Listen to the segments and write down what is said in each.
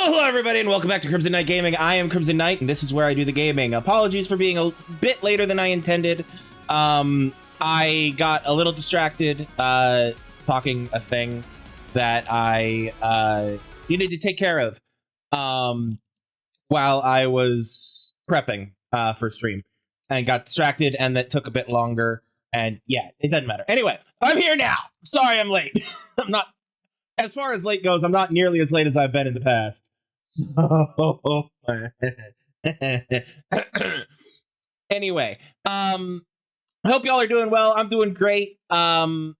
Hello everybody and welcome back to Krimzonknight Gaming. I am Krimzonknight and this is where I do the gaming. Apologies for being a bit later than I intended. I got a little distracted talking a thing that I needed to take care of while I was prepping for stream, and got distracted, and that took a bit longer, and yeah, it doesn't matter. Anyway, I'm here now. Sorry I'm late. I'm not, as far as late goes, I'm not nearly as late as I've been in the past. So anyway, I hope y'all are doing well. I'm doing great. And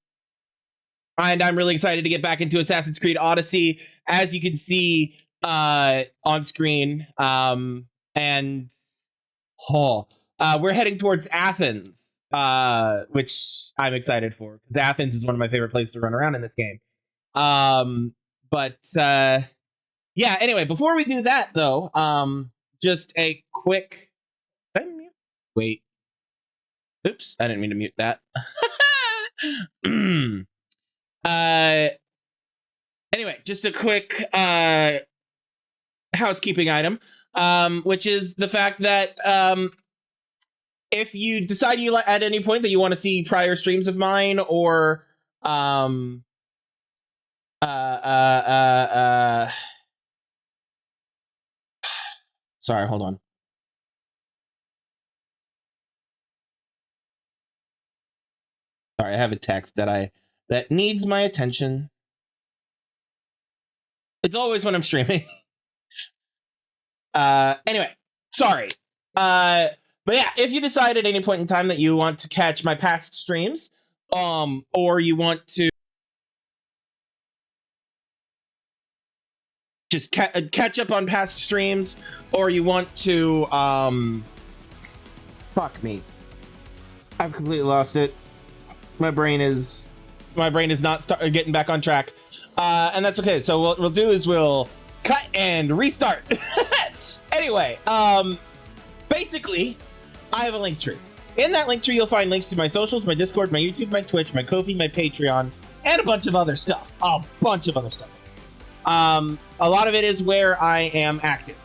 I'm really excited to get back into Assassin's Creed Odyssey, as you can see on screen. And we're heading towards Athens, which I'm excited for, because Athens is one of my favorite places to run around in this game. Yeah, anyway, before we do that, though, just a quick... Wait. Oops, I didn't mean to mute that. Anyway, just a quick housekeeping item, which is the fact that if you decide at any point that you want to see prior streams of mine, or sorry, hold on. Sorry, I have a text that needs my attention. It's always when I'm streaming. Anyway, sorry. But yeah, if you decide at any point in time that you want to catch my past streams, or you want to just catch up on past streams, or you want to fuck me, I've completely lost it. My brain is not getting back on track, and that's okay. So what we'll do is we'll cut and restart. Anyway, basically, I have a link tree. In that link tree, you'll find links to my socials, my Discord, my YouTube, my Twitch, my Ko-fi, my Patreon, and a bunch of other stuff. A lot of it is where I am active,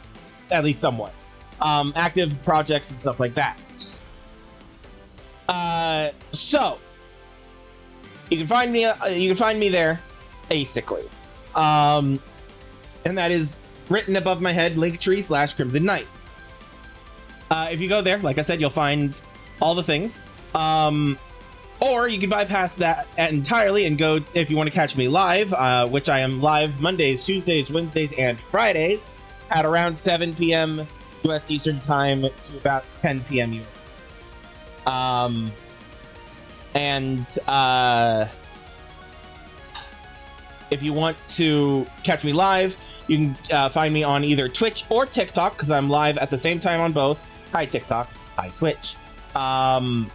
at least somewhat. Active projects and stuff like that. So you can find me there, basically. And that is written above my head, Linktree/Krimzonknight. If you go there, like I said, you'll find all the things. Or you can bypass that entirely and go, if you want to catch me live, which I am live Mondays, Tuesdays, Wednesdays, and Fridays at around 7 p.m. US Eastern Time to about 10 p.m. US. If you want to catch me live, you can find me on either Twitch or TikTok, because I'm live at the same time on both. Hi TikTok, hi Twitch. I'm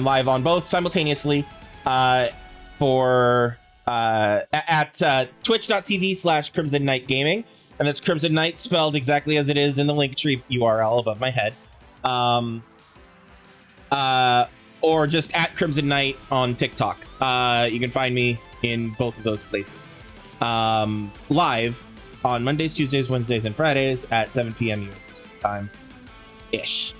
live on both simultaneously at twitch.tv/Krimzonknight Gaming, and that's Krimzonknight spelled exactly as it is in the Linktree URL above my head. Or just at Krimzonknight on TikTok. You can find me in both of those places. Live on Mondays, Tuesdays, Wednesdays, and Fridays at 7 p.m. US time-ish.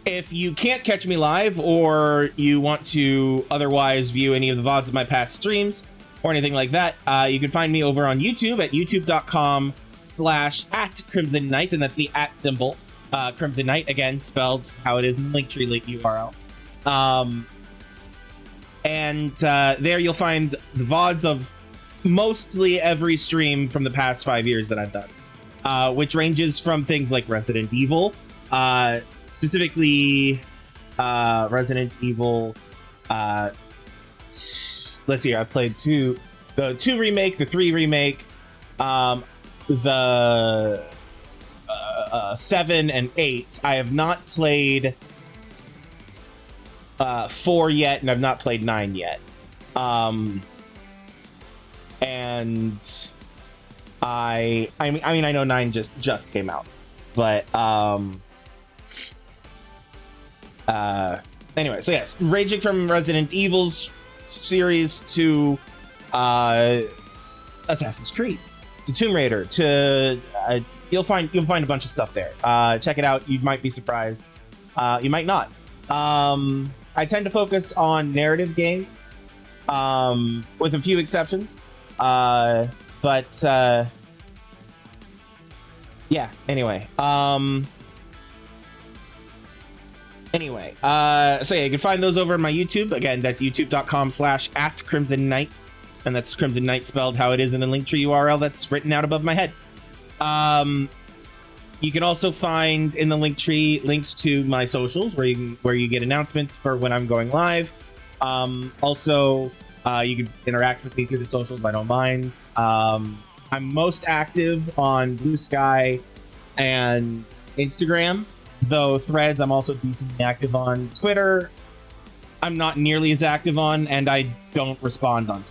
If you can't catch me live, or you want to otherwise view any of the VODs of my past streams or anything like that, you can find me over on YouTube at youtube.com/@Krimzonknight, and that's the @ symbol. Krimzonknight, again, spelled how it is in the Linktree URL. There you'll find the VODs of mostly every stream from the past 5 years that I've done, which ranges from things like Resident Evil, specifically Resident Evil, let's see here, I played the 2 remake, the 3 remake, the 7 and 8. I have not played 4 yet, and I've not played 9 yet. And I mean I know 9 just came out, but anyway, so yes, ranging from Resident Evil's series to Assassin's Creed, to Tomb Raider, to you'll find a bunch of stuff there. Check it out. You might be surprised. You might not. I tend to focus on narrative games, with a few exceptions. But yeah. Anyway. So yeah, you can find those over on my YouTube. Again, that's youtube.com/@Krimzonknight. And that's Krimzonknight spelled how it is in the Linktree URL that's written out above my head. You can also find in the Linktree links to my socials where you get announcements for when I'm going live. Also, you can interact with me through the socials. I don't mind. I'm most active on Blue Sky and Instagram, though Threads I'm also decently active on. Twitter I'm not nearly as active on, and I don't respond on Twitter.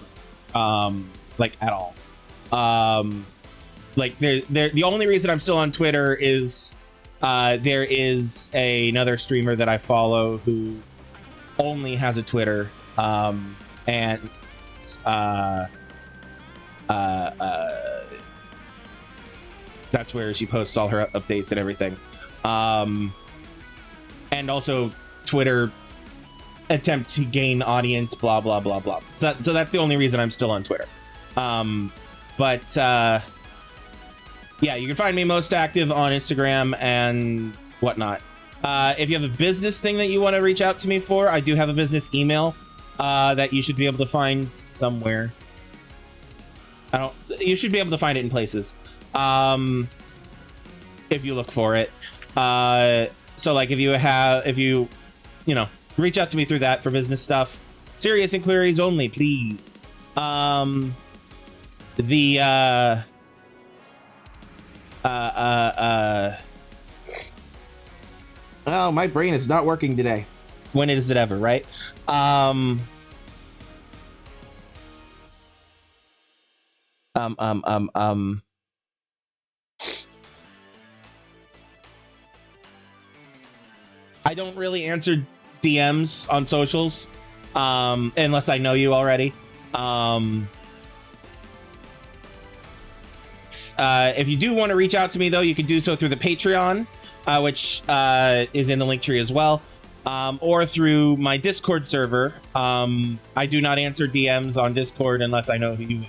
Like at all. Like the only reason I'm still on Twitter is there is another streamer that I follow who only has a Twitter, and that's where she posts all her updates and everything. And also Twitter attempt to gain audience, blah blah blah blah. So that's the only reason I'm still on Twitter. But yeah, you can find me most active on Instagram and whatnot. If you have a business thing that you want to reach out to me for, I do have a business email that you should be able to find somewhere. You should be able to find it in places if you look for it. So like if you reach out to me through that for business stuff. Serious inquiries only, please. Oh, my brain is not working today. When is it ever, right? I don't really answer DMs on socials unless I know you already. If you do want to reach out to me, though, you can do so through the Patreon, which is in the Linktree as well, or through my Discord server. I do not answer DMs on Discord unless I know who you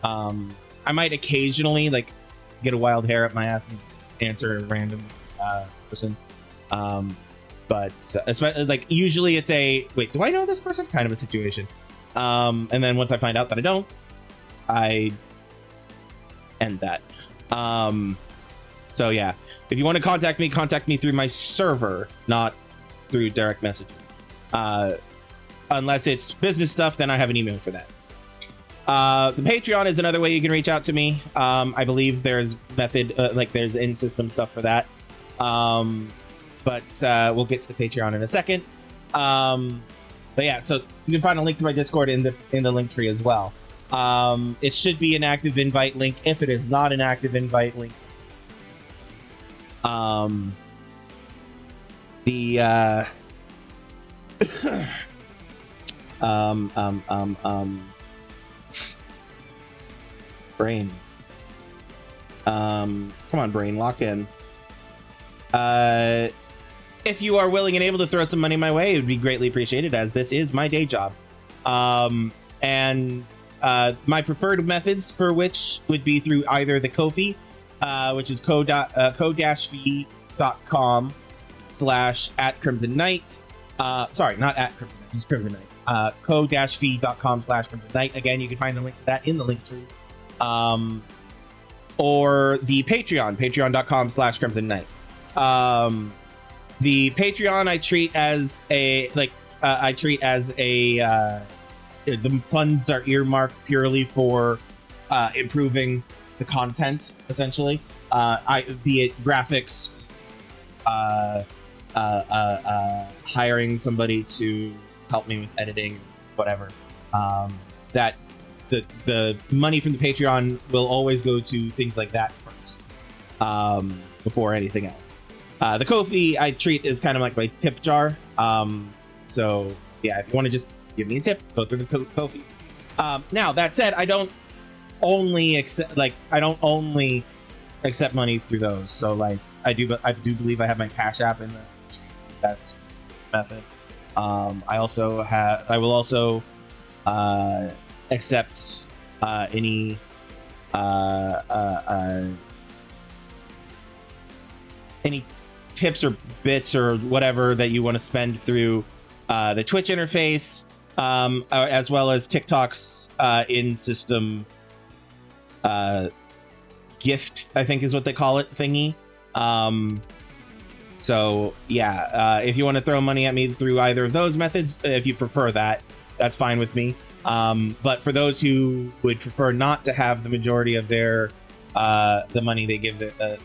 are. I might occasionally like get a wild hair up my ass and answer a random person. But especially, like, usually it's a wait, do I know this person kind of a situation. And then once I find out that I don't, I end that. So yeah, if you want to contact me through my server, not through direct messages. Unless it's business stuff, then I have an email for that. The Patreon is another way you can reach out to me. I believe there's there's in-system stuff for that. But we'll get to the Patreon in a second. But yeah, so you can find a link to my Discord in the Linktree as well. It should be an active invite link. If it is not an active invite link, brain. Come on, brain, lock in. If you are willing and able to throw some money my way, it would be greatly appreciated, as this is my day job. And my preferred methods for which would be through either the Ko-fi, which is ko-fi.com/@Krimzonknight. Sorry, not at Krimzonknight, just Krimzonknight. ko-fi.com/Krimzonknight. Again, you can find the link to that in the Linktree. Or the patreon.com/Krimzonknight. The Patreon I treat as the funds are earmarked purely for improving the content, essentially. Be it graphics, hiring somebody to help me with editing, whatever. That the money from the Patreon will always go to things like that first, before anything else. The Ko-fi I treat as kind of like my tip jar. So yeah, if you want to just give me a tip, go through the Ko-fi. Now that said, I don't only accept money through those. So like I do believe I have my Cash App in the that's method. I will also accept any tips or bits or whatever that you want to spend through the Twitch interface, as well as TikTok's in-system gift, I think is what they call it, thingy. So yeah, if you want to throw money at me through either of those methods, if you prefer that, that's fine with me. But for those who would prefer not to have the majority of their the money they give that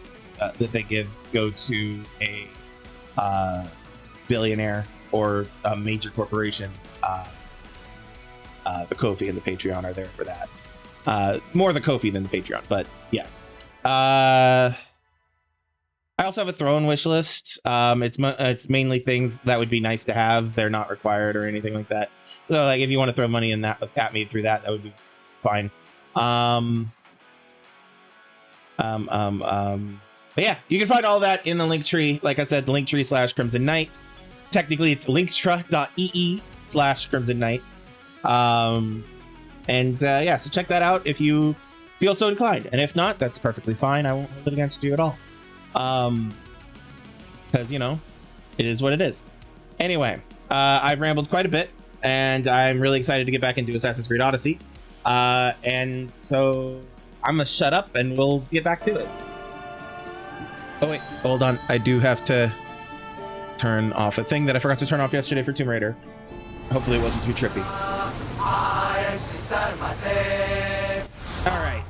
they give go to a billionaire or a major corporation, the Ko-fi and the Patreon are there for that. More the Ko-fi than the Patreon, but yeah. I also have a throne wish list. It's mainly things that would be nice to have. They're not required or anything like that. So like if you want to throw money in that at me through that would be fine. But yeah, you can find all that in the Linktree. Like I said, the Linktree /Krimzonknight. Technically, it's linktr.ee/Krimzonknight. Yeah, so check that out if you feel so inclined. And if not, that's perfectly fine. I won't hold it against you at all. Because, you know, it is what it is. Anyway, I've rambled quite a bit, and I'm really excited to get back into Assassin's Creed Odyssey. And so I'm going to shut up, and we'll get back to it. Oh, wait, hold on. I do have to turn off a thing that I forgot to turn off yesterday for Tomb Raider. Hopefully it wasn't too trippy. All right.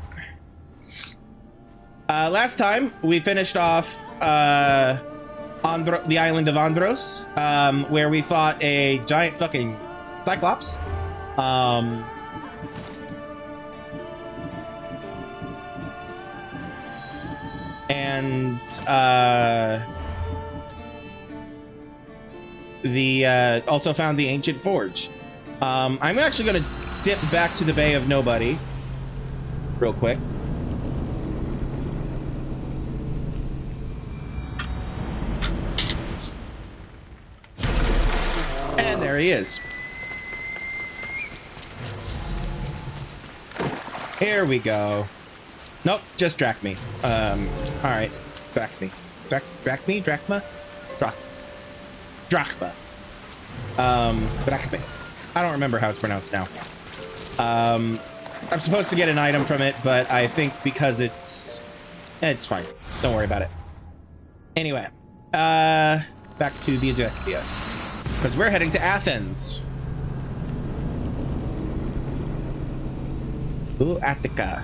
Last time, we finished off the island of Andros, where we fought a giant fucking Cyclops. And also found the ancient forge. I'm actually going to dip back to the Bay of Nobody real quick. And there he is. Here we go. Nope, just Drachme. Alright. Drachme. Drachme? Drachma? Drachma. Drachme. I don't remember how it's pronounced now. I'm supposed to get an item from it, but I think because it's fine. Don't worry about it. Anyway, back to the Aegyptia. Because we're heading to Athens. Ooh, Attica.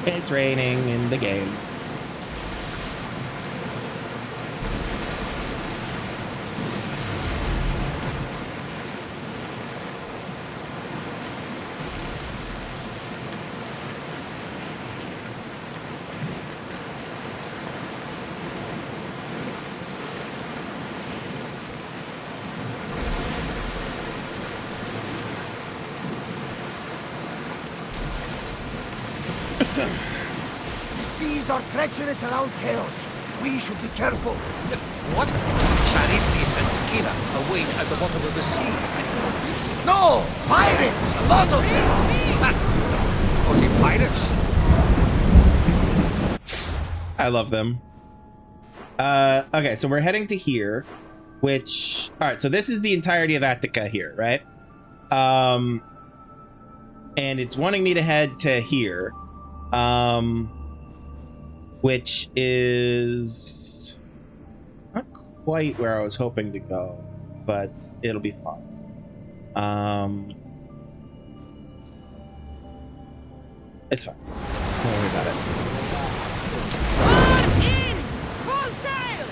It's raining in the game. Are treacherous around chaos. We should be careful. What? Charybdis and Scylla await at the bottom of the sea, I suppose. No! Pirates! A lot of them! Only pirates? I love them. Okay, so we're heading to here, which... Alright, so this is the entirety of Attica here, right? And it's wanting me to head to here. Which is not quite where I was hoping to go, but it'll be fun. It's fine. Don't worry about it. All in! Full sail!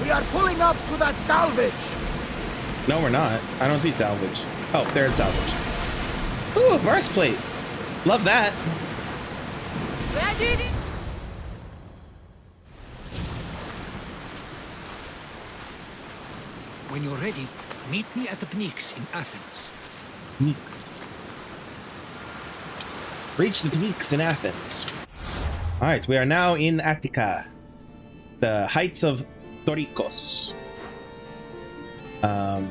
We pulling up to that salvage. No, we're not. I don't see salvage. Oh, there's salvage. Ooh, breastplate. Love that. When you're ready, meet me at the Pnyx in Athens. Pnyx. Reach the Pnyx in Athens. All right, we are now in Attica, the heights of Thorikos. All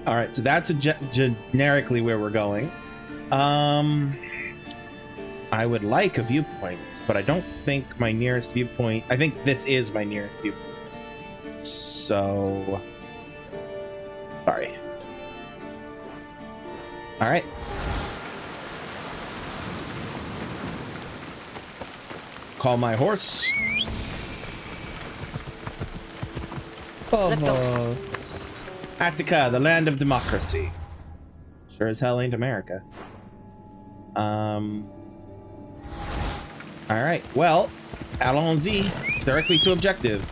right, so that's generically where we're going. I would like a viewpoint, but I don't think my nearest viewpoint. I think this is my nearest viewpoint. So, sorry. All right. Call my horse. Let's go. Attica, the land of democracy. Sure as hell ain't America. All right. Well, allons-y. Directly to objective.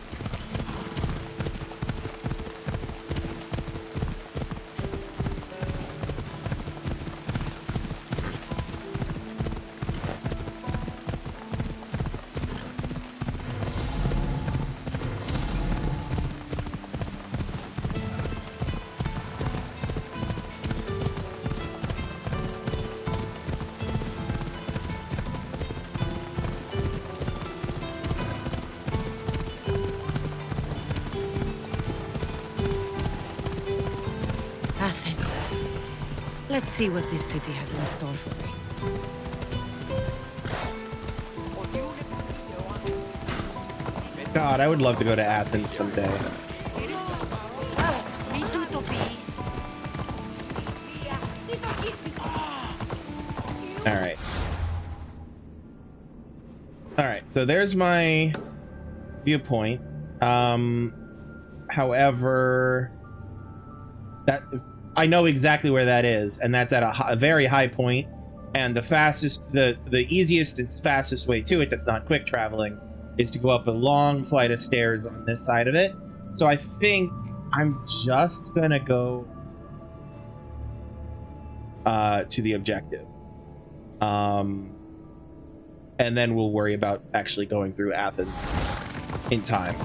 Athens. Let's see what this city has in store for me. God, I would love to go to Athens someday. All right. All right, so there's my viewpoint. However, that I know exactly where that is, and that's at a very high point, and the fastest, the easiest and fastest way to it that's not quick traveling is to go up a long flight of stairs on this side of it. So I think I'm just gonna go to the objective. And then we'll worry about actually going through Athens in time.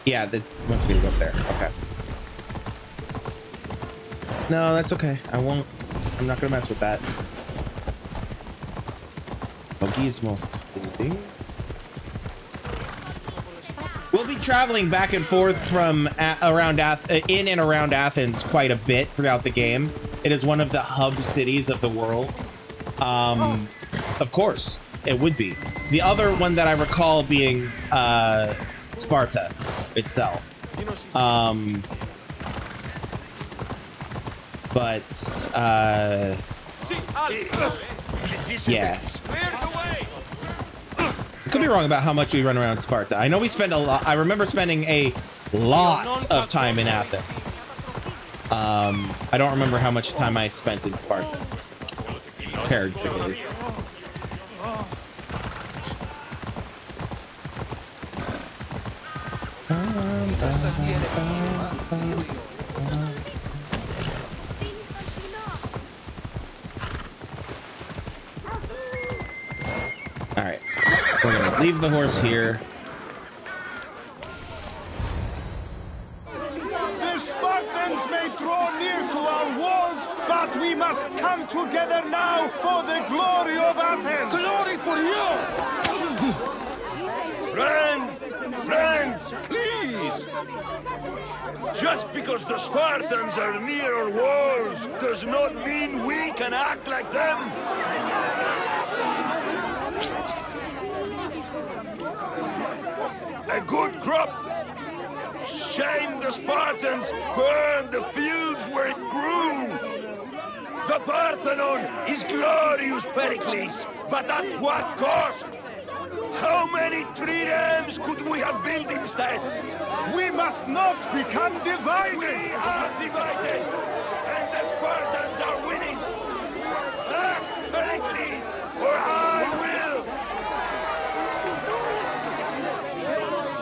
Yeah, that wants me to go up there. Okay. No, that's okay. I won't. I'm not gonna mess with that. Gizmos. We'll be traveling back and forth from in and around Athens quite a bit throughout the game. It is one of the hub cities of the world. Of course, it would be. The other one that I recall being Sparta itself. Yeah. I could be wrong about how much we run around Sparta. I know we spend a lot. I remember spending a lot of time in Athens. I don't remember how much time I spent in Sparta. Comparatively. All right, we're gonna leave the horse here. The Spartans may draw near to our walls, but we must come together now for the glory of Athens. Glory for you! Friends, please! Just because the Spartans are near our walls does not mean we can act like them. A good crop. Shame the Spartans burned the fields where it grew. The Parthenon is glorious, Pericles, but at what cost? How many triremes could we have built instead? We must not become divided! We are divided! And the Spartans are winning! Pericles, or I will!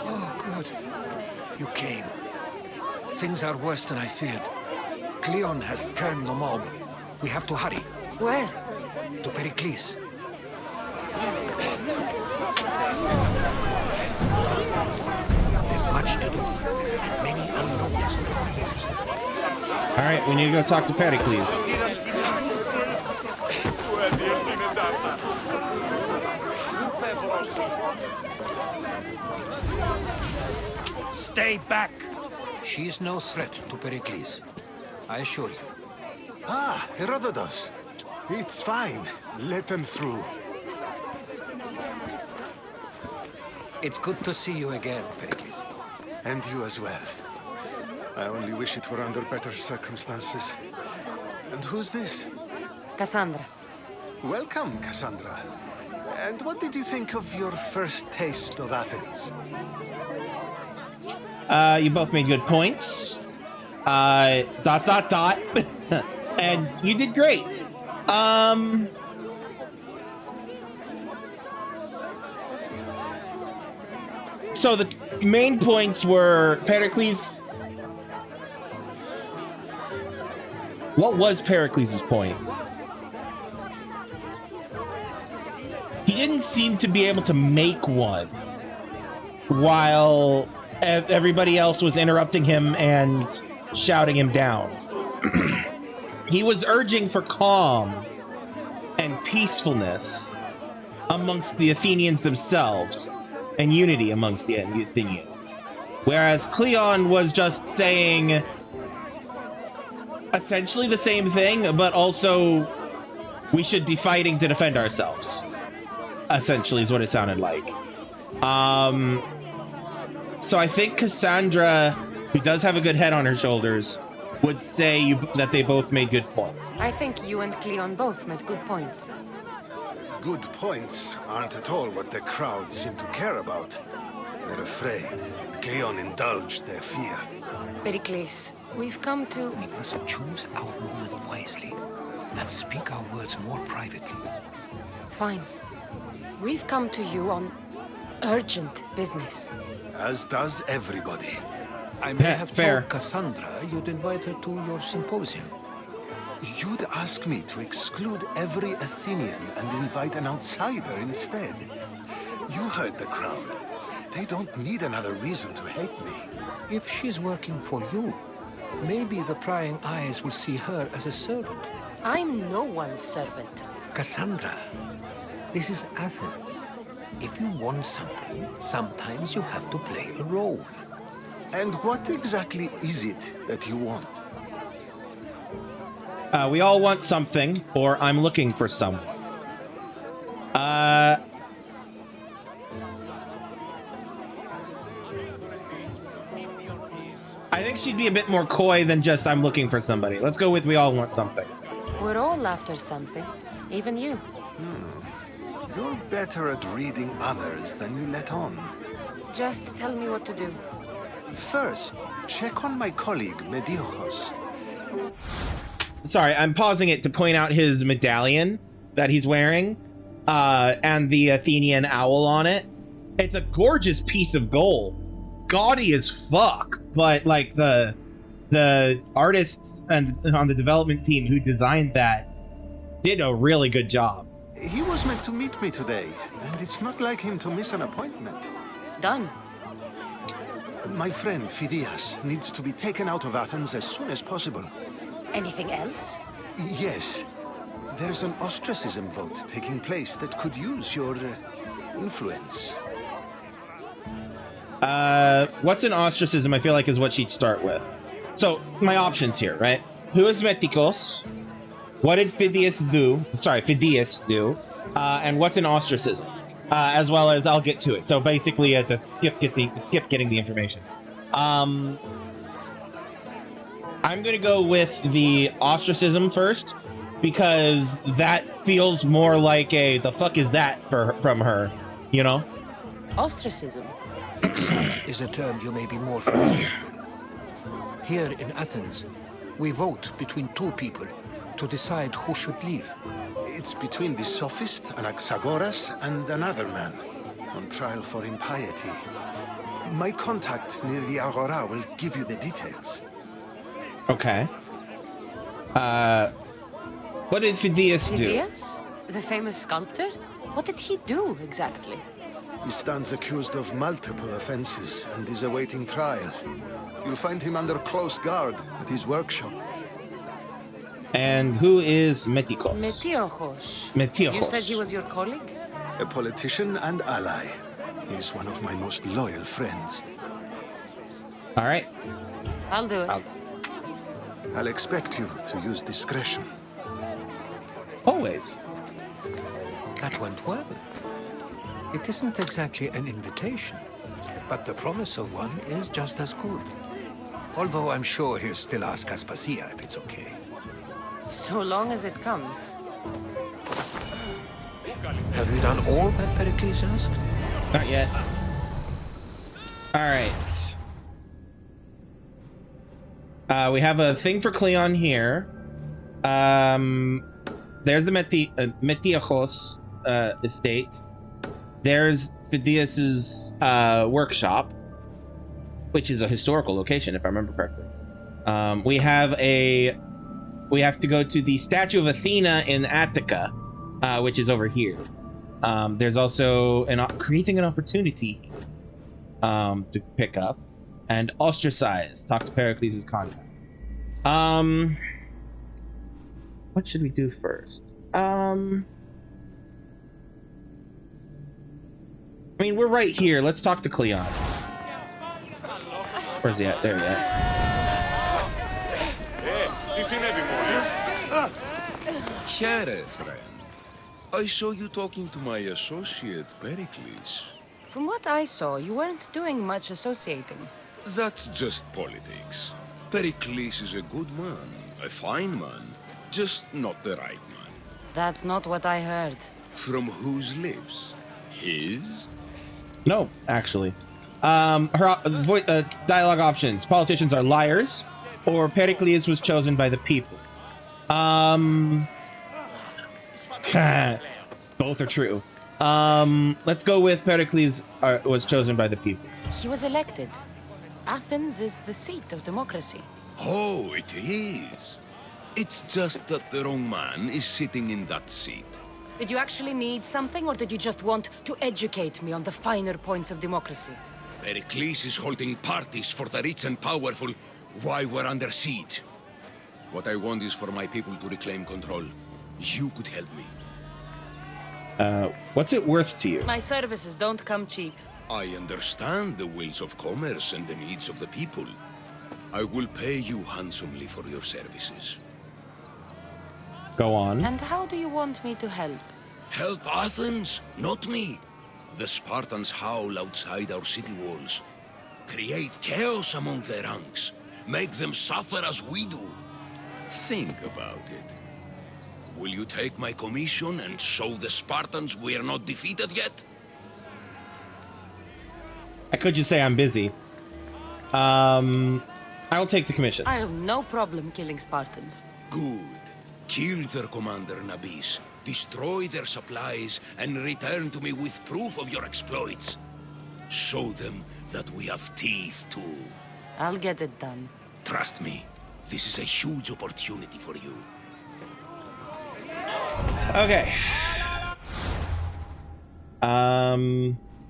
Oh, good. You came. Things are worse than I feared. Cleon has turned the mob. We have to hurry. Where? To Pericles. There's much to do, and many unknowns. All right, we need to go talk to Pericles. Stay back! She's no threat to Pericles. I assure you. Ah, Herodotus. It's fine. Let them through. It's good to see you again, Pericles. And you as well. I only wish it were under better circumstances. And who's this? Cassandra. Welcome, Cassandra. And what did you think of your first taste of Athens? You both made good points. ... And you did great. So the main points were Pericles. What was Pericles' point? He didn't seem to be able to make one while everybody else was interrupting him and shouting him down. He was urging for calm and peacefulness amongst the Athenians themselves and unity amongst the Athenians. Whereas Cleon was just saying essentially the same thing, but also we should be fighting to defend ourselves. Essentially is what it sounded like. So I think Cassandra, who does have a good head on her shoulders, would say that they both made good points. I think you and Cleon both made good points. Good points aren't at all what the crowd seem to care about. They're afraid that Cleon indulged their fear. Pericles, we've come to... We must choose our moment wisely and speak our words more privately. Fine. We've come to you on urgent business. As does everybody. I may have fair. told Cassandra you'd invite her to your symposium. You'd ask me to exclude every Athenian and invite an outsider instead. You heard the crowd. They don't need another reason to hate me. If she's working for you, maybe the prying eyes will see her as a servant. I'm no one's servant. Cassandra, this is Athens. If you want something, sometimes you have to play a role. And what exactly is it that you want? We all want something, or I'm looking for someone. I think she'd be a bit more coy than just I'm looking for somebody. Let's go with we all want something. We're all after something. Even you. You're better at reading others than you let on. Just tell me what to do. First, check on my colleague, Medeiros. Sorry, I'm pausing it to point out his medallion that he's wearing, and the Athenian owl on it. It's a gorgeous piece of gold. Gaudy as fuck, but like the artists and on the development team who designed that did a really good job. He was meant to meet me today, and it's not like him to miss an appointment. Done. My friend, Phidias, needs to be taken out of Athens as soon as possible. Anything else? Yes. There's an ostracism vote taking place that could use your influence. What's an ostracism? I feel like is what she'd start with. So my options here, right? Who is Metikos? What did Phidias do? And what's an ostracism? As well as I'll get to it. So basically, to skip getting the information. I'm gonna go with the ostracism first because that feels more like a the fuck is that from her, you know? Ostracism? Exile is a term you may be more familiar with. Here in Athens, we vote between two people to decide who should leave. It's between the sophist, Anaxagoras, and another man on trial for impiety. My contact near the Agora will give you the details. Okay. What did Phidias do? Phidias? The famous sculptor? What did he do exactly? He stands accused of multiple offenses and is awaiting trial. You'll find him under close guard at his workshop. And who is Metikos? Metiochos. Metiochos. You said he was your colleague? A politician and ally. He's one of my most loyal friends. All right. I'll do it. I'll expect you to use discretion. Always. That went well. It isn't exactly an invitation, but the promise of one is just as good. Although I'm sure he'll still ask Aspasia if it's okay. So long as it comes. Have you done all that Pericles asked? Not yet. All right. We have a thing for Cleon here. There's the Metiochos estate. There's Phidias's workshop, which is a historical location, if I remember correctly. We have to go to the statue of Athena in Attica, which is over here. There's also creating an opportunity to pick up and ostracize. Talk to Pericles' contact. What should we do first? I mean, we're right here. Let's talk to Cleon. Where's he at? There he is. Here, friend. I saw you talking to my associate, Pericles. From what I saw, you weren't doing much associating. That's just politics. Pericles is a good man, a fine man, just not the right man. That's not what I heard. From whose lips? His? No, actually. Dialogue options. Politicians are liars, or Pericles was chosen by the people. Both are true. Let's go with Pericles was chosen by the people. He was elected. Athens is the seat of democracy. Oh, it is. It's just that the wrong man is sitting in that seat. Did you actually need something, or did you just want to educate me on the finer points of democracy? Pericles is holding parties for the rich and powerful while we're under siege. What I want is for my people to reclaim control. You could help me. What's it worth to you? My services don't come cheap. I understand the wills of commerce and the needs of the people. I will pay you handsomely for your services. Go on. And how do you want me to help? Help Athens, not me. The Spartans howl outside our city walls. Create chaos among their ranks. Make them suffer as we do. Think about it. Will you take my commission and show the Spartans we are not defeated yet? I could just say I'm busy. I'll take the commission. I have no problem killing Spartans. Good. Kill their commander Nabis, destroy their supplies, and return to me with proof of your exploits. Show them that we have teeth too. I'll get it done. Trust me, this is a huge opportunity for you. Okay.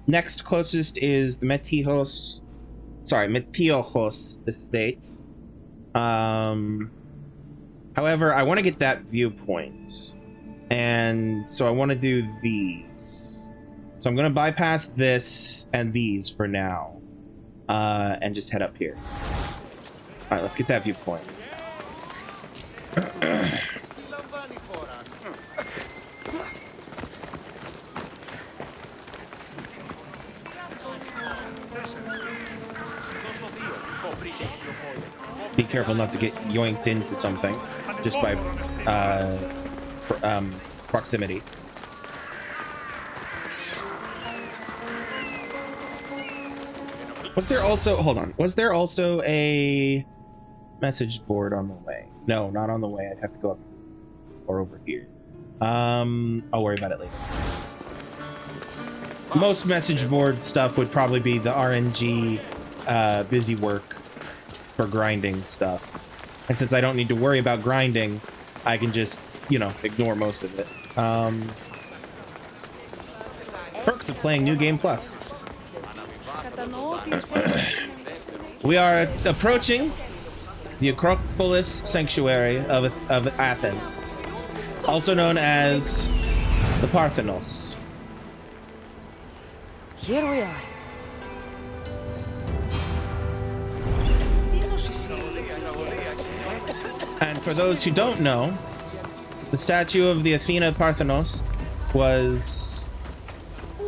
Next closest is the Metiochos estate. However, I want to get that viewpoint, and so I want to do these. So I'm going to bypass this and these for now, and just head up here. All right, let's get that viewpoint. Be careful not to get yoinked into something just by proximity. Was there also, hold on, was there also a message board on the way? No, not on the way. I'd have to go up or over here. I'll worry about it later. Most message board stuff would probably be the RNG busy work for grinding stuff. And since I don't need to worry about grinding, I can just, you know, ignore most of it. Perks of playing New Game Plus. We are approaching the Acropolis Sanctuary of Athens, also known as the Parthenos. Here we are. And for those who don't know, the statue of the Athena Parthenos was,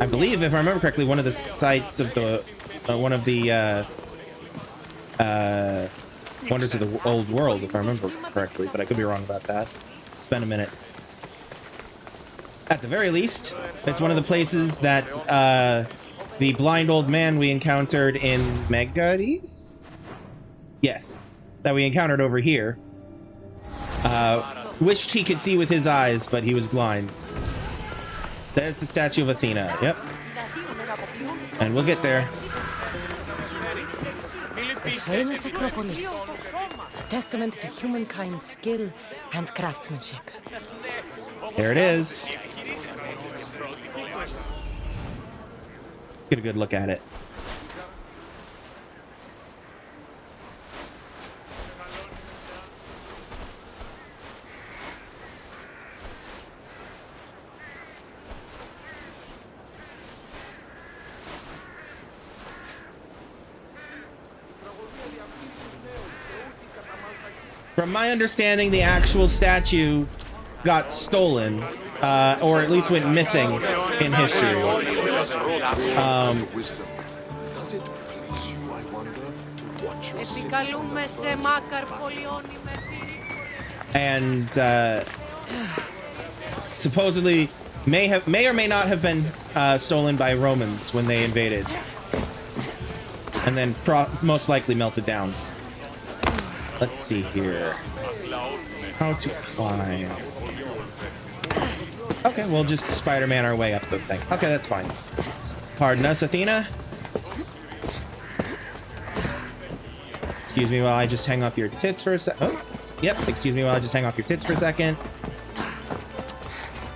I believe, if I remember correctly, one of the sites of the one of the wonders of the old world, if I remember correctly, but I could be wrong about that. It's been a minute. At the very least, it's one of the places that the blind old man we encountered in Megaris? Yes, that we encountered over here. Wished he could see with his eyes, but he was blind. There's the statue of Athena. Yep. And we'll get there. The famous Acropolis, a testament to humankind's skill and craftsmanship. There it is. Get a good look at it. From my understanding, the actual statue got stolen, or at least went missing in history. Does it please you, I wonder, to watch your And supposedly may or may not have been stolen by Romans when they invaded, and then most likely melted down. Let's see here. How to climb. Okay, we'll just Spider-Man our way up the thing. Okay, that's fine. Pardon us, Athena. Excuse me while I just hang off your tits for a sec. Oh, yep. Excuse me while I just hang off your tits for a second.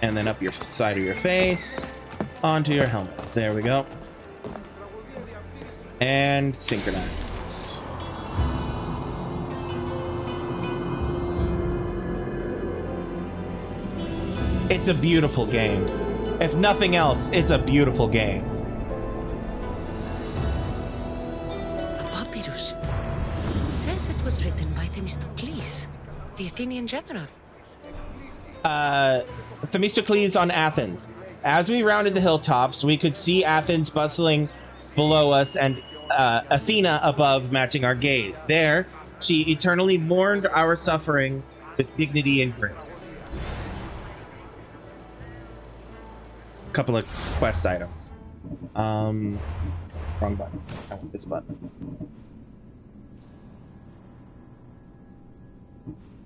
And then up your side of your face. Onto your helmet. There we go. And synchronize. It's a beautiful game. If nothing else, it's a beautiful game. A papyrus. Says it was written by Themistocles, the Athenian general. Themistocles on Athens. As we rounded the hilltops, we could see Athens bustling below us and Athena above, matching our gaze. There, she eternally mourned our suffering with dignity and grace. Couple of quest items. Wrong button. I want this button.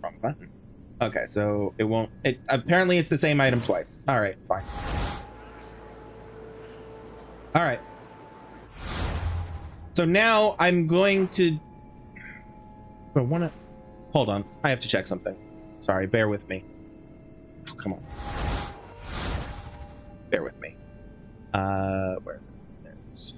Wrong button. Okay, so it won't. It apparently it's the same item twice. All right, fine. All right. So now I'm going to. I want to. Hold on. I have to check something. Sorry, bear with me. Oh, come on. Bear with me. Where is it? There it is.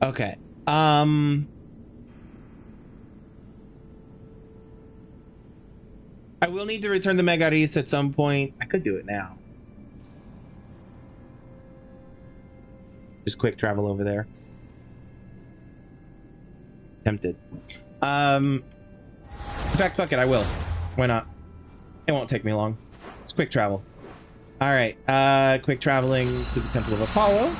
Okay. I will need to return the Megaris at some point. I could do it now. Just quick travel over there. tempted. In fact, fuck it, I will. Why not? It won't take me long. It's quick travel. Alright, quick traveling to the Temple of Apollo,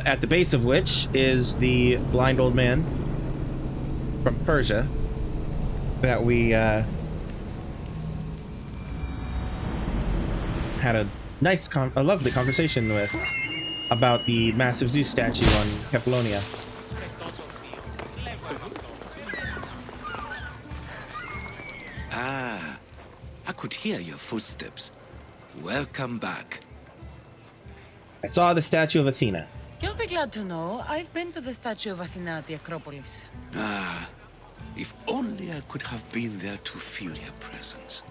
at the base of which is the blind old man from Persia that we had a lovely conversation with about the massive Zeus statue on Kefalonia. Ah, I could hear your footsteps. Welcome back. I saw the statue of Athena. You'll be glad to know I've been to the statue of Athena at the Acropolis. Ah, if only I could have been there to feel her presence.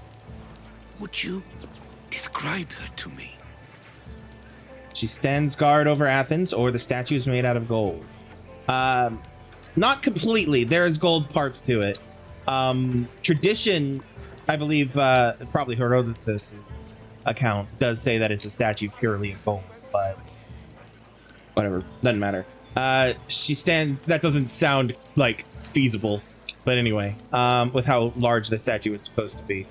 Would you describe her to me? She stands guard over Athens, or the statue is made out of gold. Not completely. There is gold parts to it. Tradition, I believe, probably Herodotus' account does say that it's a statue purely of gold, but whatever, doesn't matter. She stands. That doesn't sound like feasible, but anyway, with how large the statue is supposed to be,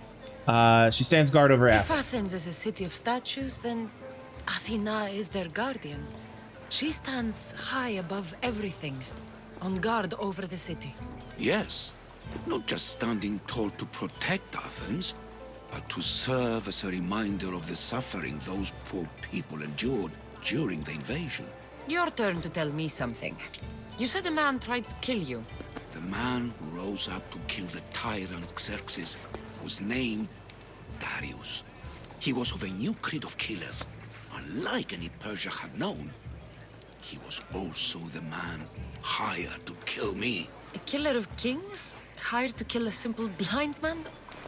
she stands guard over If Athens. Athens is a city of statues, then Athena is their guardian. She stands high above everything, on guard over the city. Yes, not just standing tall to protect Athens, but to serve as a reminder of the suffering those poor people endured during the invasion. Your turn to tell me something. You said a man tried to kill you. The man who rose up to kill the tyrant Xerxes was named Darius. He was of a new creed of killers, unlike any Persia had known. He was also the man hired to kill me. A killer of kings? Hired to kill a simple blind man?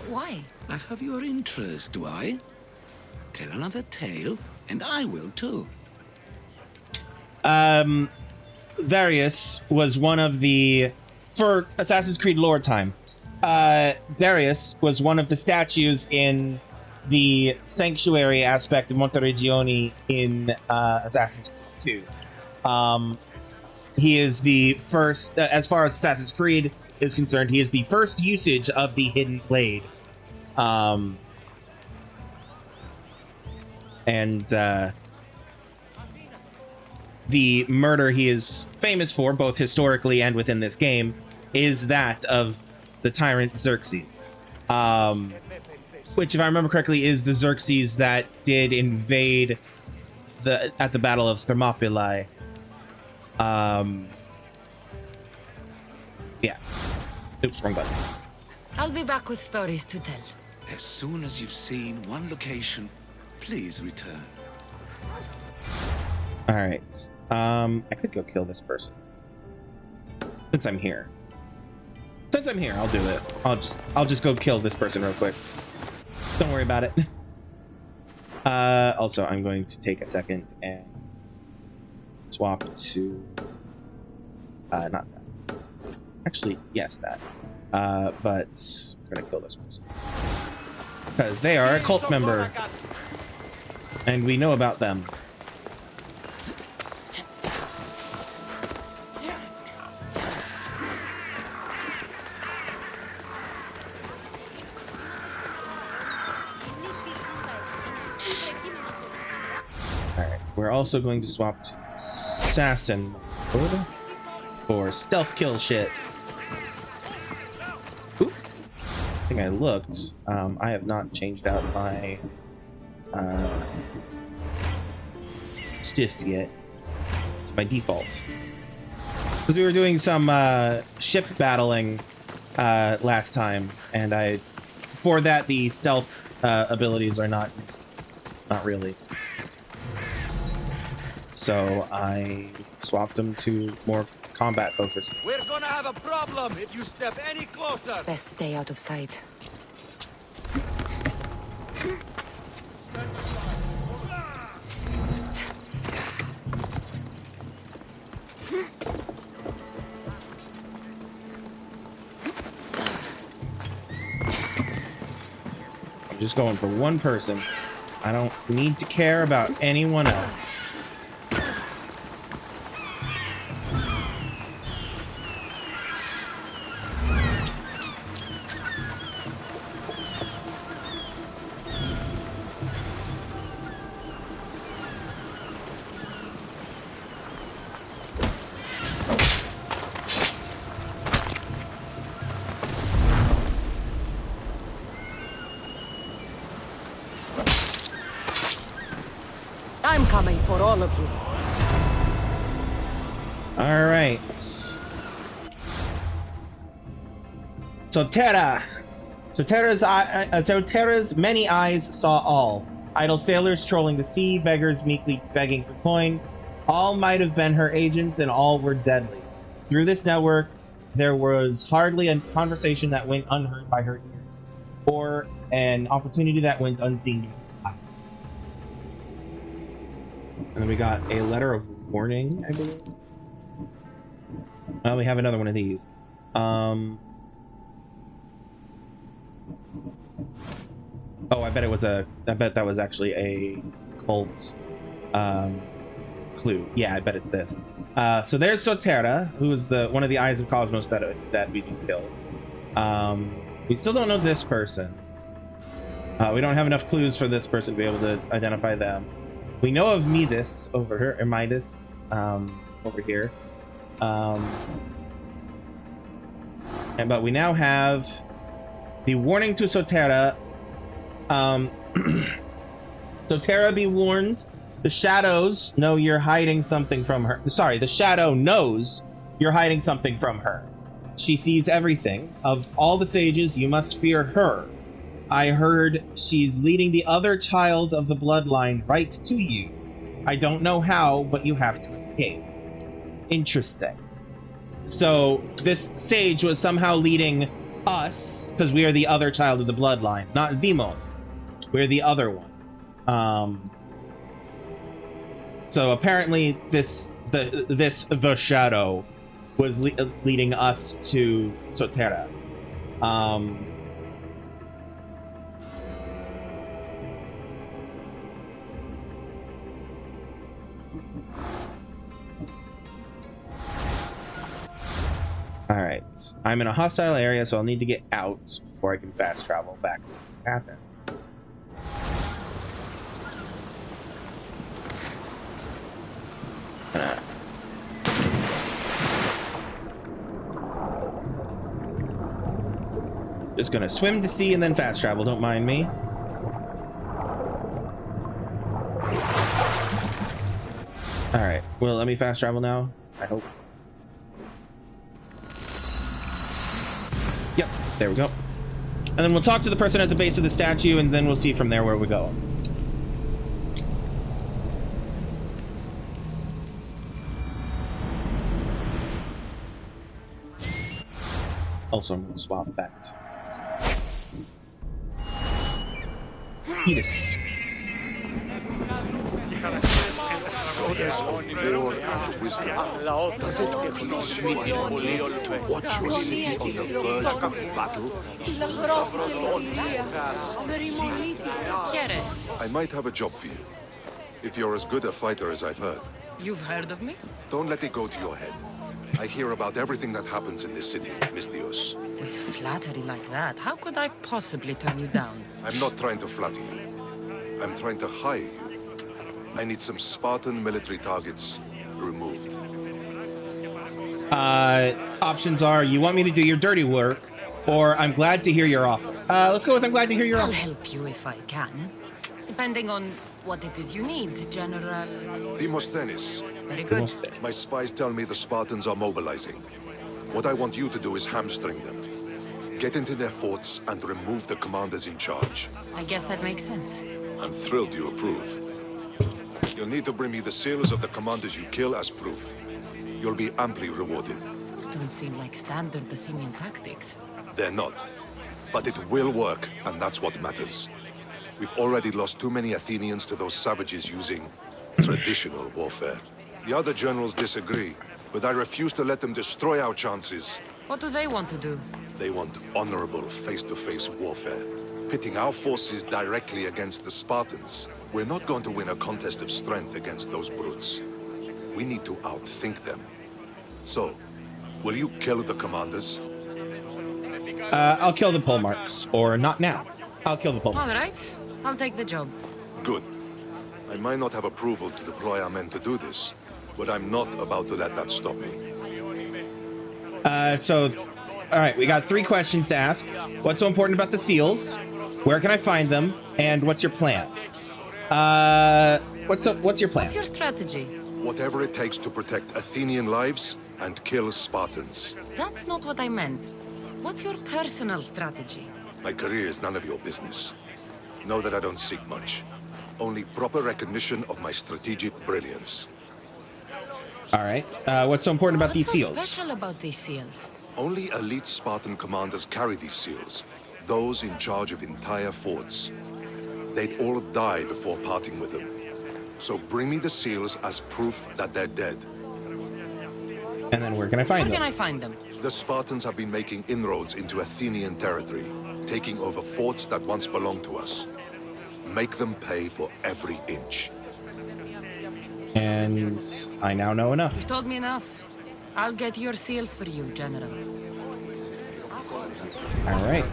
Why? I have your interest, do I? Tell another tale, and I will too. Darius was one of the, for Assassin's Creed lore time, Darius was one of the statues in the sanctuary aspect of Monteregioni in Assassin's Creed 2. He is the first, as far as Assassin's Creed is concerned, he is the first usage of the hidden blade. The murder he is famous for, both historically and within this game, is that of the tyrant Xerxes. Which, if I remember correctly, is the Xerxes that did invade at the Battle of Thermopylae. Yeah. Oops, wrong button. I'll be back with stories to tell. As soon as you've seen one location, please return. Alright. I could go kill this person. Since I'm here. I'll do it. I'll just go kill this person real quick. Don't worry about it. Also, I'm going to take a second and swap to not that. Actually, yes, that. But I'm gonna kill this person. Because they are a cult member. And we know about them. Alright, we're also going to swap to assassin mode for stealth kill shit. Oop. I think I looked. I have not changed out my stiff yet to my default. Because we were doing some ship battling last time, and for that the stealth abilities are not really. So I swapped them to more combat focused. We're gonna have a problem if you step any closer. Best stay out of sight. I'm just going for one person. I don't need to care about anyone else. I'm coming for all of you. All right. So Terra's many eyes saw all. Idle sailors trolling the sea, beggars meekly begging for coin. All might have been her agents, and all were deadly. Through this network, there was hardly a conversation that went unheard by her ears, or an opportunity that went unseen to her eyes. And then we got a letter of warning, I believe. Well, we have another one of these. Oh, I bet that was actually a cult clue. Yeah, I bet it's this. So there's Sotera, who is one of the Eyes of Cosmos that we just killed. We still don't know this person. We don't have enough clues for this person to be able to identify them. We know of Midas over here, or Midas over here. But we now have the warning to Sotera. Sotera, be warned. The shadows know you're hiding something from her. Sorry, the shadow knows you're hiding something from her. She sees everything. Of all the sages, you must fear her. I heard she's leading the other child of the bloodline right to you. I don't know how, but you have to escape. Interesting. So this sage was somehow leading us, because we are the other child of the bloodline, not Vimos. We're the other one. So apparently the shadow was leading us to Sotera. Alright, I'm in a hostile area, so I'll need to get out before I can fast travel back to Athens. Just gonna swim to sea and then fast travel, don't mind me. Alright, well, let me fast travel now, I hope. Yep, there we go. And then we'll talk to the person at the base of the statue, and then we'll see from there where we go. Also, I'm going to swap back to Edis. Goddess of war and wisdom, does it please you to watch your city on the verge of battle? I might have a job for you, if you're as good a fighter as I've heard. You've heard of me? Don't let it go to your head. I hear about everything that happens in this city, Misthios. With flattery like that, how could I possibly turn you down? I'm not trying to flatter you. I'm trying to hire you. I need some Spartan military targets removed. Options are, you want me to do your dirty work, or I'm glad to hear your offer. Let's go with I'm glad to hear your offer. I'll help you if I can. Depending on what it is you need, General... Demosthenes. Very good. My spies tell me the Spartans are mobilizing. What I want you to do is hamstring them. Get into their forts and remove the commanders in charge. I guess that makes sense. I'm thrilled you approve. You'll need to bring me the seals of the commanders you kill as proof. You'll be amply rewarded. Those don't seem like standard Athenian tactics. They're not. But it will work, and that's what matters. We've already lost too many Athenians to those savages using traditional warfare. The other generals disagree, but I refuse to let them destroy our chances. What do they want to do? They want honorable face-to-face warfare, pitting our forces directly against the Spartans. We're not going to win a contest of strength against those brutes. We need to outthink them. So, will you kill the commanders? I'll kill the pole marks, or not now. I'll kill the pole marks. All right, I'll take the job. Good. I might not have approval to deploy our men to do this, but I'm not about to let that stop me. All right, we got 3 questions to ask. What's so important about the seals? Where can I find them? And what's your plan? What's your plan? What's your strategy? Whatever it takes to protect Athenian lives and kill Spartans. That's not what I meant. What's your personal strategy? My career is none of your business. Know that I don't seek much. Only proper recognition of my strategic brilliance. All right. What's so important about these What's so seals? special about these seals? Only elite Spartan commanders carry these seals. Those in charge of entire forts. They'd all die before parting with them. So bring me the seals as proof that they're dead. And then where can I find Where them? can I find them? The Spartans have been making inroads into Athenian territory, taking over forts that once belonged to us. Make them pay for every inch. And I now know enough. You've told me enough. I'll get your seals for you, General. All right.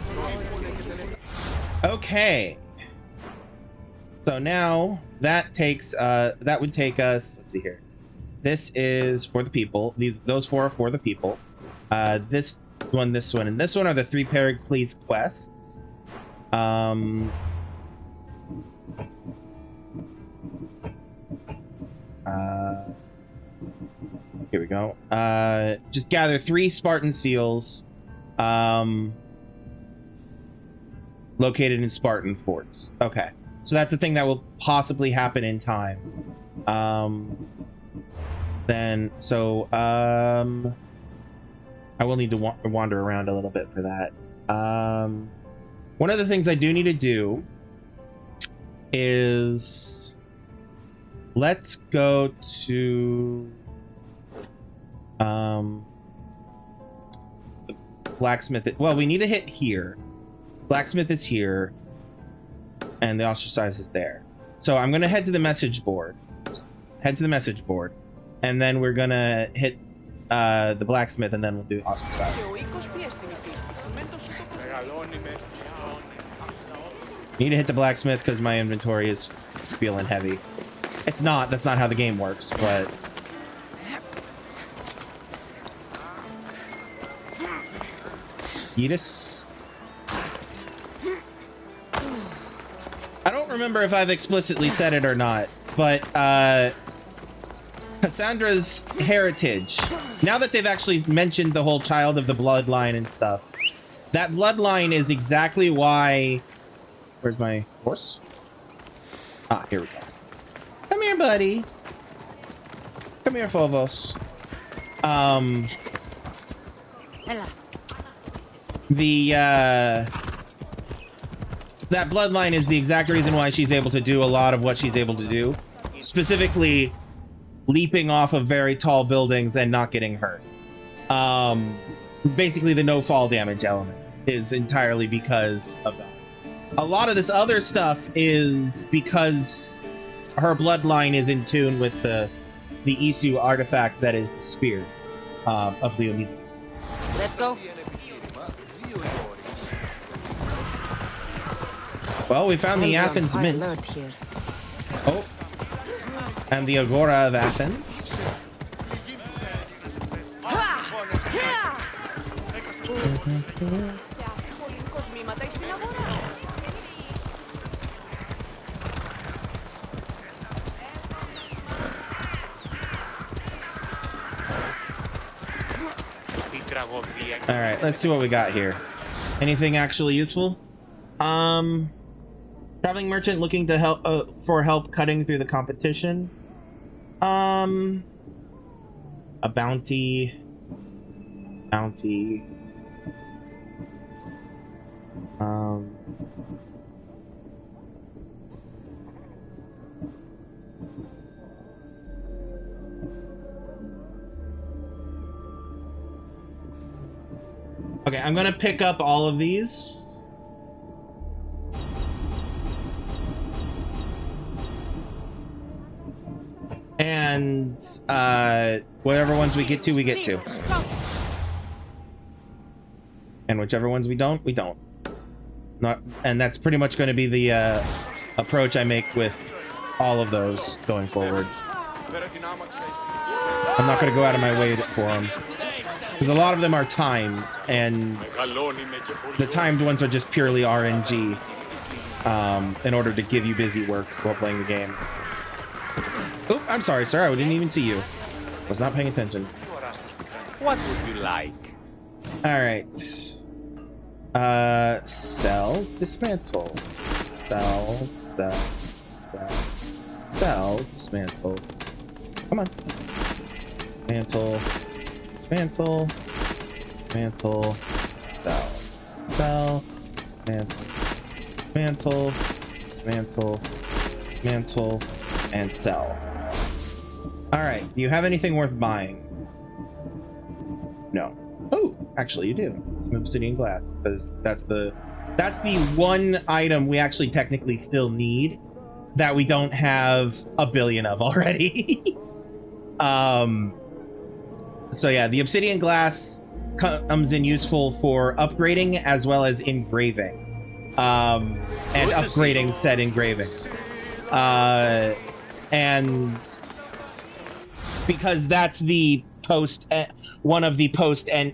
Okay. So now that takes that would take us. Let's see here. This is for the people. Those four are for the people. This one, and this one are the 3 Pericles quests. Here we go. Just gather 3 Spartan seals. Located in Spartan forts. Okay. So that's the thing that will possibly happen in time. Then, so, I will need to wander around a little bit for that. One of the things I do need to do is let's go to the blacksmith. Well, we need to hit here. Blacksmith is here, and the ostracize is there. So I'm gonna head to the message board. And then we're gonna hit the blacksmith, and then we'll do ostracize. Need to hit the blacksmith because my inventory is feeling heavy. It's not. That's not how the game works, but... Yeetus. I don't remember if I've explicitly said it or not, but Cassandra's heritage, now that they've actually mentioned the whole child of the bloodline and stuff, that bloodline is exactly why... Where's my horse? Ah, here we go. Come here, buddy. Come here, Phobos. That bloodline is the exact reason why she's able to do a lot of what she's able to do. Specifically, leaping off of very tall buildings and not getting hurt. Basically, the no fall damage element is entirely because of that. A lot of this other stuff is because her bloodline is in tune with the Isu artifact that is the spear of Leonidas. Let's go. Well, we found the Athens Mint. Oh. And the Agora of Athens. Alright, let's see what we got here. Anything actually useful? Traveling merchant looking to help for help cutting through the competition. A bounty. Okay, I'm gonna pick up all of these. And whatever ones we get to, we get to. And whichever ones we don't, we don't. And that's pretty much going to be the approach I make with all of those going forward. I'm not going to go out of my way for them. Because a lot of them are timed, and the timed ones are just purely RNG. in order to give you busy work while playing the game. Oh, I'm sorry, sir. I didn't even see you. Was not paying attention. What would you like? All right. Sell, dismantle. Sell, dismantle. Come on. Dismantle, sell, dismantle, and sell. All right. Do you have anything worth buying? No. Oh, actually, you do. Some obsidian glass, because that's the one item we actually technically still need that we don't have a billion of already. So yeah, the obsidian glass comes in useful for upgrading as well as engraving, and upgrading said engravings, and because that's the one of the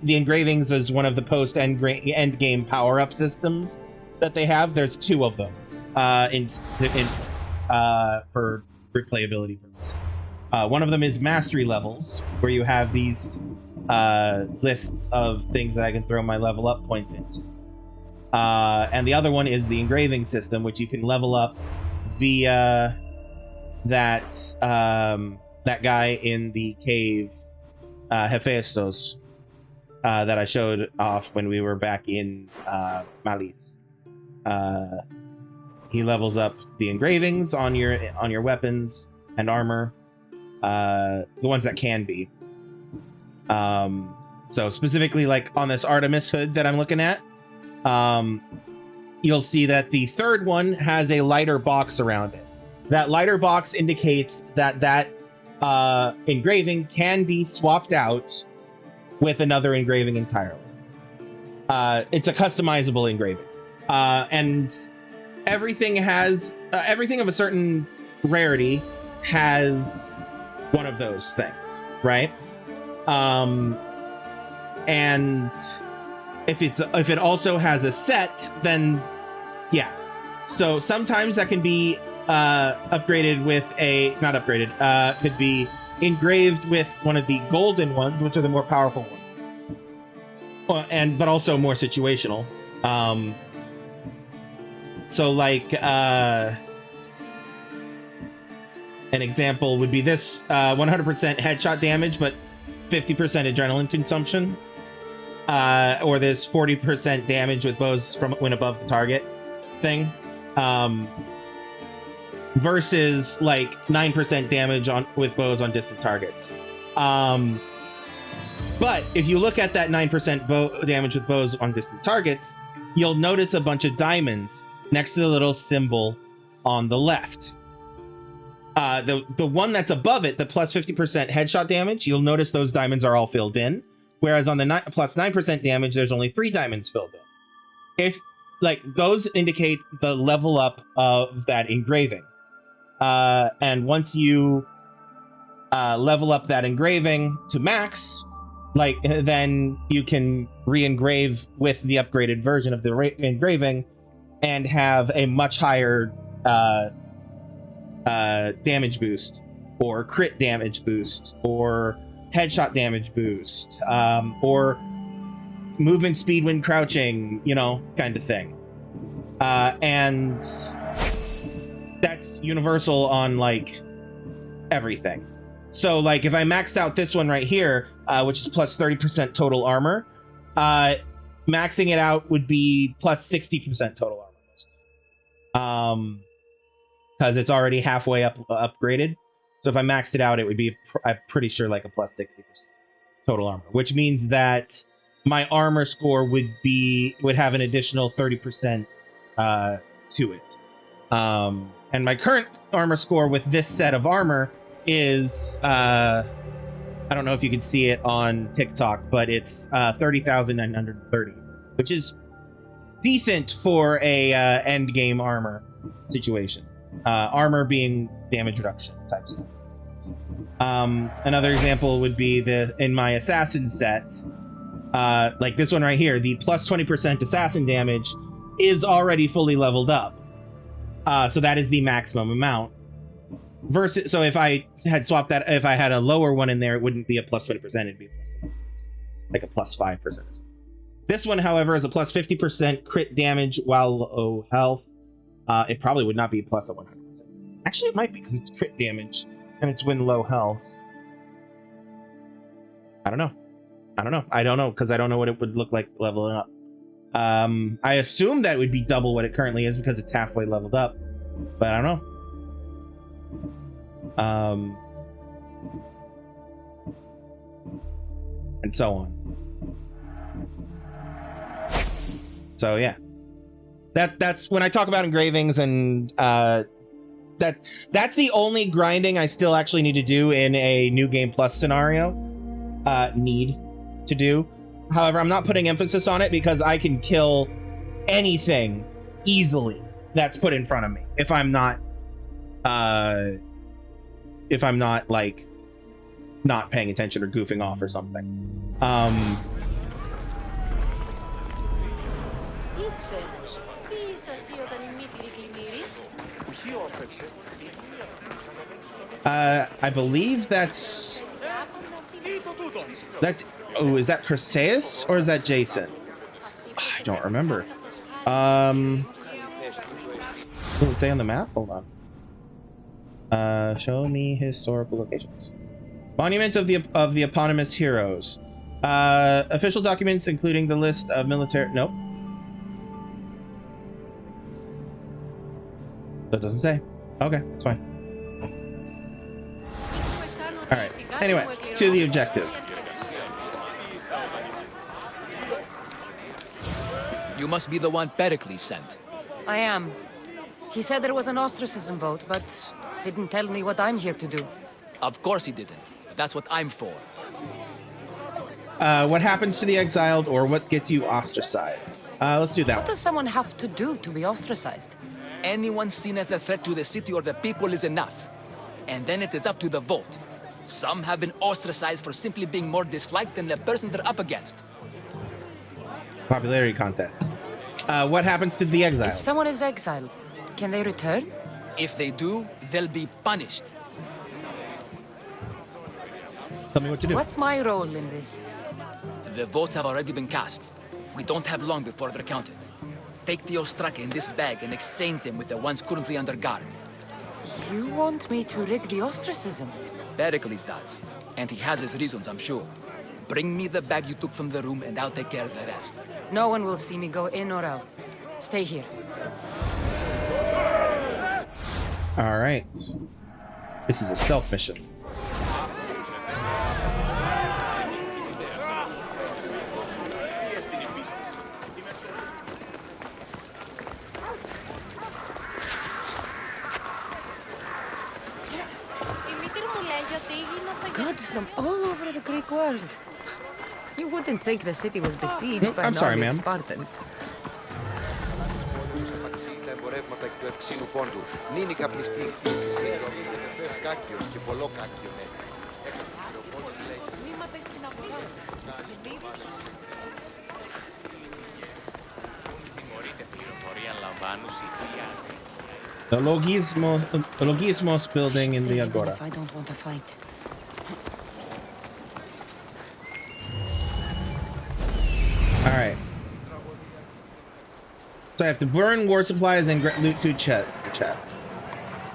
the engravings is one of the post end game power-up systems that they have. There's 2 of them for replayability purposes. One of them is mastery levels, where you have these lists of things that I can throw my level up points into. And the other one is the engraving system, which you can level up via that guy in the cave, Hephaestus, that I showed off when we were back in Malice. He levels up the engravings on your weapons and armor, the ones that can be. So specifically, like on this Artemis hood that I'm looking at, you'll see that the third one has a lighter box around it. That lighter box indicates that engraving can be swapped out with another engraving entirely. It's a customizable engraving, and everything of a certain rarity has one of those things, right? And if it also has a set, then yeah. So sometimes that can be upgraded with could be engraved with one of the golden ones, which are the more powerful ones, but also more situational. So like an example would be this 100% headshot damage, but 50% adrenaline consumption, or this 40% damage with bows from when above the target thing, versus like 9% damage with bows on distant targets. But if you look at that 9% damage with bows on distant targets, you'll notice a bunch of diamonds next to the little symbol on the left. The one that's above it, the plus 50% headshot damage, you'll notice those diamonds are all filled in. Whereas on the plus 9% damage, there's only 3 diamonds filled in. If like those indicate the level up of that engraving. And once you level up that engraving to max, like then you can re-engrave with the upgraded version of the engraving and have a much higher damage boost, or crit damage boost, or headshot damage boost, or movement speed when crouching, kind of thing. And that's universal on like everything. So like if I maxed out this one right here, which is plus 30% total armor, maxing it out would be plus 60% total armor. Because it's already halfway upgraded. So if I maxed it out, it would be, I'm pretty sure, like a plus 60% total armor, which means that my armor score would have an additional 30% to it. And my current armor score with this set of armor is, I don't know if you can see it on TikTok, but it's 30,930, which is decent for a end game armor situation. Armor being damage reduction type stuff. Another example would be in my assassin set, like this one right here, the plus 20% assassin damage is already fully leveled up. So that is the maximum amount. Versus, so if I had swapped that, if I had a lower one in there, it wouldn't be a plus 20%, it'd be like a plus 5%. This one, however, is a plus 50% crit damage while low health. It probably would not be plus a 100%. Actually, it might be because it's crit damage and it's when low health. I don't know because I don't know what it would look like leveling up. I assume that would be double what it currently is because it's halfway leveled up, but I don't know. And so on. So yeah, that's when I talk about engravings, and that's the only grinding I still actually need to do in a New Game Plus scenario. Need to do. However, I'm not putting emphasis on it because I can kill anything easily that's put in front of me if I'm not like not paying attention or goofing off or something. I believe that's oh, is that Perseus or is that Jason? I don't remember. Does it say on the map? Hold on. Show me historical locations. Monument of the eponymous heroes. Official documents including the list of military. Nope. That doesn't say. Okay, that's fine. All right. Anyway, to the objective. You must be the one Pericles sent. I am. He said there was an ostracism vote, but didn't tell me what I'm here to do. Of course he didn't. That's what I'm for. What happens to the exiled, or what gets you ostracized? Let's do that. What does someone have to do to be ostracized? Anyone seen as a threat to the city or the people is enough. And then it is up to the vote. Some have been ostracized for simply being more disliked than the person they're up against. Popularity contest. What happens to the exiled? If someone is exiled, can they return? If they do, they'll be punished. Tell me what to do. What's my role in this? The votes have already been cast. We don't have long before they're counted. Take the Ostraka in this bag and exchange them with the ones currently under guard. You want me to rig the ostracism? Pericles does. And he has his reasons, I'm sure. Bring me the bag you took from the room and I'll take care of the rest. No one will see me go in or out. Stay here. All right. This is a stealth mission. Goods from all over the Greek world. You wouldn't think the city was besieged by I'm sorry, ma'am. Spartans. The Logismos building in the Agora. If I don't want to fight. All right. So I have to burn war supplies and loot 2 chests.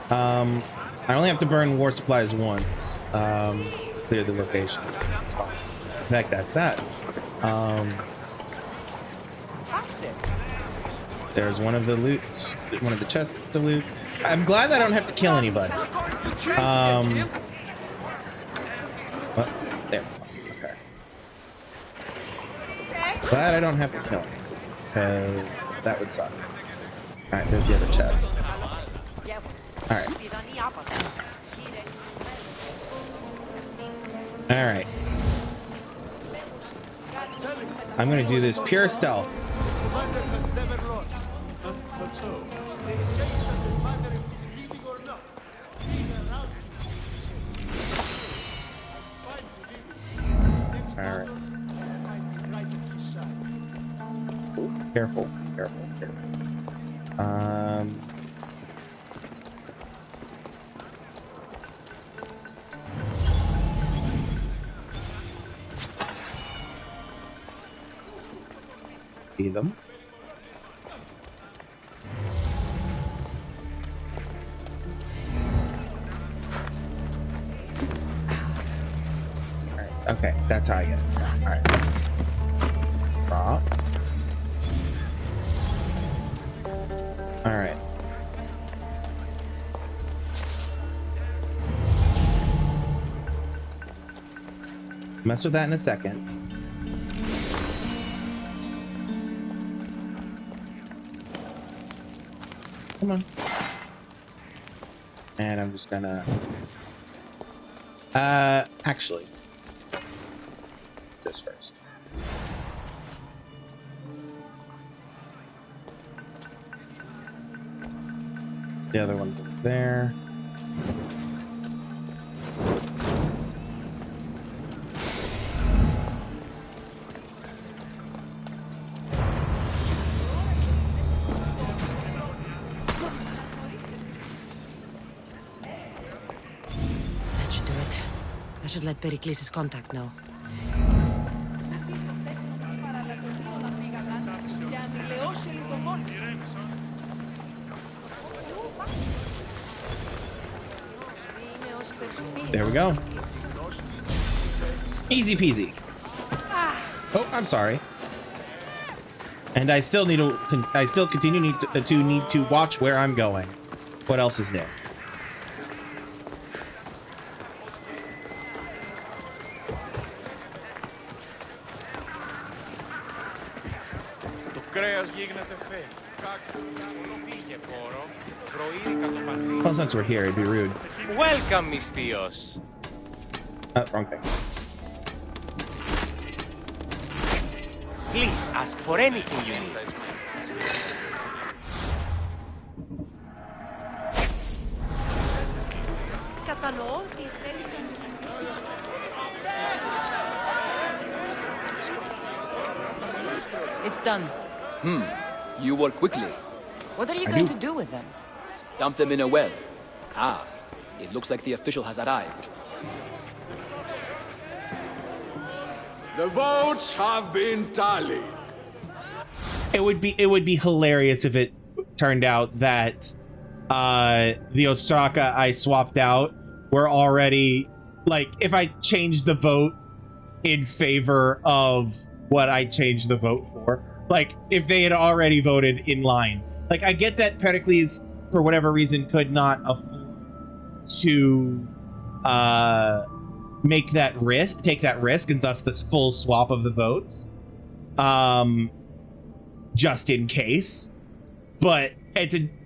I only have to burn war supplies once. Clear the location. That's fine. In fact, that's that. There's one of the loot, one of the chests to loot. I'm glad I don't have to kill anybody. What? There. Okay. Glad I don't have to kill him, because that would suck. Alright, there's the other chest. Alright. Alright. I'm gonna do this pure stealth. Alright. Careful. see them. Alright, okay, that's how I get it. Alright. Drop. Alright. Mess with that in a second. Come on. And I'm just gonna actually this first. The other one's over there. I should let Pericles' contact know. There we go. Easy peasy. Oh, I'm sorry. And I still need to. I still continue to watch where I'm going. What else is new? Well, since we're here, it'd be rude. Welcome, Mistios. Wrong thing. Please ask for anything you need. It's done. You work quickly. What are you going to do with them? Dump them in a well. Ah, it looks like the official has arrived. The votes have been tallied. It would be hilarious if it turned out that the Ostraka I swapped out were already, like, if I changed the vote in favor of what I changed the vote for, like if they had already voted in line. Like, I get that Pericles, for whatever reason, could not afford to take that risk, and thus this full swap of the votes, just in case. But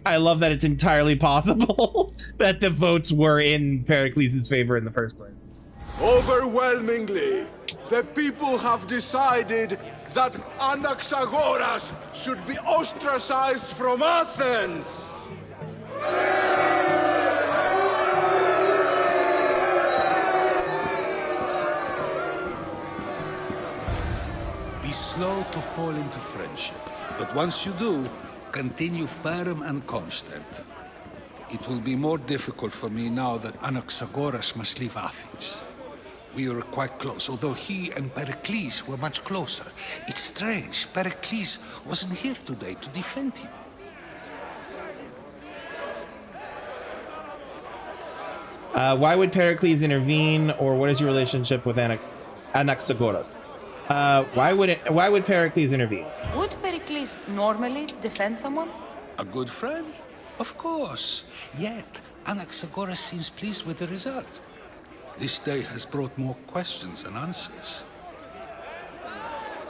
I love that it's entirely possible that the votes were in Pericles' favor in the first place. Overwhelmingly, the people have decided that Anaxagoras should be ostracized from Athens! Be slow to fall into friendship, but once you do, continue firm and constant. It will be more difficult for me now that Anaxagoras must leave Athens. We were quite close, although he and Pericles were much closer. It's strange, Pericles wasn't here today to defend him. Why would Pericles intervene, or what is your relationship with Anaxagoras? Why would Pericles intervene? Would Pericles normally defend someone? A good friend? Of course. Yet, Anaxagoras seems pleased with the result. This day has brought more questions than answers.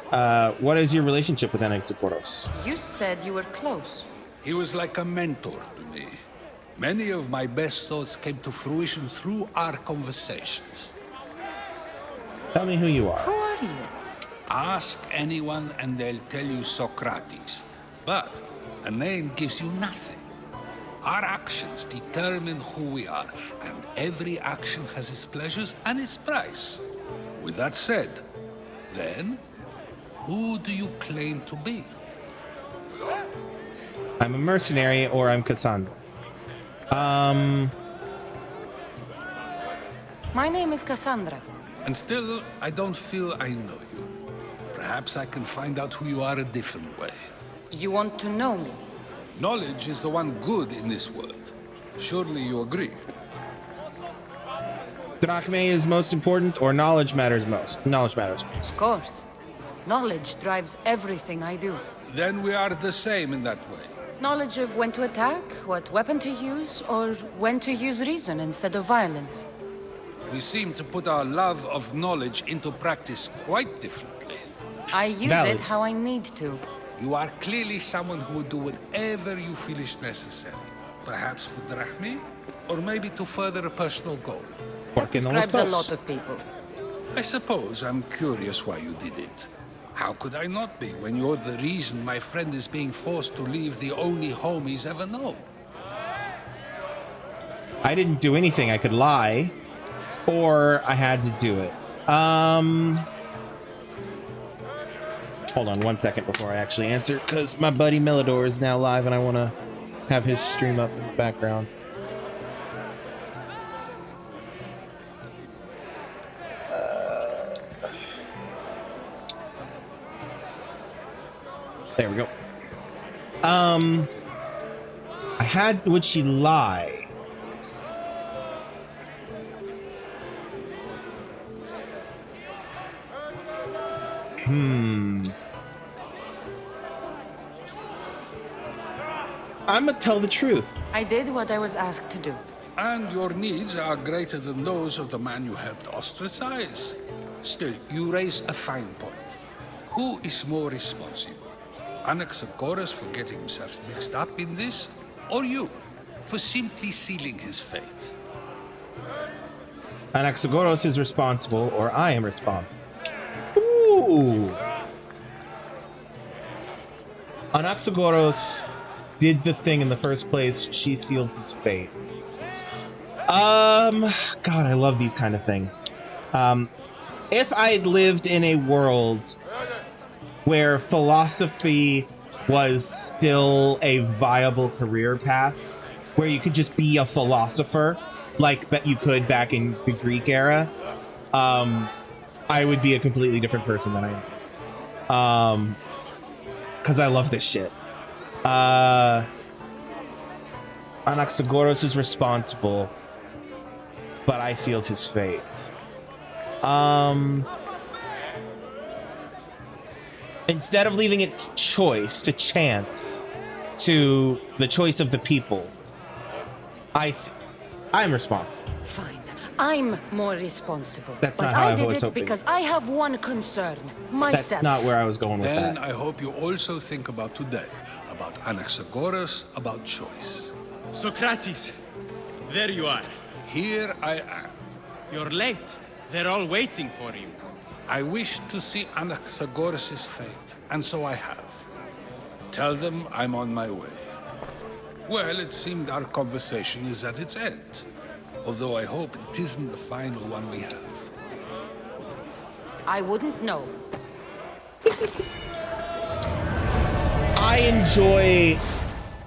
What is your relationship with Anaxagoras? You said you were close. He was like a mentor to me. Many of my best thoughts came to fruition through our conversations. Tell me who you are. Who are you? Ask anyone and they'll tell you Socrates. But a name gives you nothing. Our actions determine who we are, and every action has its pleasures and its price. With that said, then, who do you claim to be? I'm a mercenary, or I'm Cassandra. My name is Cassandra. And still, I don't feel I know you. Perhaps I can find out who you are a different way. You want to know me? Knowledge is the one good in this world. Surely you agree? Drachme is most important, or knowledge matters most? Knowledge matters most. Of course. Knowledge drives everything I do. Then we are the same in that way. Knowledge of when to attack, what weapon to use, or when to use reason instead of violence. We seem to put our love of knowledge into practice quite differently. I use Valid. it how I need to. You are clearly someone who would do whatever you feel is necessary. Perhaps for drachme, or maybe to further a personal goal. That describes a lot of people. I suppose I'm curious why you did it. How could I not be when you're the reason my friend is being forced to leave the only home he's ever known? I didn't do anything. I could lie, or I had to do it. Hold on 1 second before I actually answer, because my buddy Melidor is now live, and I want to have his stream up in the background. There we go. Would she lie? I'm gonna tell the truth. I did what I was asked to do. And your needs are greater than those of the man you helped ostracize. Still, you raise a fine point. Who is more responsible? Anaxagoras for getting himself mixed up in this, or you, for simply sealing his fate? Anaxagoras is responsible, or I am responsible. Ooh. Anaxagoras did the thing in the first place. She sealed his fate. God, I love these kind of things. If I had lived in a world where philosophy was still a viable career path, where you could just be a philosopher, like you could back in the Greek era, I would be a completely different person than I am. Because I love this shit. Anaxagoras is responsible, but I sealed his fate. Instead of leaving it to choice, to chance, to the choice of the people, I'm responsible. Fine. I'm more responsible. That's but not how I did was it hoping. because I have one concern. Myself. That's not where I was going with Then that. I hope you also think about today, about Anaxagoras, about choice. Socrates, there you are. Here I am. You're late. They're all waiting for you. I wish to see Anaxagoras' fate, and so I have. Tell them I'm on my way. Well, it seemed our conversation is at its end. Although I hope it isn't the final one we have. I wouldn't know. I enjoy,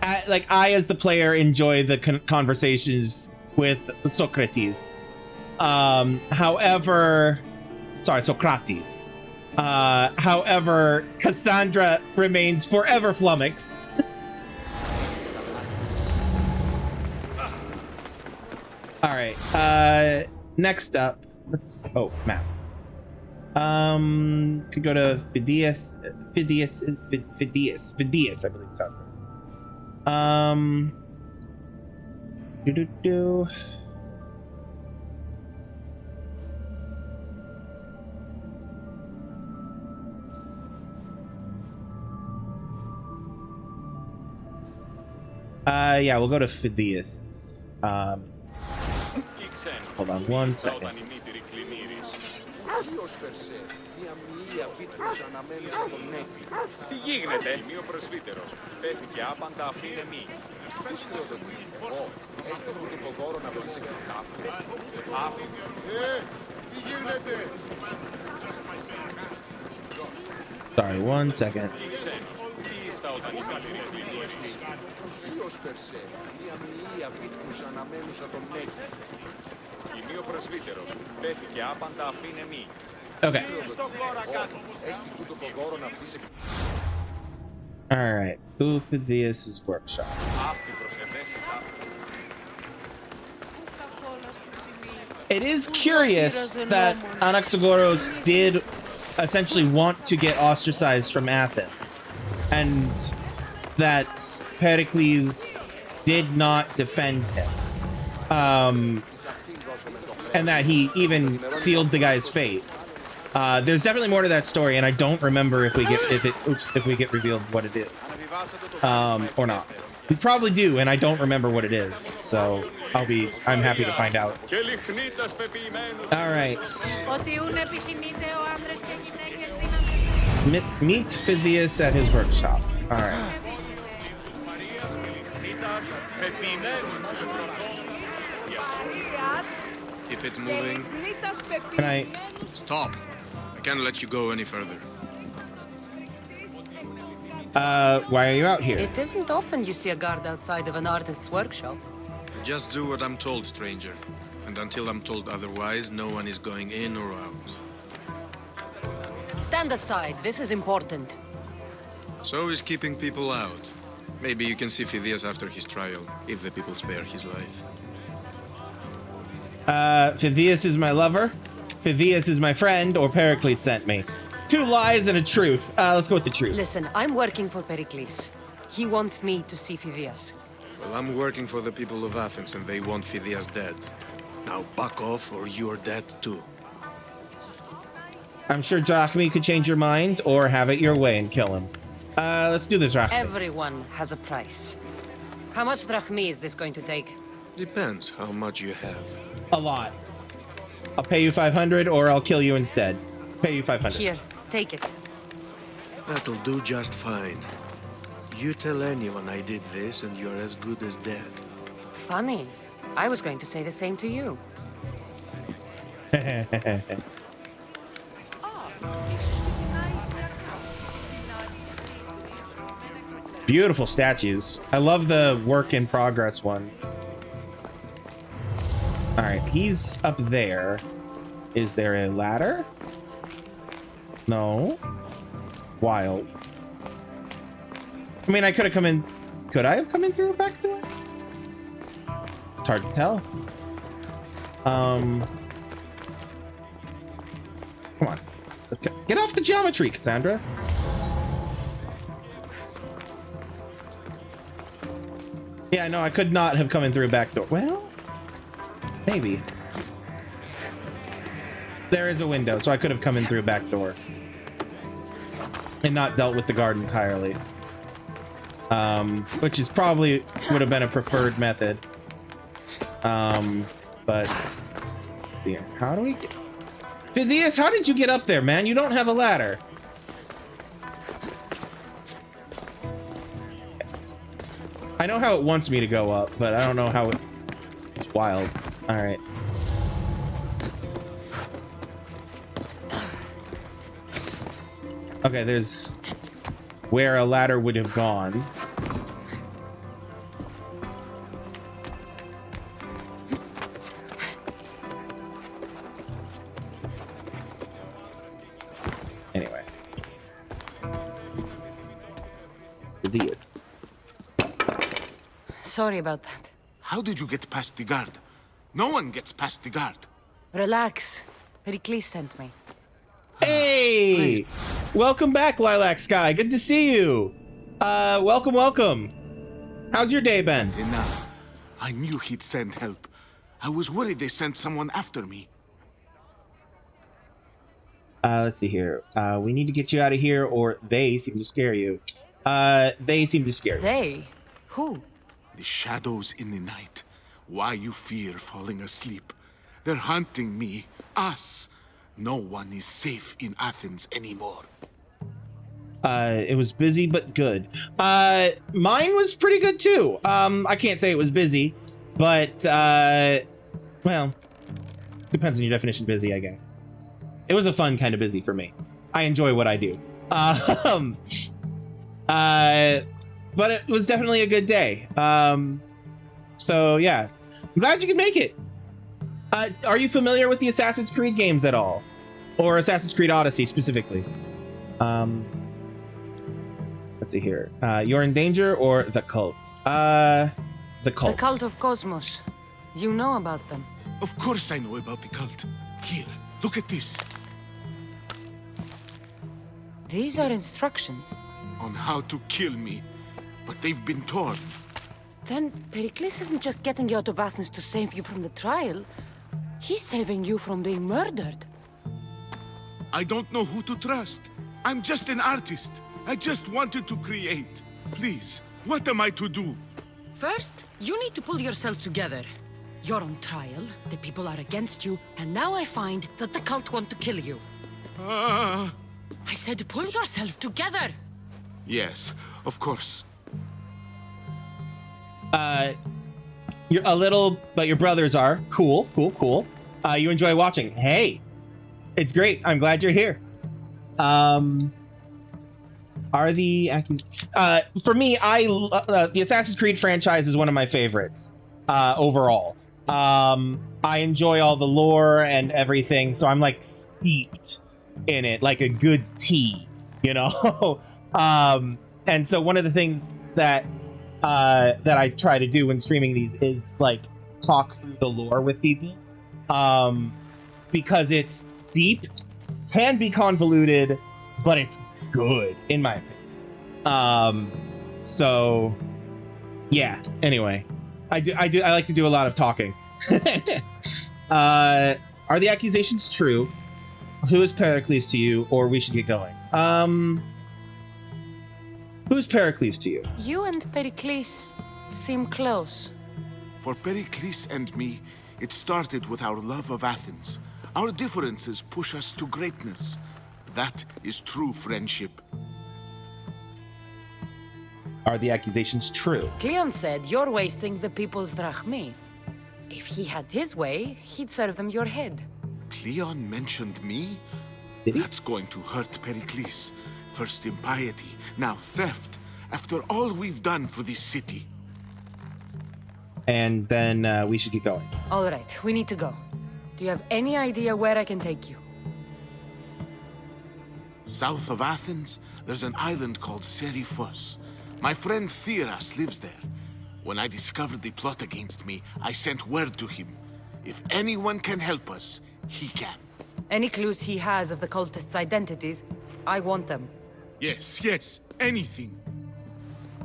I as the player enjoy the conversations with Socrates. However, Cassandra remains forever flummoxed. All right. Next up, map. Could go to Phidias, I believe so. Yeah, we'll go to Phidias. Hold on 1 second. Τι γίνεται, μη ο πρεσβύτερος. Πέφτει και άπαντα αφήνε μη. Sorry, 1 second. Είμαι ο πρεσβύτερος. Πέφτει και άπαντα αφήνε μη. Okay. All right. Uphidhias' workshop. It is curious that Anaxagoras did essentially want to get ostracized from Athens, and that Pericles did not defend him, and that he even sealed the guy's fate. There's definitely more to that story, and I don't remember if we get revealed what it is, or not. We probably do, and I don't remember what it is, so I'm happy to find out. All right. Meet Phidias at his workshop. All right. Keep it moving. Can I stop? I can't let you go any further. Why are you out here? It isn't often you see a guard outside of an artist's workshop. I just do what I'm told, stranger. And until I'm told otherwise, no one is going in or out. Stand aside. This is important. So is keeping people out. Maybe you can see Phidias after his trial, if the people spare his life. Phidias is my lover. Phidias is my friend, or Pericles sent me. 2 lies and a truth. Let's go with the truth. Listen, I'm working for Pericles. He wants me to see Phidias. Well, I'm working for the people of Athens, and they want Phidias dead. Now back off, or you're dead too. I'm sure Drachmi could change your mind, or have it your way and kill him. Let's do this, Drachmi. Everyone has a price. How much drachmi is this going to take? Depends how much you have. A lot. I'll pay you 500, or I'll kill you instead. Pay you 500. Here, take it. That'll do just fine. You tell anyone I did this, and you're as good as dead. Funny. I was going to say the same to you. Beautiful statues. I love the work in progress ones. All right, he's up there. Is there a ladder? No. Wild. I mean, I could have come in. Could I have come in through a back door? It's hard to tell. Come on. Let's get off the geometry, Cassandra. Yeah, no, I could not have come in through a back door. Well, maybe. There is a window, so I could have come in through a back door and not dealt with the guard entirely. Which is probably would have been a preferred method. But here, how do we get... Phidias, how did you get up there, man? You don't have a ladder. I know how it wants me to go up, but I don't know how it's wild. All right. Okay, there's where a ladder would have gone. Anyway. Phidias. Sorry about that. How did you get past the guard? No one gets past the guard. Relax. Pericles sent me. Hey! Welcome back, Lilac Sky. Good to see you. Welcome, welcome. How's your day been? I knew he'd send help. I was worried they sent someone after me. Let's see here. We need to get you out of here, or they seem to scare you. They seem to scare you. They? Who? The shadows in the night. Why you fear falling asleep? They're hunting me. Us. No one is safe in Athens anymore. It was busy but good. Mine was pretty good too. I can't say it was busy, but well, depends on your definition of busy, I guess. It was a fun kind of busy for me. I enjoy what I do. But it was definitely a good day. So yeah, I'm glad you could make it. Are you familiar with the Assassin's Creed games at all? Or Assassin's Creed Odyssey specifically. Let's see here. You're in danger or the cult? The cult. The cult of Cosmos. You know about them. Of course I know about the cult. Here, look at this. These are instructions. On how to kill me. But they've been torn. Then Pericles isn't just getting you out of Athens to save you from the trial. He's saving you from being murdered. I don't know who to trust. I'm just an artist. I just wanted to create. Please, what am I to do? First, you need to pull yourself together. You're on trial, the people are against you, and now I find that the cult want to kill you. I said pull yourself together! Yes, of course. You're a little, but your brothers are. Cool. You enjoy watching. Hey, it's great. I'm glad you're here. Are the for me, the Assassin's Creed franchise is one of my favorites overall. I enjoy all the lore and everything, so I'm like steeped in it like a good tea, you know. And so one of the things that I try to do when streaming these is like talk through the lore with people, because it's deep, can be convoluted, but it's good in my opinion. So yeah, anyway, I like to do a lot of talking. Are the accusations true? Who is Pericles to you, or we should get going? Who's Pericles to you? You and Pericles seem close. For Pericles and me, it started with our love of Athens. Our differences push us to greatness. That is true friendship. Are the accusations true? Cleon said you're wasting the people's drachmi. If he had his way, he'd serve them your head. Cleon mentioned me? Did he? That's going to hurt Pericles. First impiety, now theft. After all we've done for this city. And then we should get going. All right, we need to go. Do you have any idea where I can take you? South of Athens, there's an island called Seriphos. My friend Theras lives there. When I discovered the plot against me, I sent word to him. If anyone can help us, he can. Any clues he has of the cultists' identities, I want them. Yes, anything.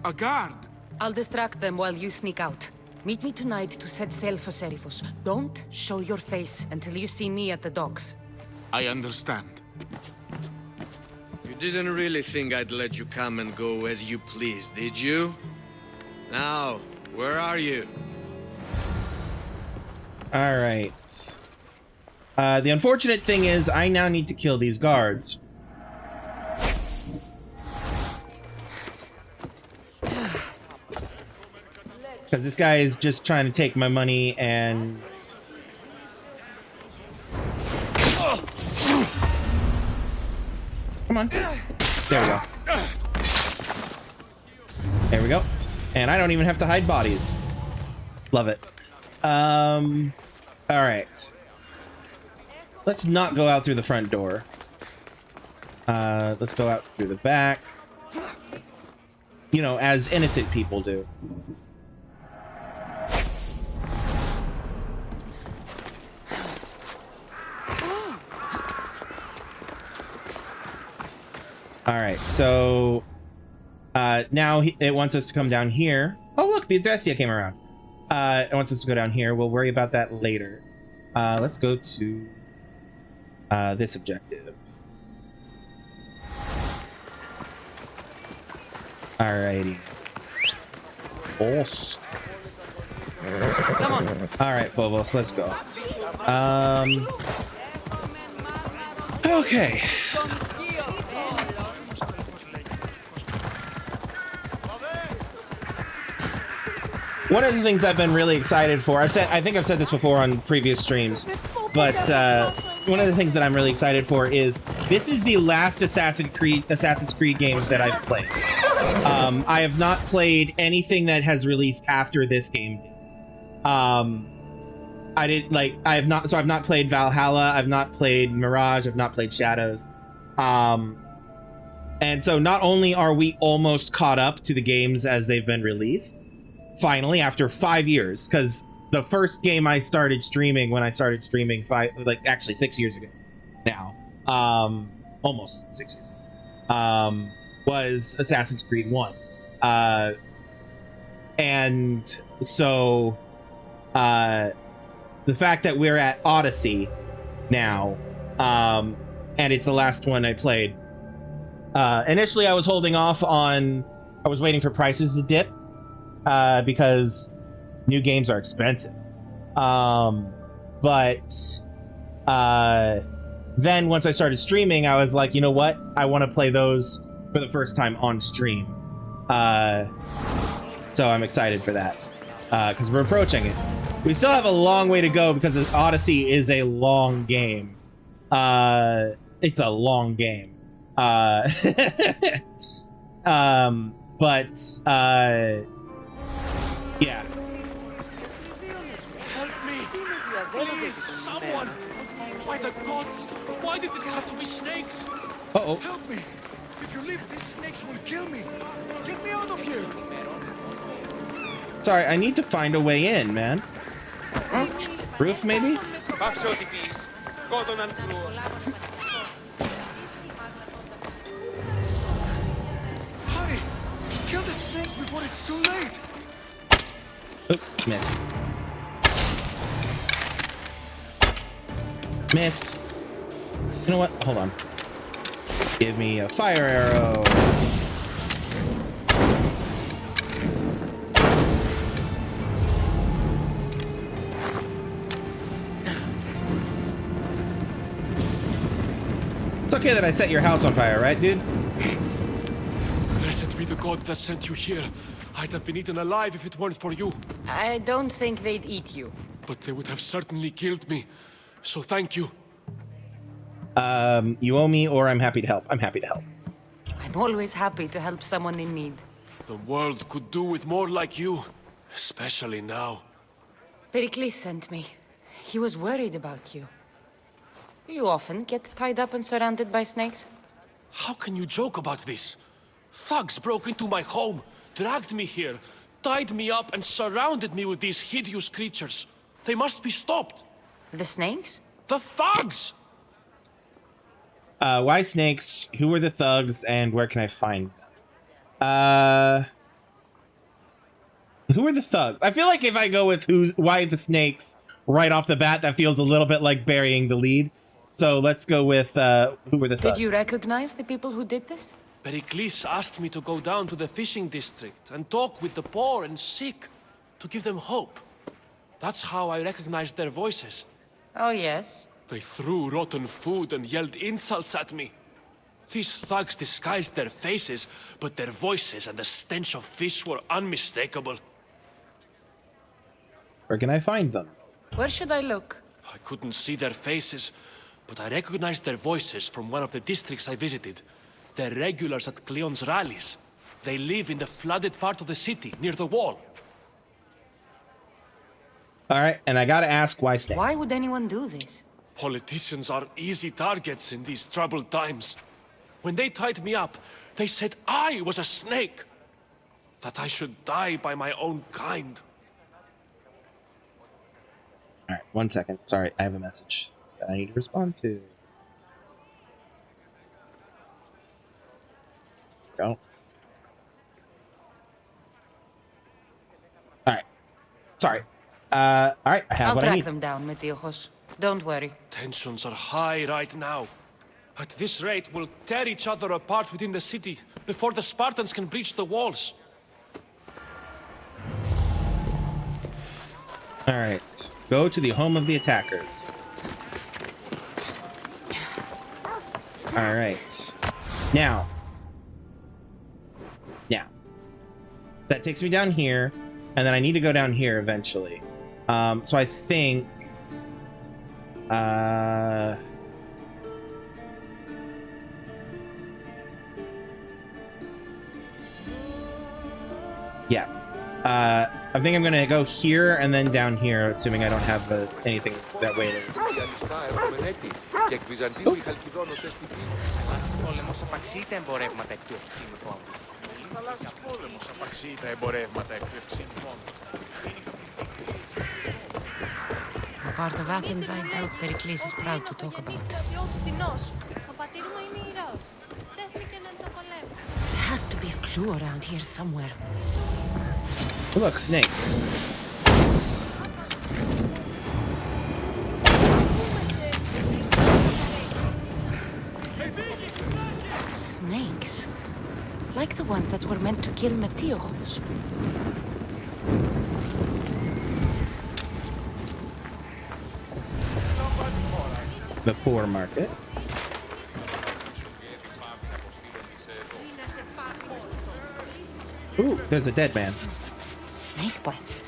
A guard. I'll distract them while you sneak out. Meet me tonight to set sail for Seriphos. Don't show your face until you see me at the docks. I understand. You didn't really think I'd let you come and go as you please, did you? Now, where are you? All right. The unfortunate thing is I now need to kill these guards. Because this guy is just trying to take my money and... Come on. There we go. There we go. And I don't even have to hide bodies. Love it. All right. Let's not go out through the front door. Let's go out through the back. You know, as innocent people do. All right, so now it wants us to come down here. Oh, look, the Odessia came around. It wants us to go down here. We'll worry about that later. Let's go to this objective. Alrighty. Phobos. Come on. All right, Phobos, let's go. Okay. One of the things I've been really excited for, I think I've said this before on previous streams, but one of the things that I'm really excited for is this is the last Assassin's Creed games that I've played. I have not played anything that has released after this game. I didn't like. I have not. So I've not played Valhalla. I've not played Mirage. I've not played Shadows. And so not only are we almost caught up to the games as they've been released, finally after 5 years, because the first game I started streaming when I started streaming actually 6 years ago now, almost 6 years ago, was Assassin's Creed 1. And so the fact that we're at Odyssey now, and it's the last one I played. Initially, I was holding off on. I was waiting for prices to dip because new games are expensive. But then once I started streaming, I was like, you know what? I want to play those for the first time on stream. So I'm excited for that because we're approaching it. We still have a long way to go because Odyssey is a long game. It's a long game. But yeah. Help me! Please, someone! By the gods! Why did it have to be snakes? Uh-oh. Help me! If you leave, these snakes will kill me! Get me out of here! Sorry, I need to find a way in, man. Roof, maybe? Πάψε ό,τι πεις. Κόδωναν κρούω. Hurry! Kill the snakes before it's too late! Oop, missed. You know what? Hold on. Give me a fire arrow. It's okay that I set your house on fire, right, dude? Blessed be the god that sent you here. I'd have been eaten alive if it weren't for you. I don't think they'd eat you. But they would have certainly killed me. So thank you. You owe me, or I'm happy to help. I'm happy to help. I'm always happy to help someone in need. The world could do with more like you. Especially now. Pericles sent me. He was worried about you. You often get tied up and surrounded by snakes? How can you joke about this? Thugs broke into my home, dragged me here, tied me up and surrounded me with these hideous creatures. They must be stopped. The snakes? The thugs! Why snakes? Who are the thugs, and where can I find them? Who are the thugs? I feel like if I go with why the snakes right off the bat, that feels a little bit like burying the lead. So let's go with who were the thugs. Did you recognize the people who did this? Pericles asked me to go down to the fishing district and talk with the poor and sick, to give them hope. That's how I recognized their voices. Oh, yes? They threw rotten food and yelled insults at me. These thugs disguised their faces, but their voices and the stench of fish were unmistakable. Where can I find them? Where should I look? I couldn't see their faces, but I recognized their voices from one of the districts I visited. They're regulars at Cleon's rallies. They live in the flooded part of the city, near the wall. All right, and I gotta ask, why snakes? Why would anyone do this? Politicians are easy targets in these troubled times. When they tied me up, they said I was a snake. That I should die by my own kind. All right, 1 second. Sorry, I have a message that I need to respond to. Go. All right. Sorry. All right, I have I'll what I track need. them down, Metiojos. Don't worry. Tensions are high right now. At this rate, we'll tear each other apart within the city before the Spartans can breach the walls. All right. Go to the home of the attackers. All right. Now. That takes me down here, and then I need to go down here eventually. So I think... yeah. I think I'm gonna go here and then down here, assuming I don't have anything that way. A part of Athens I doubt Pericles is proud to talk about. There has to be a clue around here somewhere. Oh, look, snakes. Snakes? Like the ones that were meant to kill Metiochos. The poor market. Ooh, there's a dead man. Snake bites.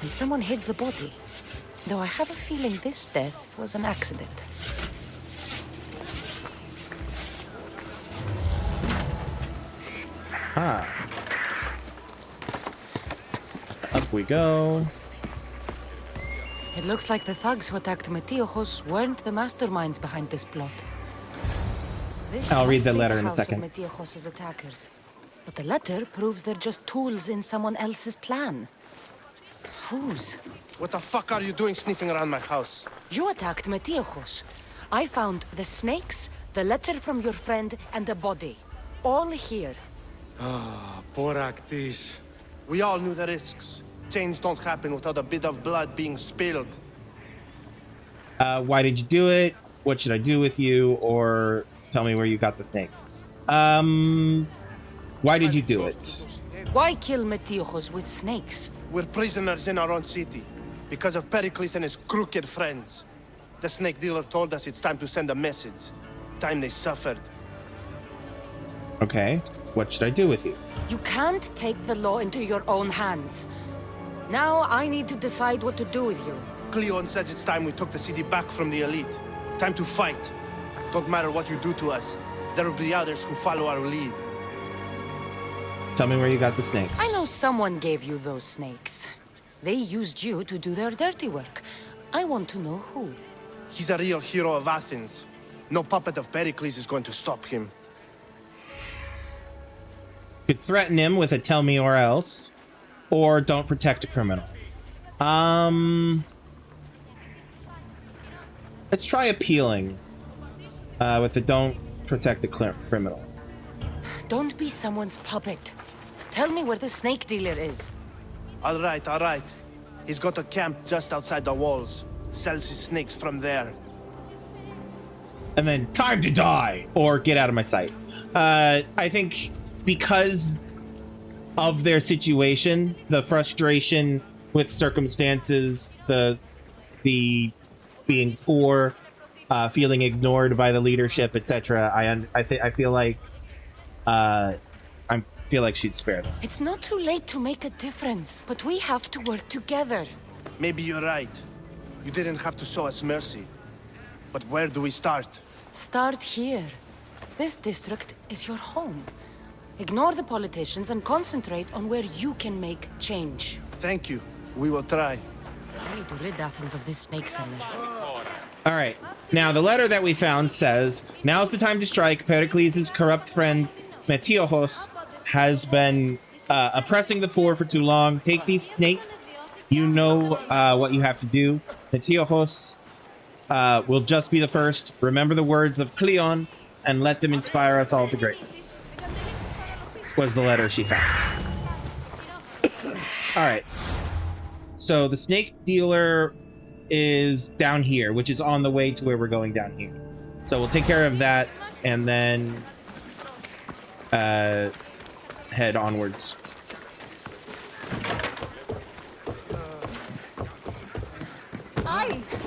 And someone hid the body. Though I have a feeling this death was an accident. Ah. Up we go. It looks like the thugs who attacked Metiochos weren't the masterminds behind this plot. This I'll read must the be letter in a house of second. Metiochos' attackers. But the letter proves they're just tools in someone else's plan. Whose? What the fuck are you doing sniffing around my house? You attacked Metiochos. I found the snakes, the letter from your friend, and a body. All here. Ah, poor Actis. We all knew the risks. Change don't happen without a bit of blood being spilled. Why did you do it? What should I do with you? Or tell me where you got the snakes. Why did you do it? Why kill Metiochos with snakes? We're prisoners in our own city, because of Pericles and his crooked friends. The snake dealer told us it's time to send a message. Time they suffered. Okay, what should I do with you? You can't take the law into your own hands. Now I need to decide what to do with you. Cleon says it's time we took the city back from the elite. Time to fight. Don't matter what you do to us. There will be others who follow our lead. Tell me where you got the snakes. I know someone gave you those snakes. They used you to do their dirty work. I want to know who. He's a real hero of Athens. No puppet of Pericles is going to stop him. You could threaten him with a tell me or else, or don't protect a criminal. Let's try appealing with the don't protect the criminal. Don't be someone's puppet. Tell me where the snake dealer is. All right. He's got a camp just outside the walls. Sells his snakes from there. And then time to die or get out of my sight. I think because of their situation, the frustration with circumstances, the being poor, feeling ignored by the leadership, etc. I feel like she'd spare them. It's not too late to make a difference, but we have to work together. Maybe you're right. You didn't have to show us mercy. But where do we start? Start here. This district is your home. Ignore the politicians and concentrate on where you can make change. Thank you. We will try. I need to rid Athens of this snake seller. All right. Now, the letter that we found says, now's the time to strike. Pericles' corrupt friend, Metiochos, has been oppressing the poor for too long. Take these snakes. You know what you have to do. Metiochos will just be the first. Remember the words of Cleon and let them inspire us all to greatness. Was the letter she found. All right. So the snake dealer is down here, which is on the way to where we're going down here. So we'll take care of that and then head onwards.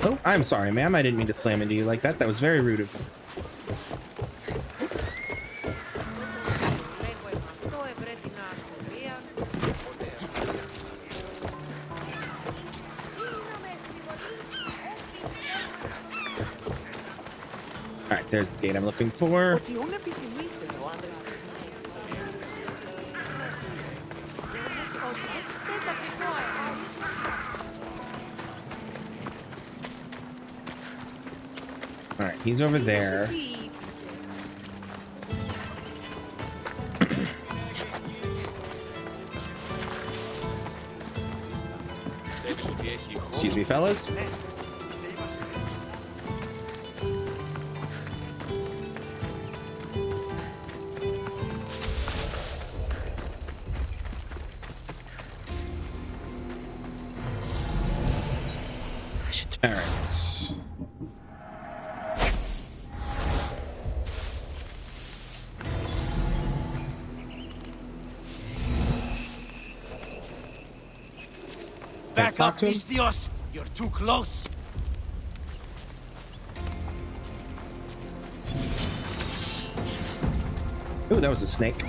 Oh, I'm sorry, ma'am. I didn't mean to slam into you like that. That was very rude of me. Alright, there's the gate I'm looking for. Alright, he's over there. Excuse me, fellas. All right. Back up, Mistios! You're too close! Ooh, that was a snake.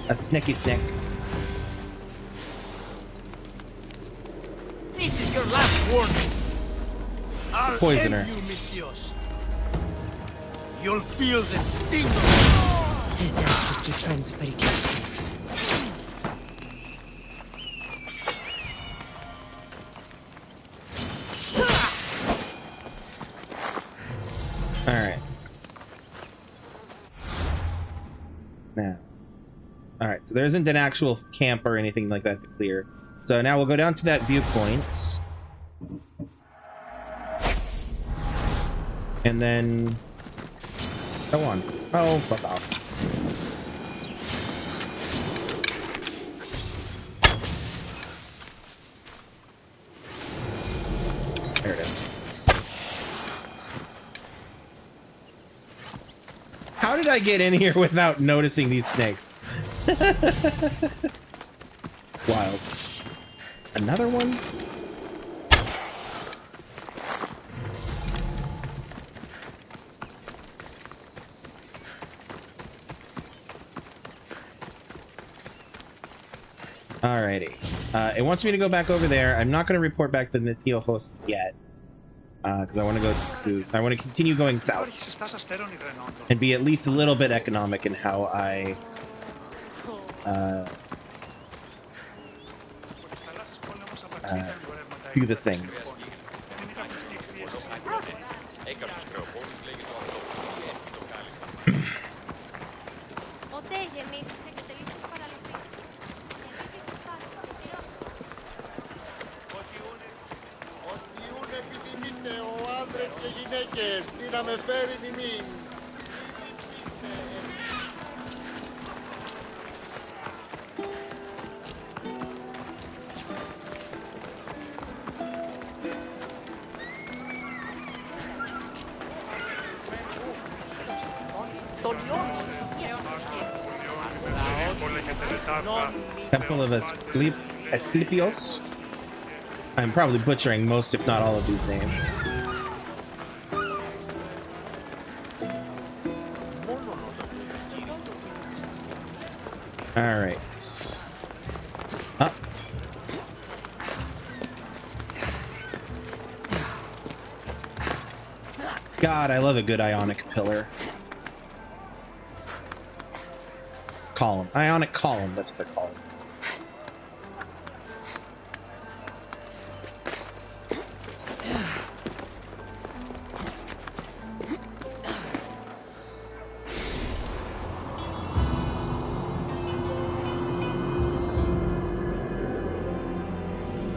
A snaky snake. This is your last warning! I'll Poisoner. end you, Mistios! You'll feel the sting of His dad would keep friends very safe. Alright. Now. Alright, so there isn't an actual camp or anything like that to clear. So now we'll go down to that viewpoint. And then go on. Oh, fuck off. There it is. How did I get in here without noticing these snakes? Wild. Another one? Alrighty. It wants me to go back over there. I'm not going to report back to the Theo host yet. Because I want to go to... I want to continue going south. And be at least a little bit economic in how I... do the things. Temple of Asclepios. I'm probably butchering most, if not all, of these names. All right. Up. God, I love a good ionic pillar. Column. Ionic column, that's what they're called.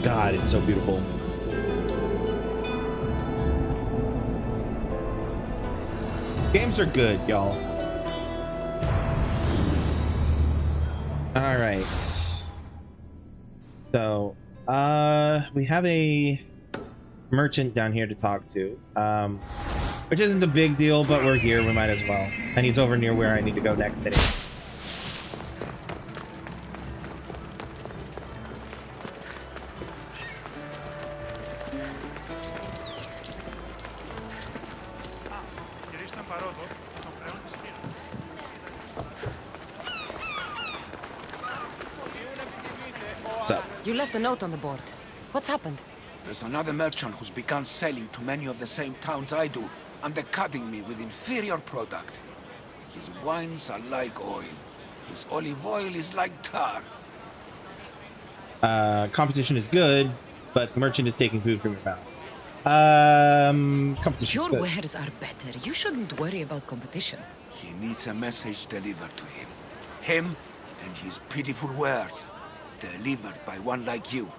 God, it's so beautiful. Games are good, y'all. All right. So, we have a merchant down here to talk to, which isn't a big deal, but we're here, we might as well. And he's over near where I need to go next today. You left a note on the board. What's happened? There's another merchant who's begun selling to many of the same towns I do, undercutting me with inferior product. His wines are like oil. His olive oil is like tar. Competition is good, but the merchant is taking food from your mouth. Competition. Your wares are better. You shouldn't worry about competition. He needs a message delivered to him. Him and his pitiful wares. Delivered by one like you.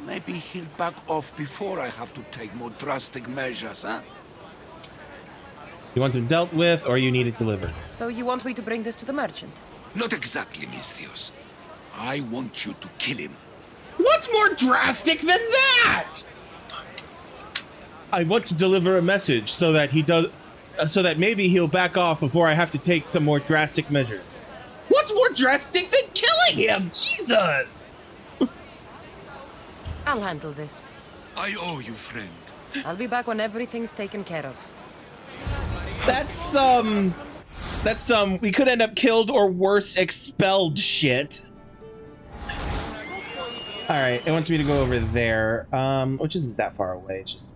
Maybe he'll back off before I have to take more drastic measures, huh? You want him dealt with, or you need it delivered? So you want me to bring this to the merchant? Not exactly, Misthios. I want you to kill him. What's more drastic than that? I want to deliver a message so that he does, so that maybe he'll back off before I have to take some more drastic measures. What's more drastic than killing him? Jesus! I'll handle this. I owe you, friend. I'll be back when everything's taken care of. That's we could end up killed or worse, expelled shit. All right, it wants me to go over there, which isn't that far away. It's just,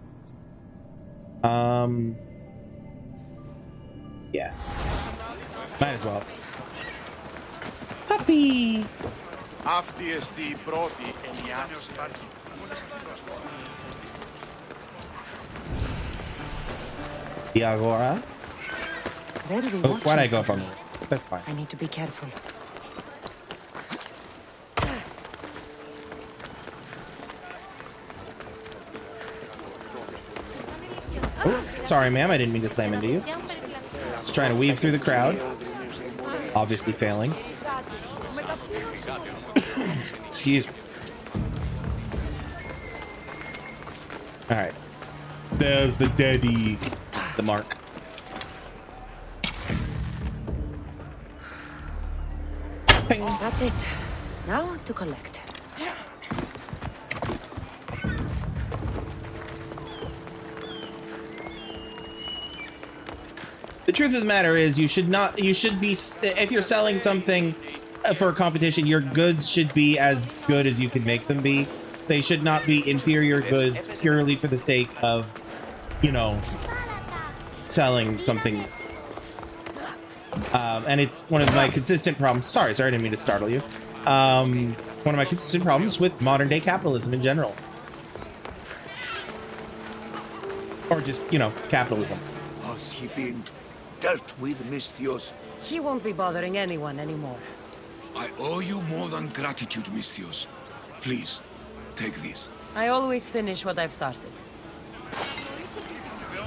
yeah, might as well. Puppy. The Agora. Oh, why'd I go up on the roof? That's fine. I need to be careful. Oh, sorry, ma'am. I didn't mean to slam into you. Just trying to weave through the crowd. Obviously failing. Excuse me. All right. There's the daddy. The mark. Ping. That's it. Now to collect. The truth of the matter is, you should be, if you're selling something for a competition, your goods should be as good as you can make them be. They should not be inferior goods purely for the sake of, you know, selling something. And it's one of my consistent problems. Sorry, I didn't mean to startle you. One of my consistent problems with modern day capitalism in general. Or just, you know, capitalism. Has he been dealt with, Misthios? He won't be bothering anyone anymore. I owe you more than gratitude, Misthios. Please, take this. I always finish what I've started.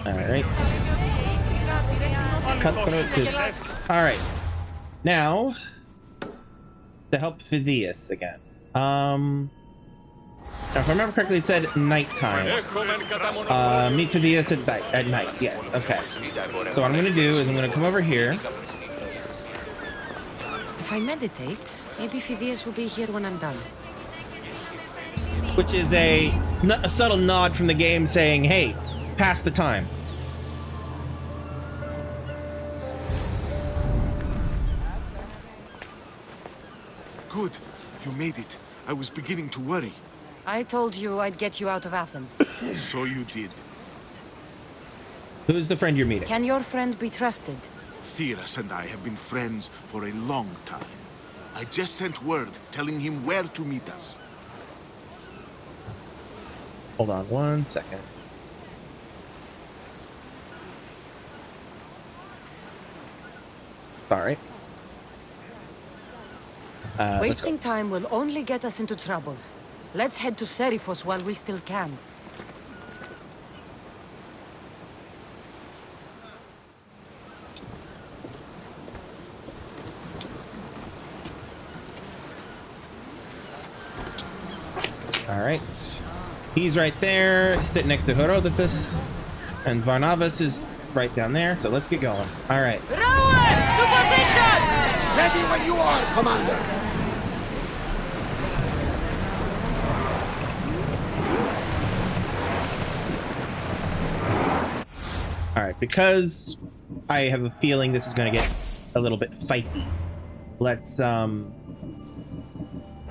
Alright. Cutthroat business. Alright. Now, to help Phidias again. Now, if I remember correctly, it said nighttime. Meet Phidias at night. Yes, okay. So what I'm going to do is I'm going to come over here. If I meditate, maybe Phidias will be here when I'm done. Which is a subtle nod from the game saying, hey, pass the time. Good. You made it. I was beginning to worry. I told you I'd get you out of Athens. So you did. Who's the friend you're meeting? Can your friend be trusted? Theras and I have been friends for a long time. I just sent word telling him where to meet us. Hold on 1 second. Sorry. Wasting time will only get us into trouble. Let's head to Serifos while we still can. All right. He's right there. He's sitting next to Herodotus. And Varnavas is right down there. So let's get going. All right. Rowers, to positions! Ready when you are, Commander! All right, because I have a feeling this is going to get a little bit fighty. Let's do a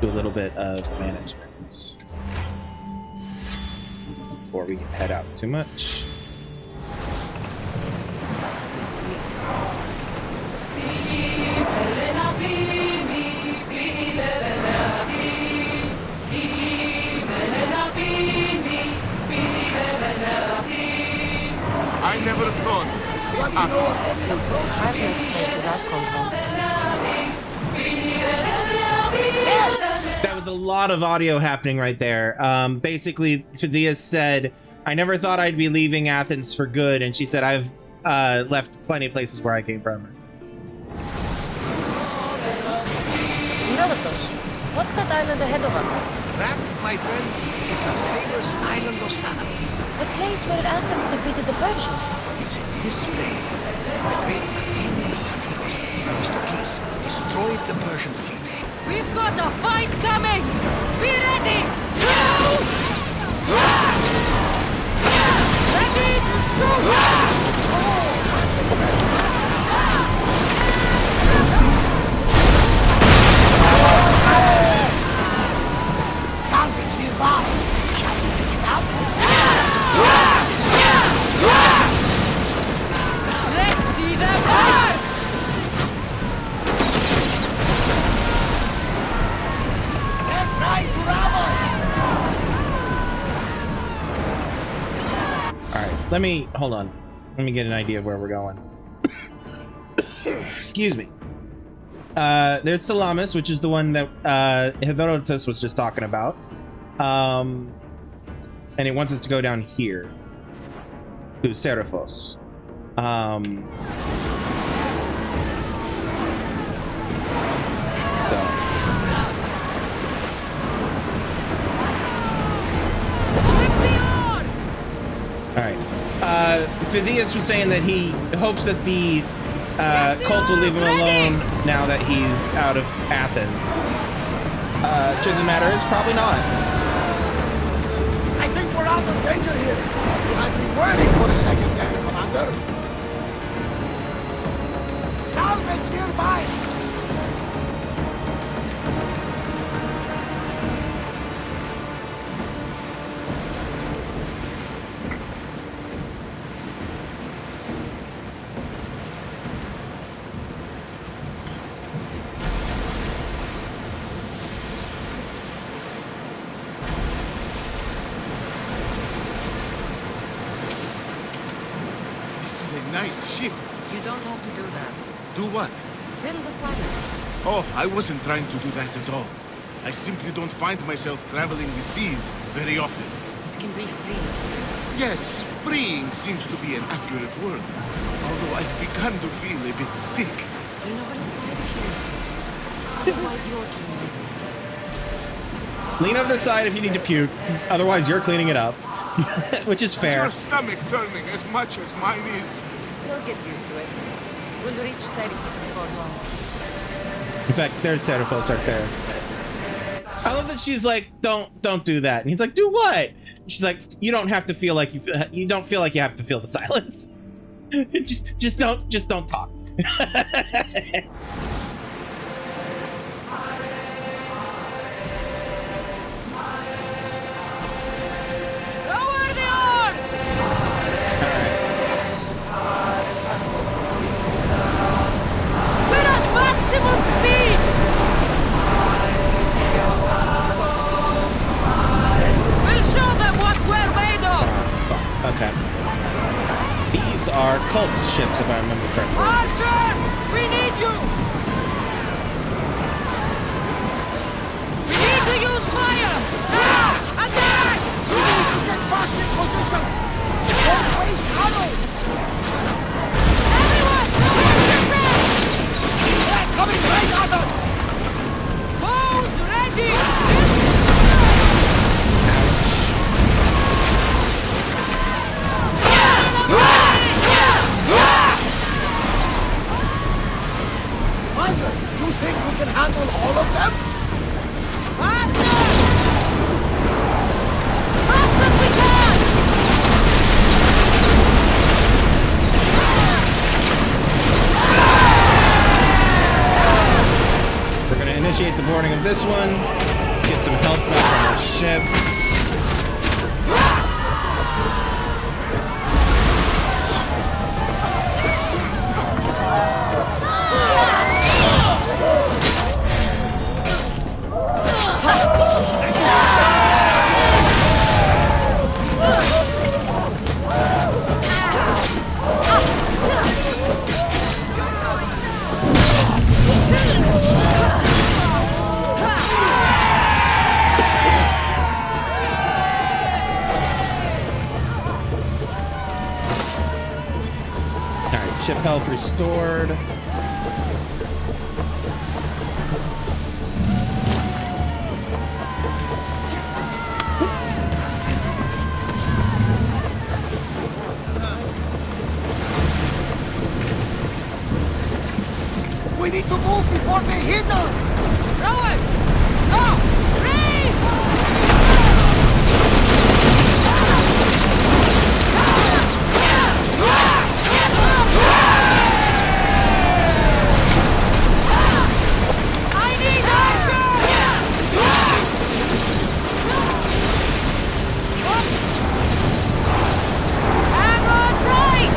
little bit of management before we head out too much. never thought. I've left places I've called home. That was a lot of audio happening right there. Basically, Phidias said, I never thought I'd be leaving Athens for good, and she said, I've left plenty of places where I came from. Herodotus, what's that island ahead of us? That, my friend, is the famous island of Salamis. The place where Athens defeated the Persians. It's in this plain that the great Athenian strategos, Themistocles, destroyed the Persian fleet. We've got a fight coming! Be ready! Ready to shoot! Salvage nearby! Shall we pick it up? Let's see them burn! They're trying to rob us! Alright, hold on. Let me get an idea of where we're going. Excuse me. There's Salamis, which is the one that Herodotus was just talking about. And it wants us to go down here to Seriphos. Alright. Phidias was saying that he hopes that the cult will leave him alone now that he's out of Athens. Truth of the matter is, probably not. I think we're out of danger here. I've been worried for a second there, Commander. Salvage nearby! Nice ship. You don't have to do that. Do what? Fill the silence. Oh, I wasn't trying to do that at all. I simply don't find myself traveling the seas very often. It can be free. Yes, freeing seems to be an accurate word. Although I've begun to feel a bit sick. Lean over the side if you need. Otherwise, you're cleaning it. Lean over the side if you need to puke. Otherwise, you're cleaning it up. Which is fair. Is your stomach turning as much as mine is? You'll get used to it. We'll reach Seriphos before long. In fact, there's Seriphos right there. I love that she's like, don't do that. And he's like, do what? She's like, you don't have to feel like you don't feel like you have to feel the silence. just don't talk. Lower the arms! We're at maximum speed! We'll show them what we're made of! Okay. These are cult ships, if I remember correctly. Archers! We need you! We need to use fire! Now! Attack! We need to get back in position! Don't waste arrows! Everyone, towards the front! They're coming right at us! Bows ready! Commander, you think we can handle all of them? Faster! Fast as we can! We're going to initiate the boarding of this one. Get some health back on our ship. Ship health restored. We need to move before they hit us! Rowers! No! Race! I need hang on tight!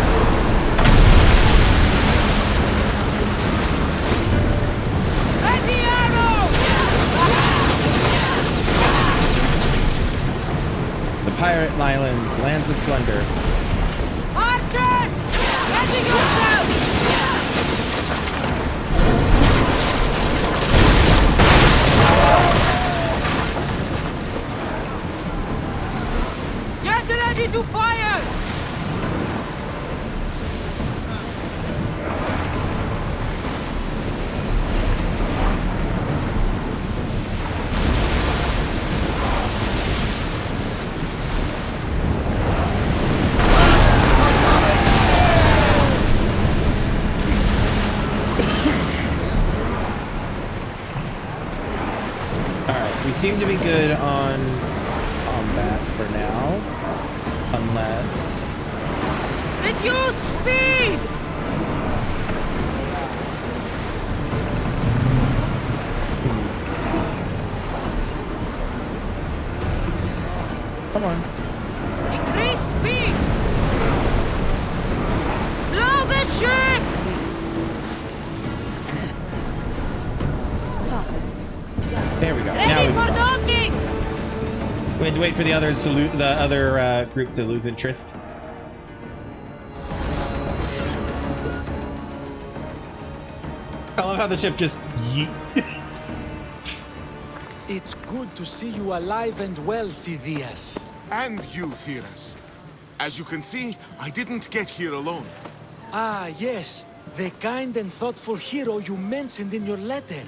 Ready arrow! The pirate islands, lands of plunder. Archers! Ready yourself! Get ready to fire! Alright, we seem to be good on combat for now. Unless... Reduce speed! Come on. Increase speed! Slow the ship! There we go. Ready Now for we docking! had to wait for the others to the other group to lose interest. I love how the ship just yeet. It's good to see you alive and well, Phidias. And you, Theras. As you can see, I didn't get here alone. Ah, yes. The kind and thoughtful hero you mentioned in your letter.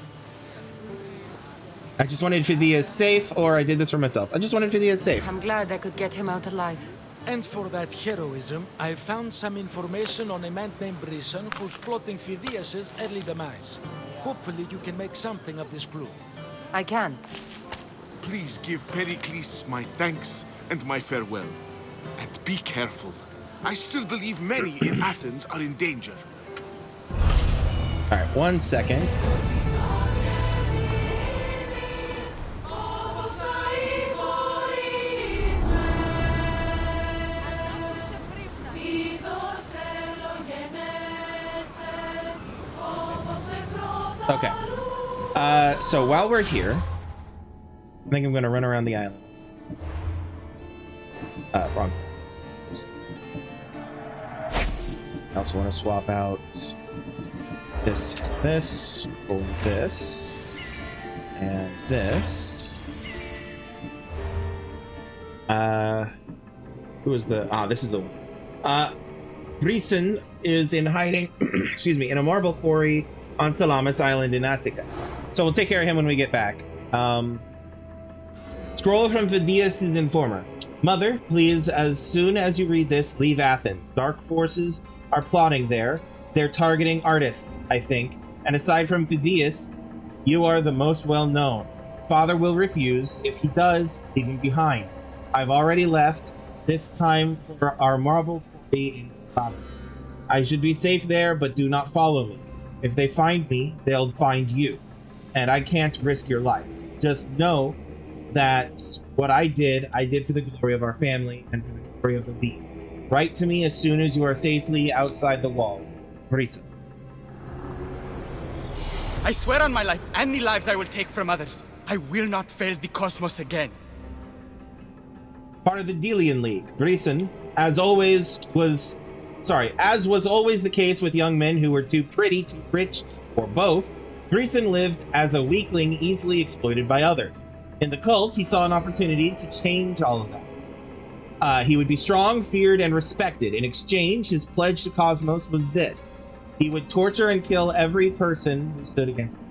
I just wanted Phidias safe, or I did this for myself. I just wanted Phidias safe. I'm glad I could get him out alive. And for that heroism, I found some information on a man named Brisson who's plotting Phidias' early demise. Hopefully you can make something of this clue. I can. Please give Pericles my thanks and my farewell. And be careful. I still believe many in Athens are in danger. Alright, 1 second. Okay. So while we're here, I think I'm going to run around the island. Wrong. I also want to swap out this and this for this and this. Who is the... this is the one. Brisson is in hiding, excuse me, in a marble quarry on Salamis Island in Attica. So we'll take care of him when we get back. Scroll from Phidias' informer. Mother, please, as soon as you read this, leave Athens. Dark forces are plotting there. They're targeting artists, I think. And aside from Phidias, you are the most well-known. Father will refuse. If he does, leave him behind. I've already left, this time for our marble quarry in Salamis. I should be safe there, but do not follow me. If they find me, they'll find you. And I can't risk your life. Just know that what I did for the glory of our family and for the glory of the League. Write to me as soon as you are safely outside the walls. Brisson. I swear on my life, and the lives I will take from others, I will not fail the cosmos again. Part of the Delian League. Brisson, as was always the case with young men who were too pretty, too rich, or both, Brisson lived as a weakling easily exploited by others. In the cult, he saw an opportunity to change all of that. He would be strong, feared, and respected. In exchange, his pledge to Cosmos was this: he would torture and kill every person who stood against him.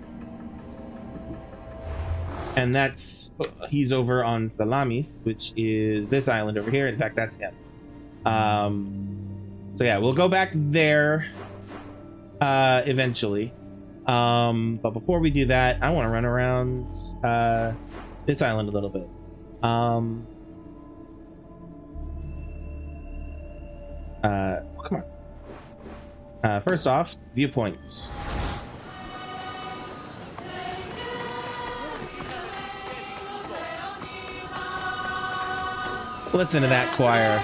And that's, he's over on Salamis, which is this island over here. In fact, that's him. So yeah, we'll go back there eventually. But before we do that, I want to run around this island a little bit. Come on. First off, viewpoints. Listen to that choir.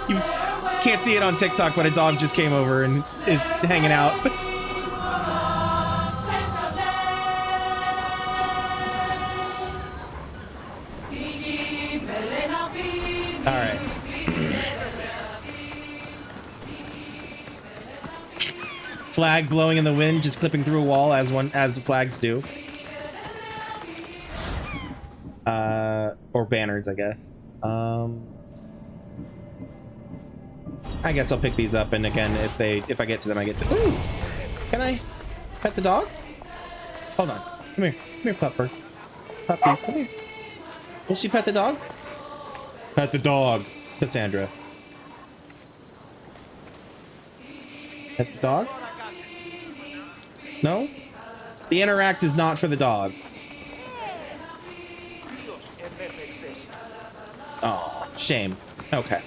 You can't see it on TikTok, but a dog just came over and is hanging out. All right. Flag blowing in the wind, just clipping through a wall as flags do. Or banners, I guess. I guess I'll pick these up, and again, if I get to them, I get to. Ooh! Can I pet the dog? Hold on. Come here, pupper. Puppy, come here. Will she pet the dog? Pet the dog, Cassandra. Pet the dog? No? The interact is not for the dog. Oh, shame. Okay.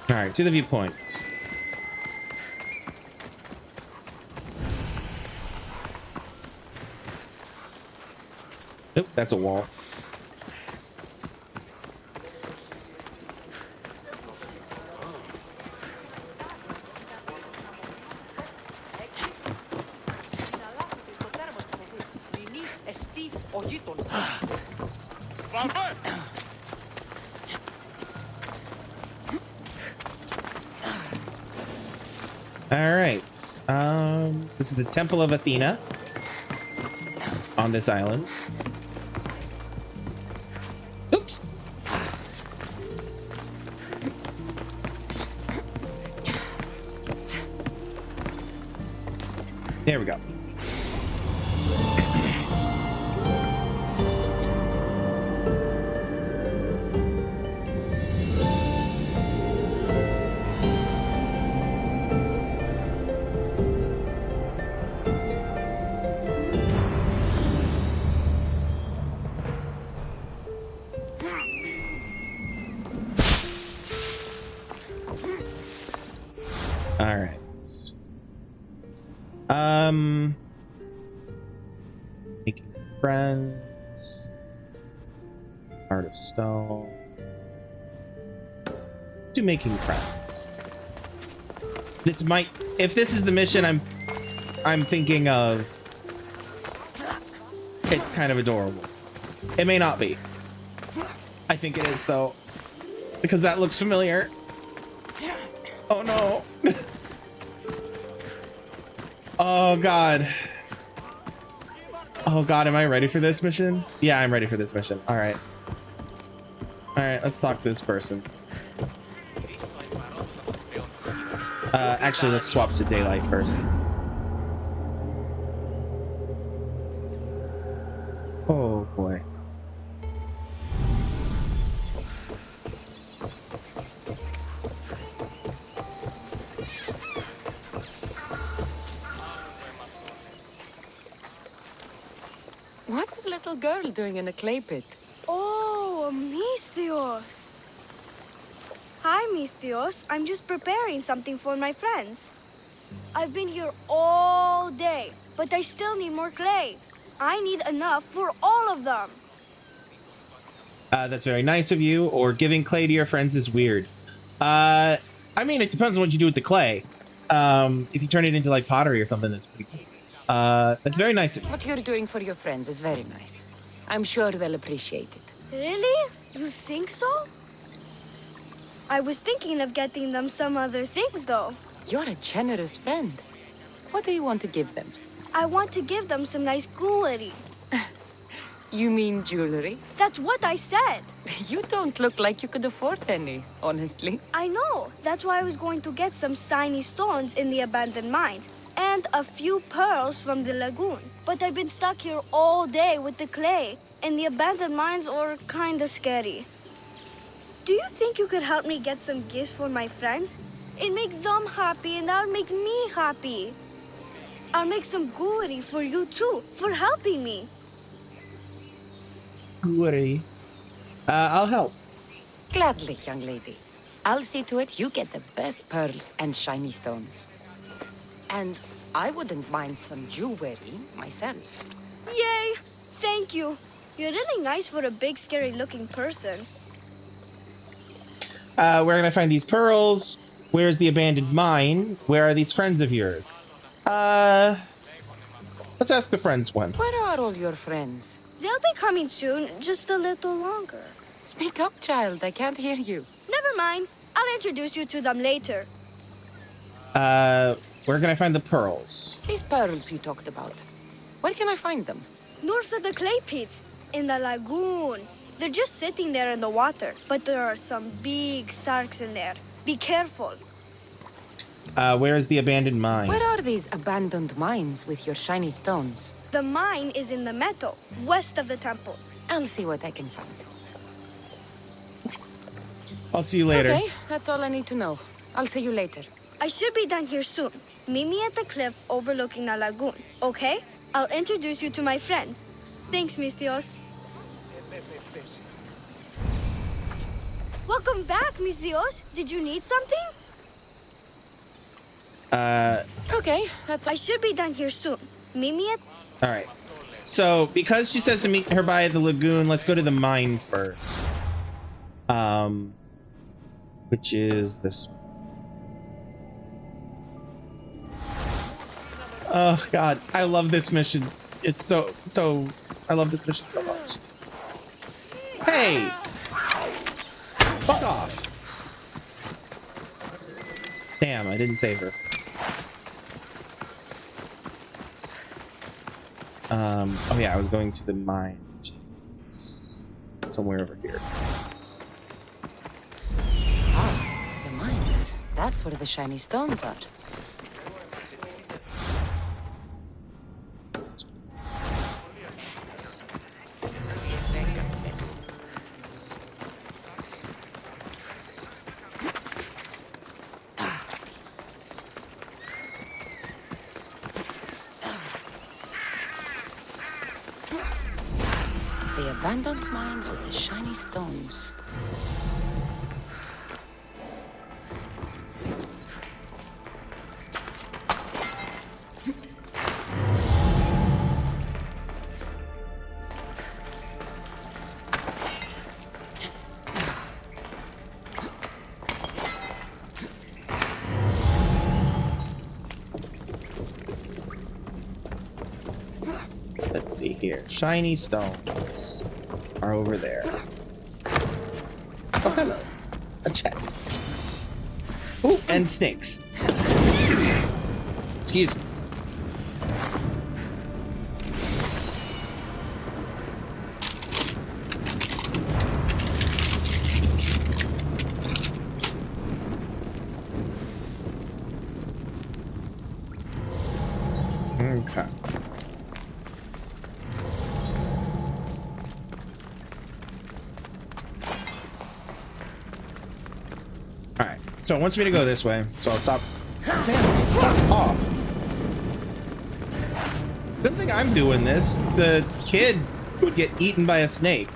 All right, to the viewpoints. Nope, that's a wall. All right. This is the Temple of Athena on this island. Oops. There we go. Making friends. Heart of Stone. To making friends. This might, if this is the mission I'm thinking of, it's kind of adorable. It may not be. I think it is though, because that looks familiar. Oh no. Oh god. Oh god, am I ready for this mission? Yeah, I'm ready for this mission. All right. All right, let's talk to this person. Actually, let's swap to daylight first. Oh boy. What's a little girl doing in a clay pit? Oh, Misthios. Hi, Misthios. I'm just preparing something for my friends. I've been here all day, but I still need more clay. I need enough for all of them. That's very nice of you, or giving clay to your friends is weird. I mean, it depends on what you do with the clay. If you turn it into like pottery or something, that's pretty cool. That's very nice of you. What you're doing for your friends is very nice. I'm sure they'll appreciate it. Really? You think so? I was thinking of getting them some other things, though. You're a generous friend. What do you want to give them? I want to give them some nice jewelry. You mean jewelry? That's what I said. You don't look like you could afford any, honestly. I know. That's why I was going to get some shiny stones in the abandoned mines and a few pearls from the lagoon. But I've been stuck here all day with the clay, and the abandoned mines are kinda scary. Do you think you could help me get some gifts for my friends? It'd make them happy, and that would make me happy. I'll make some jewelry for you too, for helping me. Jewelry. I'll help. Gladly, young lady. I'll see to it you get the best pearls and shiny stones. And I wouldn't mind some jewelry myself. Yay! Thank you. You're really nice for a big, scary-looking person. Where can I find these pearls? Where's the abandoned mine? Where are these friends of yours? Let's ask the friends one. Where are all your friends? They'll be coming soon, just a little longer. Speak up, child. I can't hear you. Never mind. I'll introduce you to them later. Where can I find the pearls? These pearls you talked about. Where can I find them? North of the clay pits, in the lagoon. They're just sitting there in the water, but there are some big sharks in there. Be careful. Where is the abandoned mine? Where are these abandoned mines with your shiny stones? The mine is in the meadow, west of the temple. I'll see what I can find. I'll see you later. Okay, that's all I need to know. I'll see you later. I should be done here soon. Meet me at the cliff overlooking the lagoon, okay? I'll introduce you to my friends. Thanks, Misthios. Welcome back, Misthios. Did you need something? Okay, that's... I should be done here soon. Meet me at... Alright. So, because she says to meet her by the lagoon, let's go to the mine first. Which is this one. Oh, God. I love this mission. It's so... I love this mission so much. Hey! Fuck off. Damn, I didn't save her. Oh yeah, I was going to the mine. Somewhere over here. Ah, the mines. That's where the shiny stones are. Abandoned mines with the shiny stones. Let's see here. Shiny stones are over there. Oh, hello. A chest. Ooh, and snakes. Excuse me. Okay. Alright, so it wants me to go this way, so I'll stop. Man, fuck off. Good thing I'm doing this. The kid would get eaten by a snake.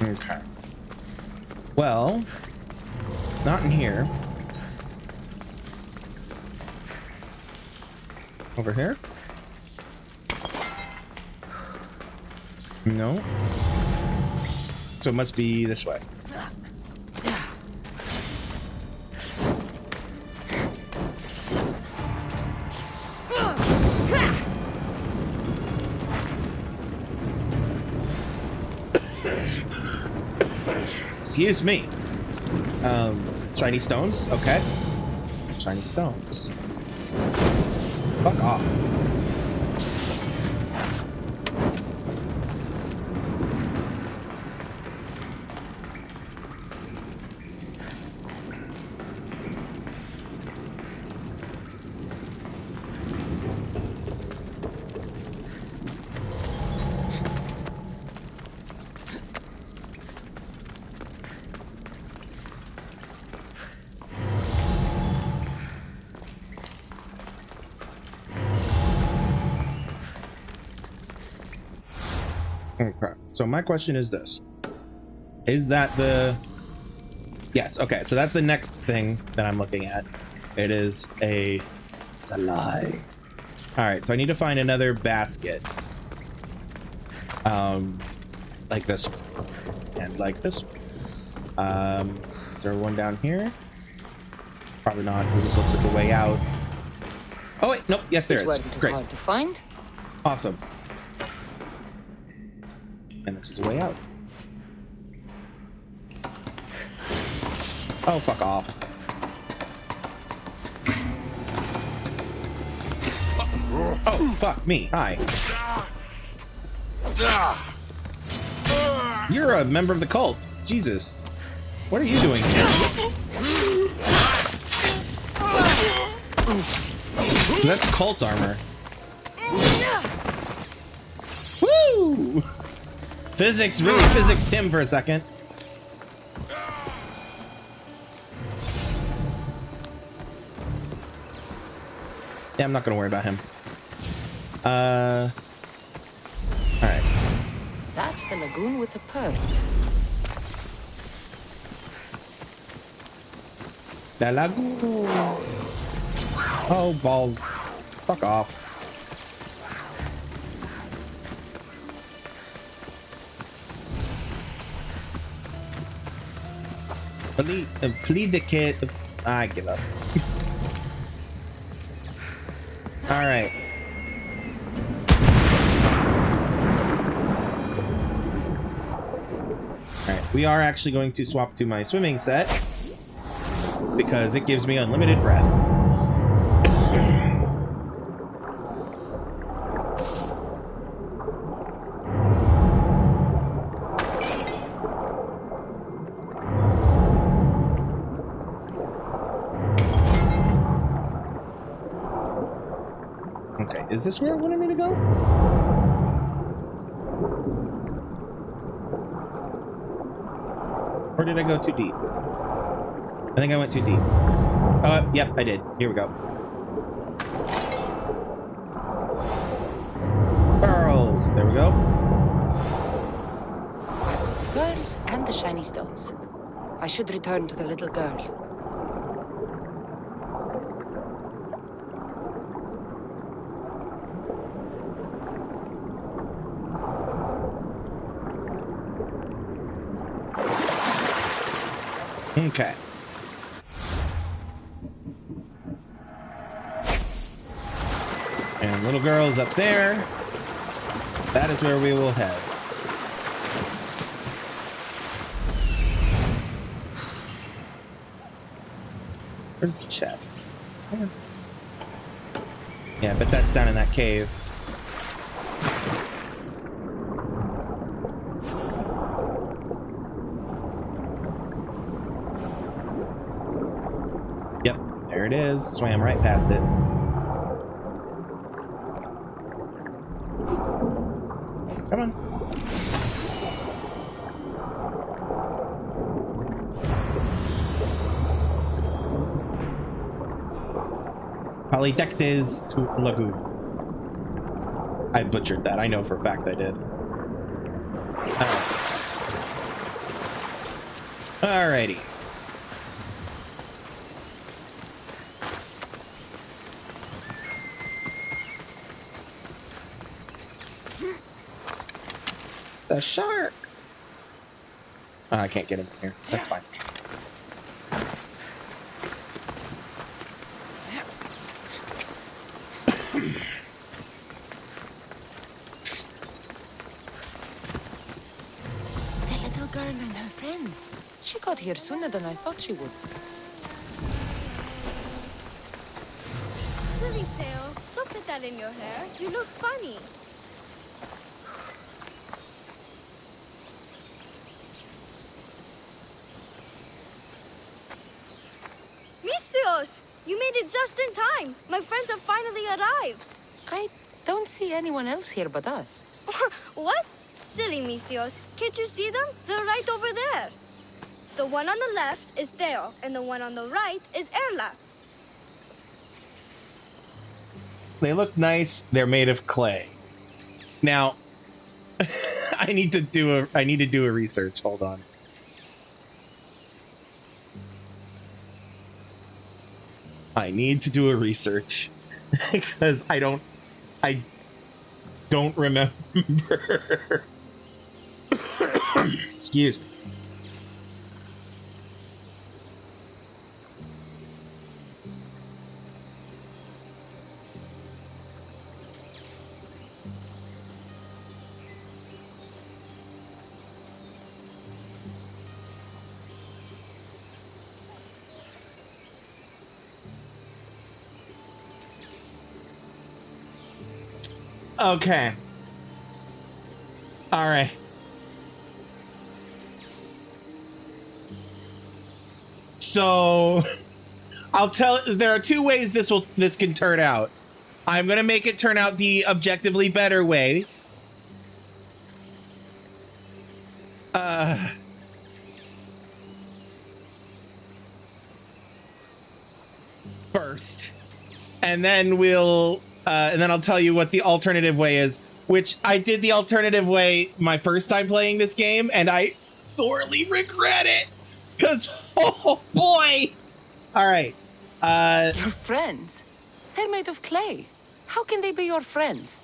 Okay. Well, not in here. Over here? No. So it must be this way. Excuse me. Shiny stones? Okay. Shiny stones. Fuck off. Okay, so my question is this. Is that the... Yes, okay, so that's the next thing that I'm looking at. It is a... It's a lie. Alright, so I need to find another basket. Like this one. And like this one. Is there one down here? Probably not, because this looks like a way out. Oh wait, nope, yes there is. Great. Hard to find. Awesome. And this is a way out. Oh, fuck off. Oh, fuck me. Hi. You're a member of the cult. Jesus. What are you doing here? That's cult armor. Woo! Physics really physicsed him for a second. Yeah, I'm not gonna worry about him. Alright. That's the lagoon with the pearls. The lagoon. Oh, balls. Fuck off. Plead the kid. I give up. All right. All right. We are actually going to swap to my swimming set because it gives me unlimited breath. Is this where it wanted me to go? Or did I go too deep? I think I went too deep. Yep, I did. Here we go. Pearls. There we go. Pearls and the shiny stones. I should return to the little girl. Okay. And little girl is up there. That is where we will head. Where's the chest? Yeah, but that's down in that cave. Yep, there it is. Swam right past it. Come on. Polydectes to Lagoon. I butchered that. I know for a fact I did. Alrighty. The shark. Oh, I can't get him here. That's fine. The little girl and her friends. She got here sooner than I thought she would. Silly Theo, don't put that in your hair. You look funny. Misthios! You made it just in time. My friends have finally arrived. I don't see anyone else here but us. What? Silly Misthios. Can't you see them? They're right over there. The one on the left is Theo, and the one on the right is Erla. They look nice. They're made of clay. Now, I need to do a research. Hold on. I need to do a research because I don't remember. Excuse me. Okay. All right. So there are two ways this can turn out. I'm going to make it turn out the objectively better way. First. And then I'll tell you what the alternative way is, which I did the alternative way my first time playing this game, and I sorely regret it. Because, oh boy! Alright. Your friends? They're made of clay. How can they be your friends?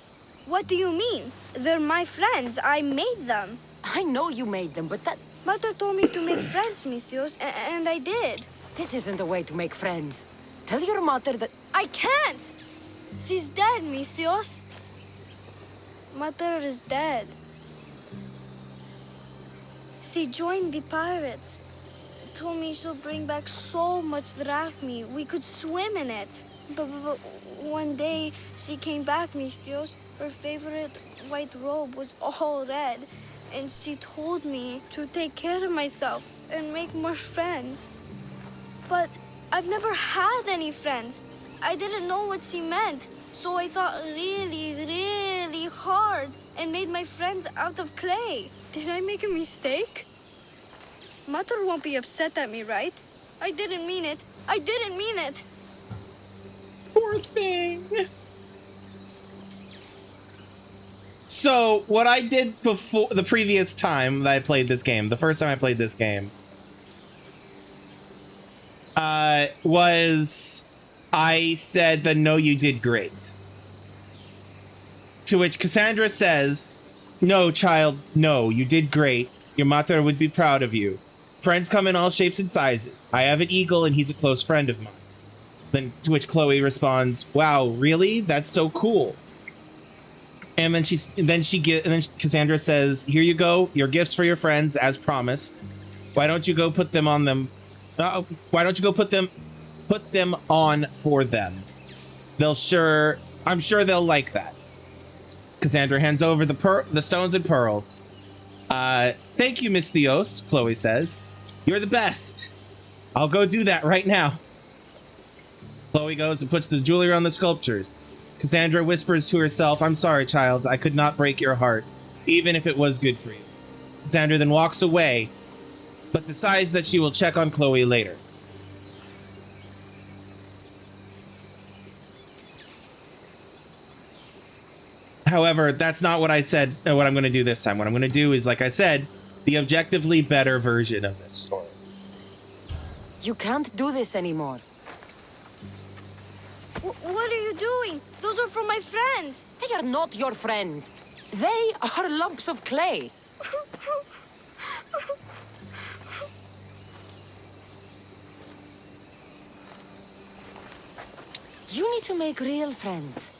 What do you mean? They're my friends. I made them. I know you made them, but that... Mother told me to make friends, Misthios, and I did. This isn't the way to make friends. Tell your mother that... I can't! She's dead, Misthios. Mother is dead. She joined the pirates. Told me she'll bring back so much drachmi. We could swim in it. But one day she came back, Misthios. Her favorite white robe was all red. And she told me to take care of myself and make more friends. But I've never had any friends. I didn't know what she meant. So I thought really, really hard and made my friends out of clay. Did I make a mistake? Mother won't be upset at me, right? I didn't mean it. I didn't mean it. Poor thing. So what I did before the previous time that I played this game, the first time I played this game, was I said that no, you did great. To which Cassandra says, no, child, no, you did great. Your mother would be proud of you. Friends come in all shapes and sizes. I have an eagle and he's a close friend of mine. Then to which Chloe responds, wow, really? That's so cool. And then Cassandra says, here you go, your gifts for your friends as promised. Why don't you go put them on them? Why don't you go put them on for them? I'm sure they'll like that. Cassandra hands over the stones and pearls. Thank you, Miss Theos, Chloe says. You're the best. I'll go do that right now. Chloe goes and puts the jewelry on the sculptures. Cassandra whispers to herself, I'm sorry, child. I could not break your heart, even if it was good for you. Cassandra then walks away, but decides that she will check on Chloe later. However, that's not what I said, what I'm going to do this time. What I'm going to do is, like I said, the objectively better version of this story. You can't do this anymore. What are you doing? Those are from my friends. They are not your friends. They are lumps of clay. You need to make real friends.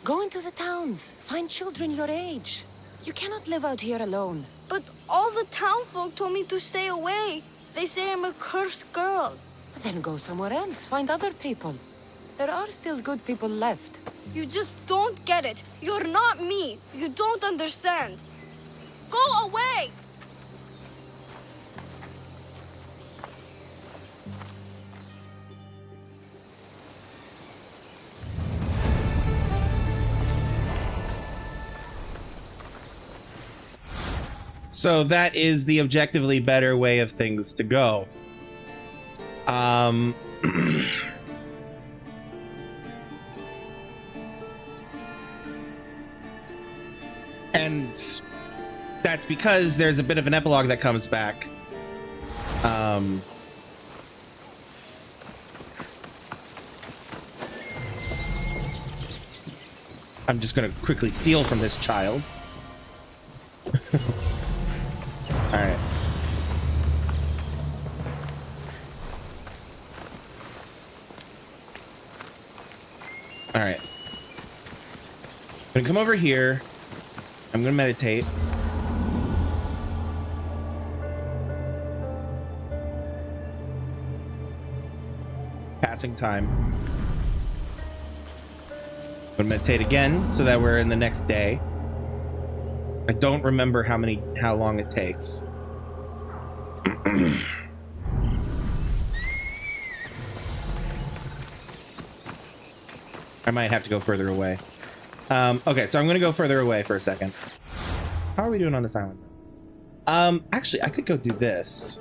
Go into the towns. Find children your age. You cannot live out here alone. But all the townfolk told me to stay away. They say I'm a cursed girl. Then go somewhere else. Find other people. There are still good people left. You just don't get it. You're not me. You don't understand. Go away! So that is the objectively better way of things to go. And that's because there's a bit of an epilogue that comes back. I'm just gonna quickly steal from this child. All right. All right. I'm gonna come over here. I'm gonna meditate. Passing time. I'm gonna meditate again so that we're in the next day. I don't remember how long it takes. I might have to go further away. Okay, so I'm gonna go further away for a second. How are we doing on this island? Actually, I could go do this.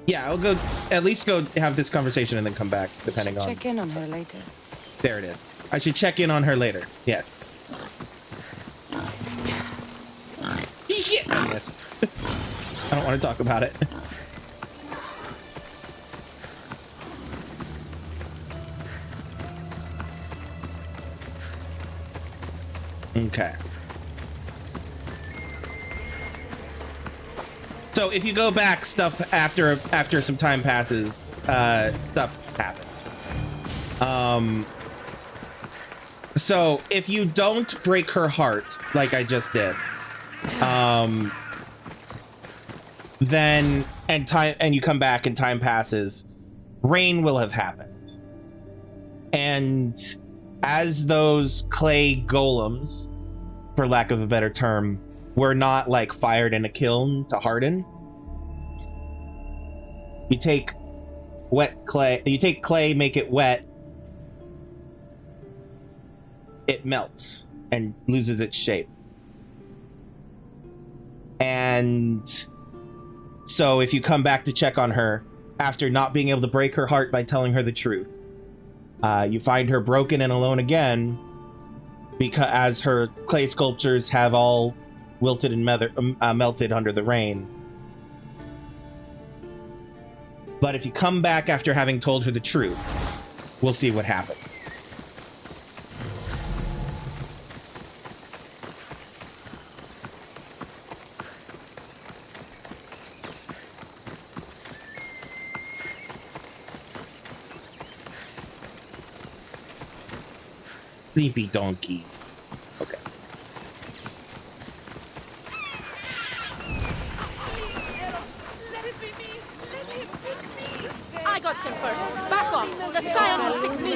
Yeah, I'll go at least go have this conversation and then come back, depending on. Check in on her later. There it is. I should check in on her later. Yes. Yeah, I missed. I don't want to talk about it. Okay. So if you go back, stuff after some time passes, stuff happens. So if you don't break her heart like I just did, then and you come back and time passes, rain will have happened. And as those clay golems, for lack of a better term, were not like fired in a kiln to harden, you take clay, make it wet, it melts and loses its shape. And so if you come back to check on her after not being able to break her heart by telling her the truth, you find her broken and alone again, because as her clay sculptures have all wilted and melted under the rain. But if you come back after having told her the truth, we'll see what happens. Sleepy donkey. Okay. I got him first. Back off. The Scion will pick me.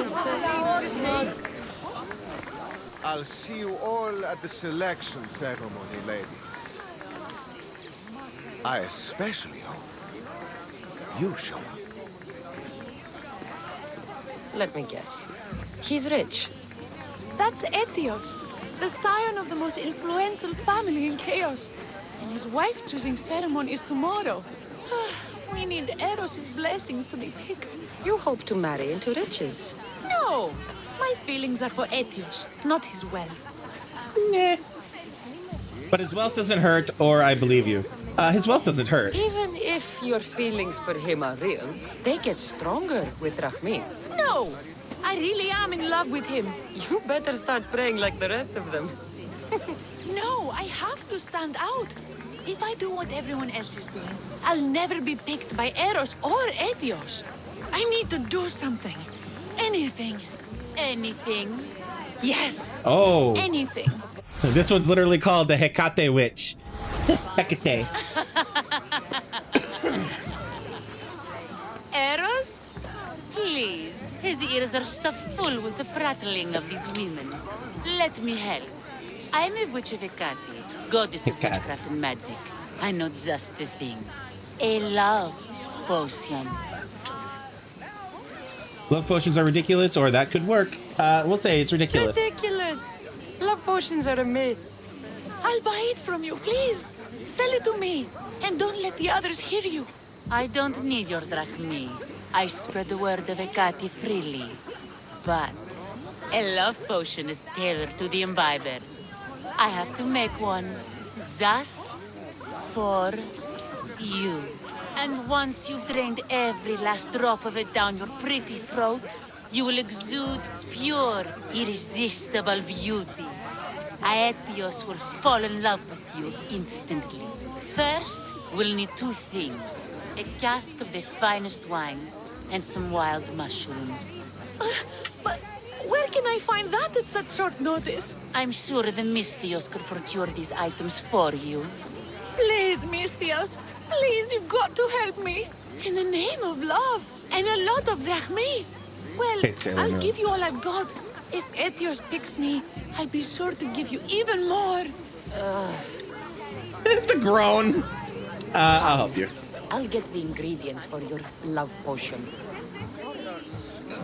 I'll see you all at the selection ceremony, ladies. I especially hope you show up. Let me guess. He's rich. That's Etios, the scion of the most influential family in Chaos. And his wife-choosing ceremony is tomorrow. We need Eros' blessings to be picked. You hope to marry into riches. No! My feelings are for Etios, not his wealth. Nah. But his wealth doesn't hurt, or I believe you. His wealth doesn't hurt. Even if your feelings for him are real, they get stronger with Rahmi. No! I really am in love with him. You better start praying like the rest of them. No, I have to stand out. If I do what everyone else is doing, I'll never be picked by Eros or Etios. I need to do something. Anything. Anything. Yes. Oh. Anything. This one's literally called the Hecate Witch. Hecate. Eros? Please. His ears are stuffed full with the prattling of these women. Let me help. I'm a witch of Hecate, goddess of witchcraft and magic. I know just the thing. A love potion. Love potions are ridiculous, or that could work. We'll say it's ridiculous. Ridiculous! Love potions are a myth. I'll buy it from you, please. Sell it to me, and don't let the others hear you. I don't need your drachmi. I spread the word of Hecate freely. But a love potion is tailored to the imbiber. I have to make one just for you. And once you've drained every last drop of it down your pretty throat, you will exude pure, irresistible beauty. Aetios will fall in love with you instantly. First, we'll need two things. A cask of the finest wine and some wild mushrooms. But where can I find that at such short notice? I'm sure the Mystios could procure these items for you. Please, Mystios. Please, you've got to help me. In the name of love and a lot of drachmi. Well, I'll give you all I've got. If Etios picks me, I'll be sure to give you even more. The groan. I'll help you. I'll get the ingredients for your love potion.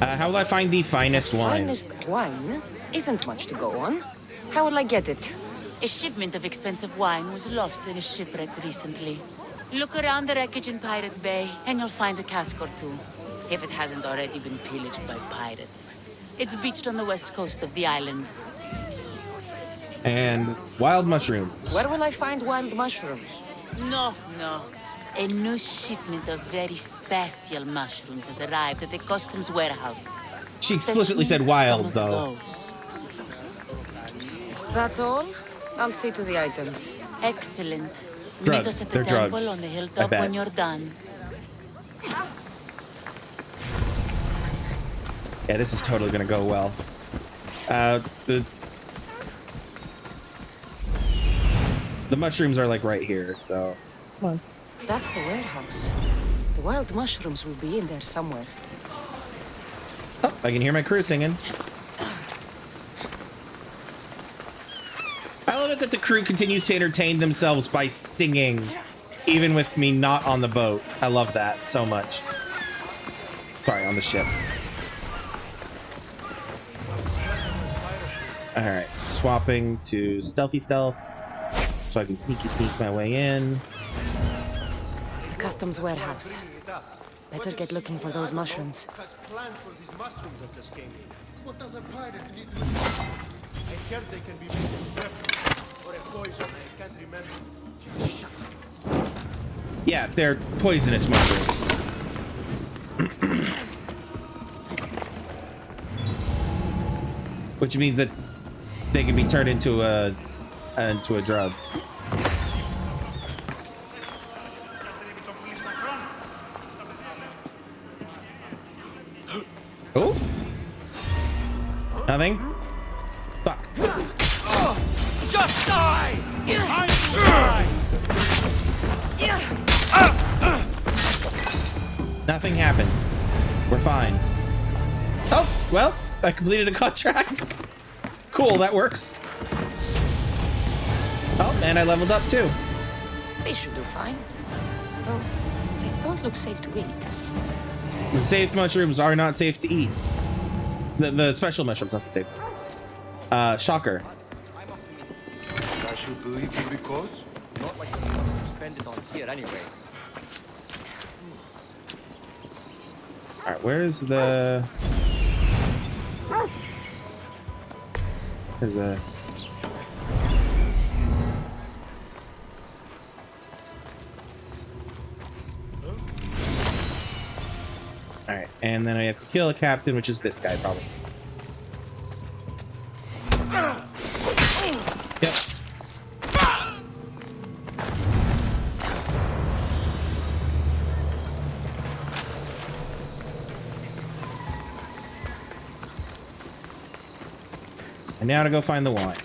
How will I find the finest wine? Finest wine isn't much to go on. How will I get it? A shipment of expensive wine was lost in a shipwreck recently. Look around the wreckage in Pirate Bay, and you'll find a cask or two. If it hasn't already been pillaged by pirates. It's beached on the west coast of the island. And wild mushrooms. Where will I find wild mushrooms? No. A new shipment of very special mushrooms has arrived at the customs warehouse. She explicitly said wild, though. That's all? I'll see to the items. Excellent. Drugs. Meet us at the They're temple drugs. on the hilltop when you're done. Yeah, this is totally gonna go well. The mushrooms are like right here, so come on. That's the warehouse. The wild mushrooms will be in there somewhere. Oh, I can hear my crew singing. I love it that the crew continues to entertain themselves by singing, even with me not on the boat. I love that so much. Sorry, on the ship. All right, swapping to stealthy stealth, so I can sneaky sneak my way in. The customs warehouse. Better get looking for those mushrooms. Plans for these mushrooms that just came in. What does a pirate need to do? I heard they can be made in pepper or a poison. I can't remember. Yeah, they're poisonous mushrooms. Which means that they can be turned into a drug. Oh, nothing. Fuck. Just die! I die! Nothing happened. We're fine. Oh, well, I completed a contract. Cool, that works. Oh, and I leveled up too. They should do fine. Though, they don't look safe to eat. The safe mushrooms are not safe to eat. The special mushrooms, not the safe. Shocker. I should believe you because? Not like you want to spend it on here anyway. Alright, where's the... There's a... And then I have to kill a captain, which is this guy, probably. Yep. And now to go find the wine.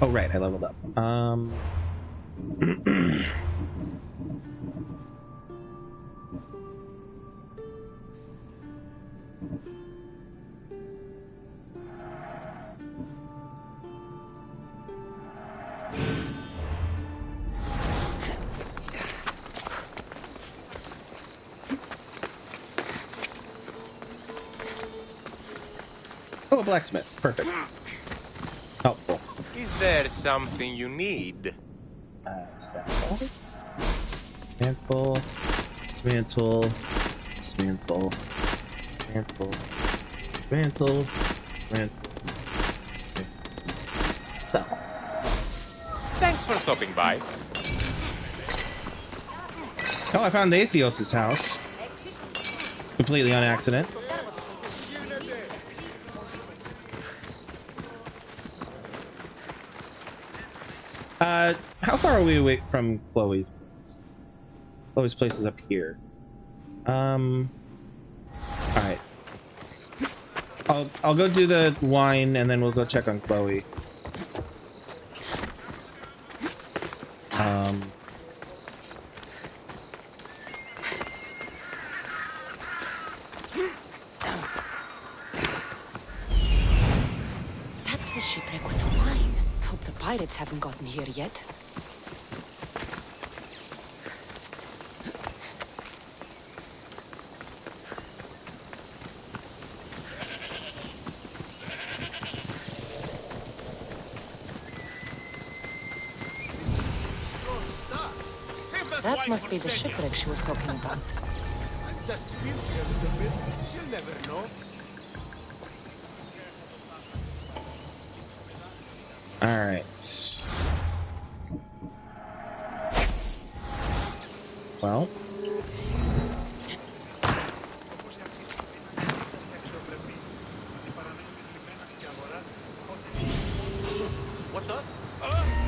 Oh, right, I leveled up. Oh, a blacksmith. Perfect. Helpful. Is there something you need? Saddles. Mantle. Dismantle. Dismantle. Dismantle. Dismantle. Dismantle. Thanks for stopping by. Oh, I found the Atheos' house. Completely on accident. How far are we away from Chloe's place? Chloe's place is up here. Alright. I'll go do the wine and then we'll go check on Chloe. That's the shipwreck with the wine. Hope the pirates haven't gotten here yet. That must be the shipwreck she was talking about. Just pinch her a little bit. She'll never know. All right. Well.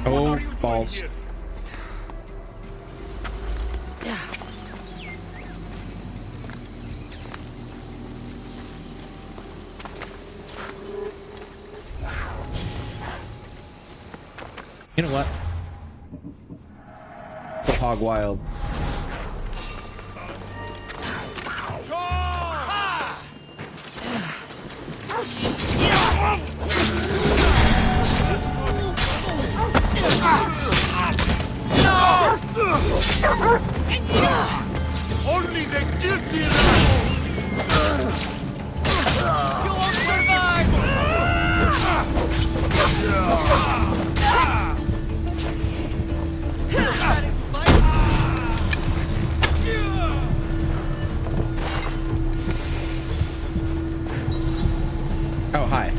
Oh, balls. You know what? Go hog wild. Only the guilty You won't survive! Oh, hi.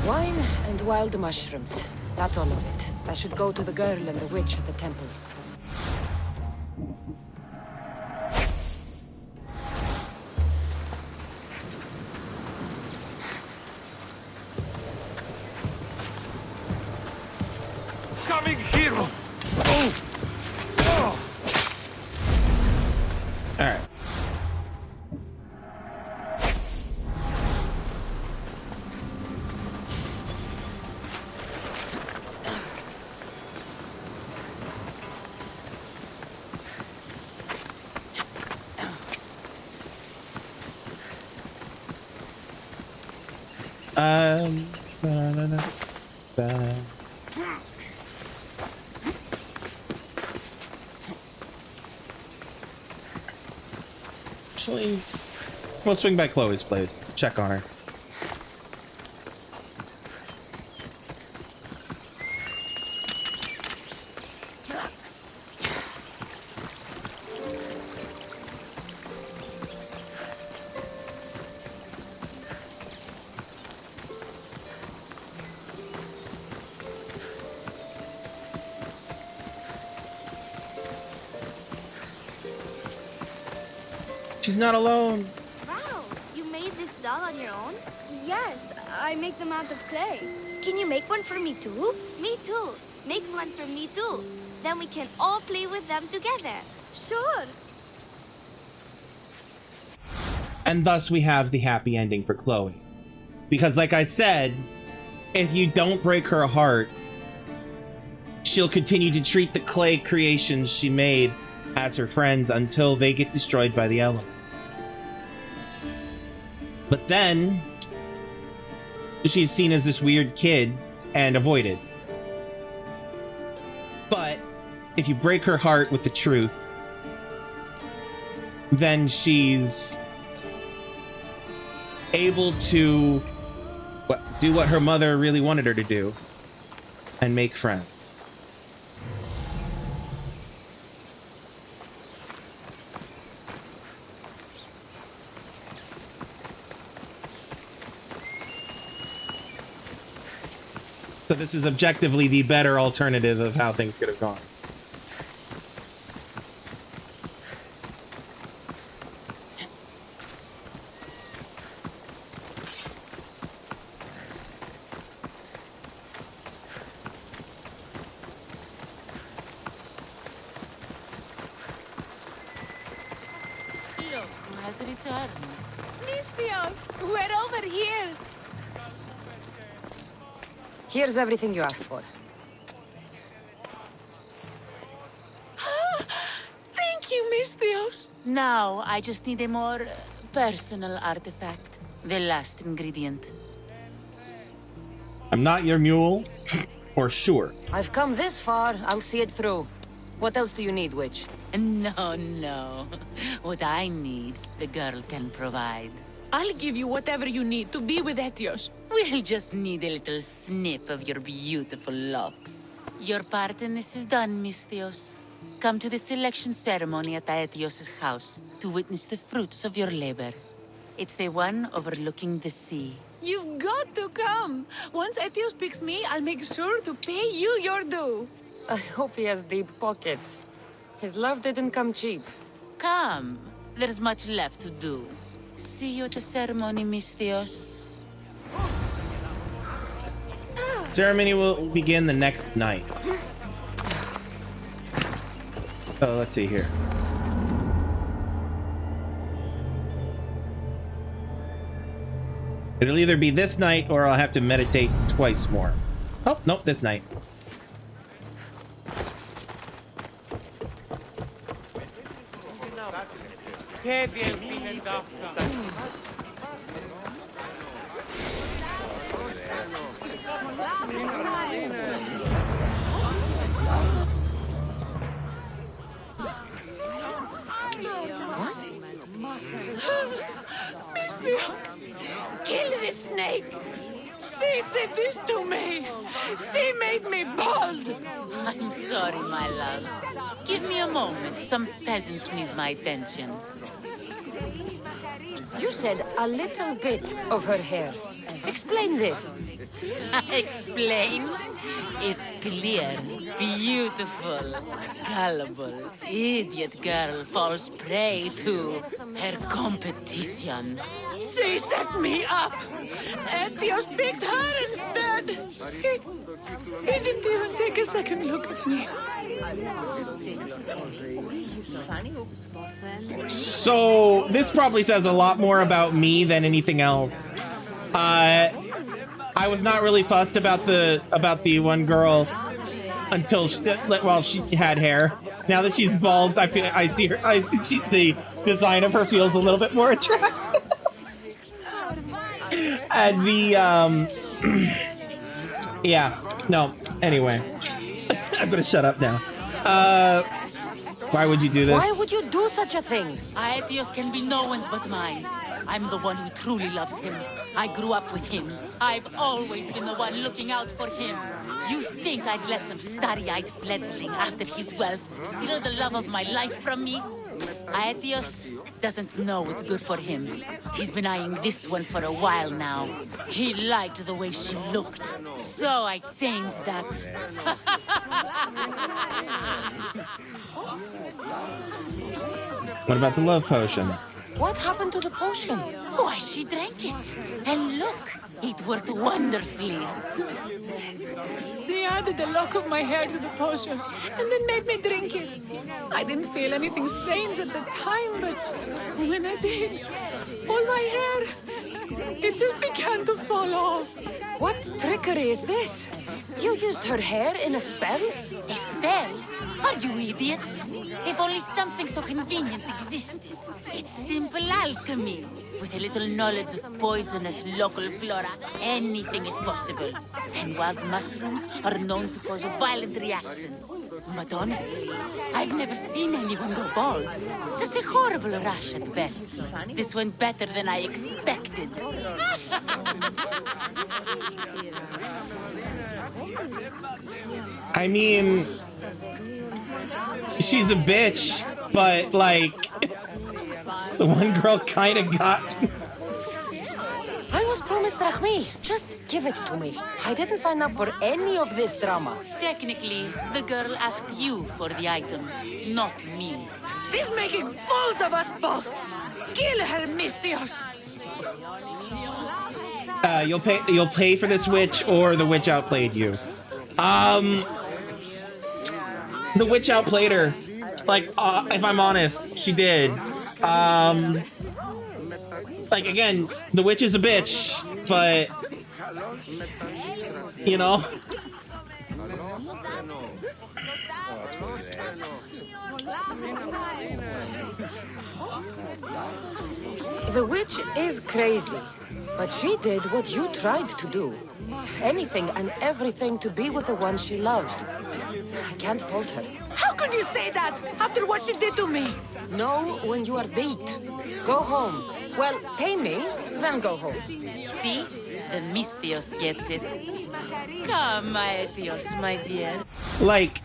Wine and wild mushrooms. That's all of it. I should go to the girl and the witch at the temple. Coming hero! All right. Actually, We'll swing by Chloe's place. Check on her. She's not alone. Wow, you made this doll on your own? Yes, I make them out of clay. Can you make one for me too? Me too. Make one for me too. Then we can all play with them together. Sure. And thus we have the happy ending for Chloe. Because like I said, if you don't break her heart, she'll continue to treat the clay creations she made as her friends until they get destroyed by the elements. But then, she's seen as this weird kid and avoided. But if you break her heart with the truth, then she's able to do what her mother really wanted her to do and make friends. So this is objectively the better alternative of how things could have gone. Look who has returned. Misthios, we're over here. Here's everything you asked for. Thank you, Misthios. Now, I just need a more personal artifact. The last ingredient. I'm not your mule, or sure. I've come this far, I'll see it through. What else do you need, witch? No, no. What I need, the girl can provide. I'll give you whatever you need to be with Etios. We'll just need a little snip of your beautiful locks. Your part in this is done, Misthios. Come to the selection ceremony at Aetios' house to witness the fruits of your labor. It's the one overlooking the sea. You've got to come. Once Etios picks me, I'll make sure to pay you your due. I hope he has deep pockets. His love didn't come cheap. Come. There's much left to do. See you at the ceremony, Misthios. Ceremony will begin the next night. So let's see here. It'll either be this night or I'll have to meditate twice more. Oh, nope, this night. Kill this snake! She did this to me! She made me bald! I'm sorry, my love. Give me a moment. Some peasants need my attention. You said a little bit of her hair. Explain this. Explain? It's clear, beautiful, gullible, idiot girl falls prey to her competition. She set me up! Etios picked her instead! He didn't even take a second look at me. So this probably says a lot more about me than anything else. I was not really fussed about the one girl until she had hair. Now that she's bald, I see her. The design of her feels a little bit more attractive. And the yeah, no. Anyway, I'm gonna shut up now. Why would you do this? Why would you do such a thing? Aetios can be no one's but mine. I'm the one who truly loves him. I grew up with him. I've always been the one looking out for him. You think I'd let some starry-eyed fledgling after his wealth steal the love of my life from me? Aetios doesn't know what's good for him. He's been eyeing this one for a while now. He liked the way she looked, so I changed that. What about the love potion? What happened to the potion? Why, she drank it. And look, it worked wonderfully. She added a lock of my hair to the potion and then made me drink it. I didn't feel anything strange at the time, but when I did, all my hair, it just began to fall off. What trickery is this? You used her hair in a spell? A spell? Are you idiots? If only something so convenient existed. It's simple alchemy. With a little knowledge of poisonous local flora, anything is possible. And wild mushrooms are known to cause violent reactions. But honestly, I've never seen anyone go bald. Just a horrible rash at best. This went better than I expected. I mean, she's a bitch, but like, the one girl kind of got. I was promised drachmi. Just give it to me. I didn't sign up for any of this drama. Technically, the girl asked you for the items, not me. She's making fools of us both. Kill her, Mistios. You'll pay for this witch, or the witch outplayed you. The witch outplayed her. Like, if I'm honest, she did. Like, again, the witch is a bitch, but, you know. The witch is crazy, but she did what you tried to do. Anything and everything to be with the one she loves. I can't fault her. How could you say that after what she did to me? Know when you are beat. Go home. Well, pay me, then go home. See? The Mistios gets it. Come, Aetios, my dear. Like,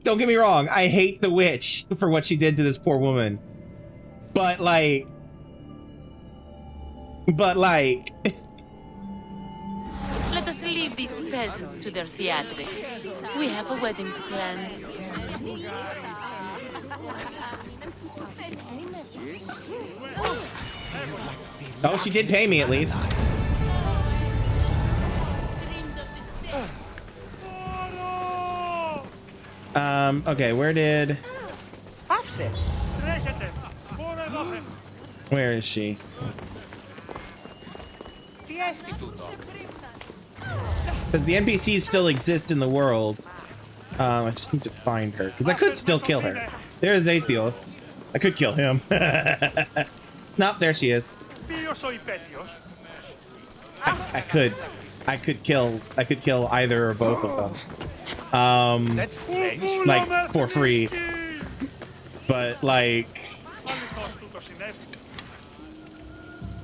don't get me wrong, I hate the witch for what she did to this poor woman. But like... Let us leave these peasants to their theatrics. We have a wedding to plan. Oh, she did pay me at least. Okay, where is she? Because the NPCs still exist in the world. I just need to find her, because I could still kill her. There's Athos. I could kill him. Nope, there she is. I could kill either or both of them. Like for free. But like,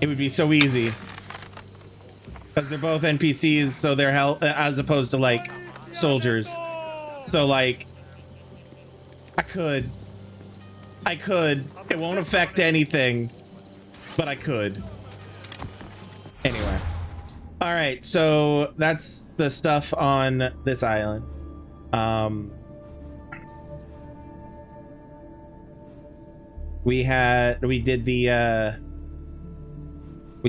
it would be so easy. Because they're both NPCs, so they're as opposed to like soldiers. So like, I could. It won't affect anything, but I could. Anyway. All right, so that's the stuff on this island. We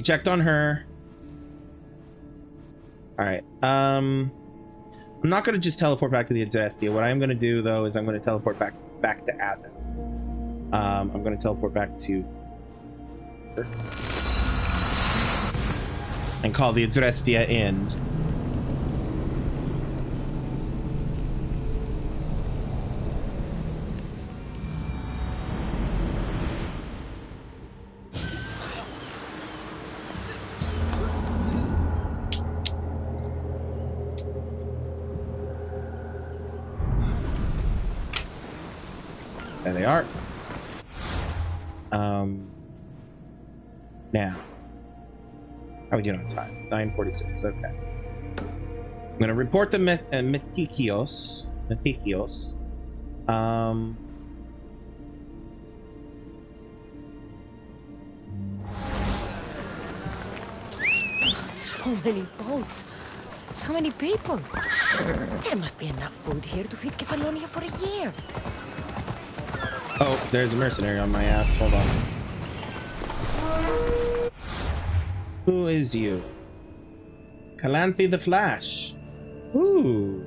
checked on her. All right. I'm not going to just teleport back to the Adrestia. What I'm going to do, though, is I'm going to teleport back to Athens. I'm going to teleport back to and call the Adrestia in. There they are. Now, how are we doing on time? 9:46. Okay. I'm gonna report the Metikios. So many boats. So many people. There must be enough food here to feed Kefalonia for a year. Oh, there's a mercenary on my ass. Hold on. Who is you? Calanthe the Flash. Ooh.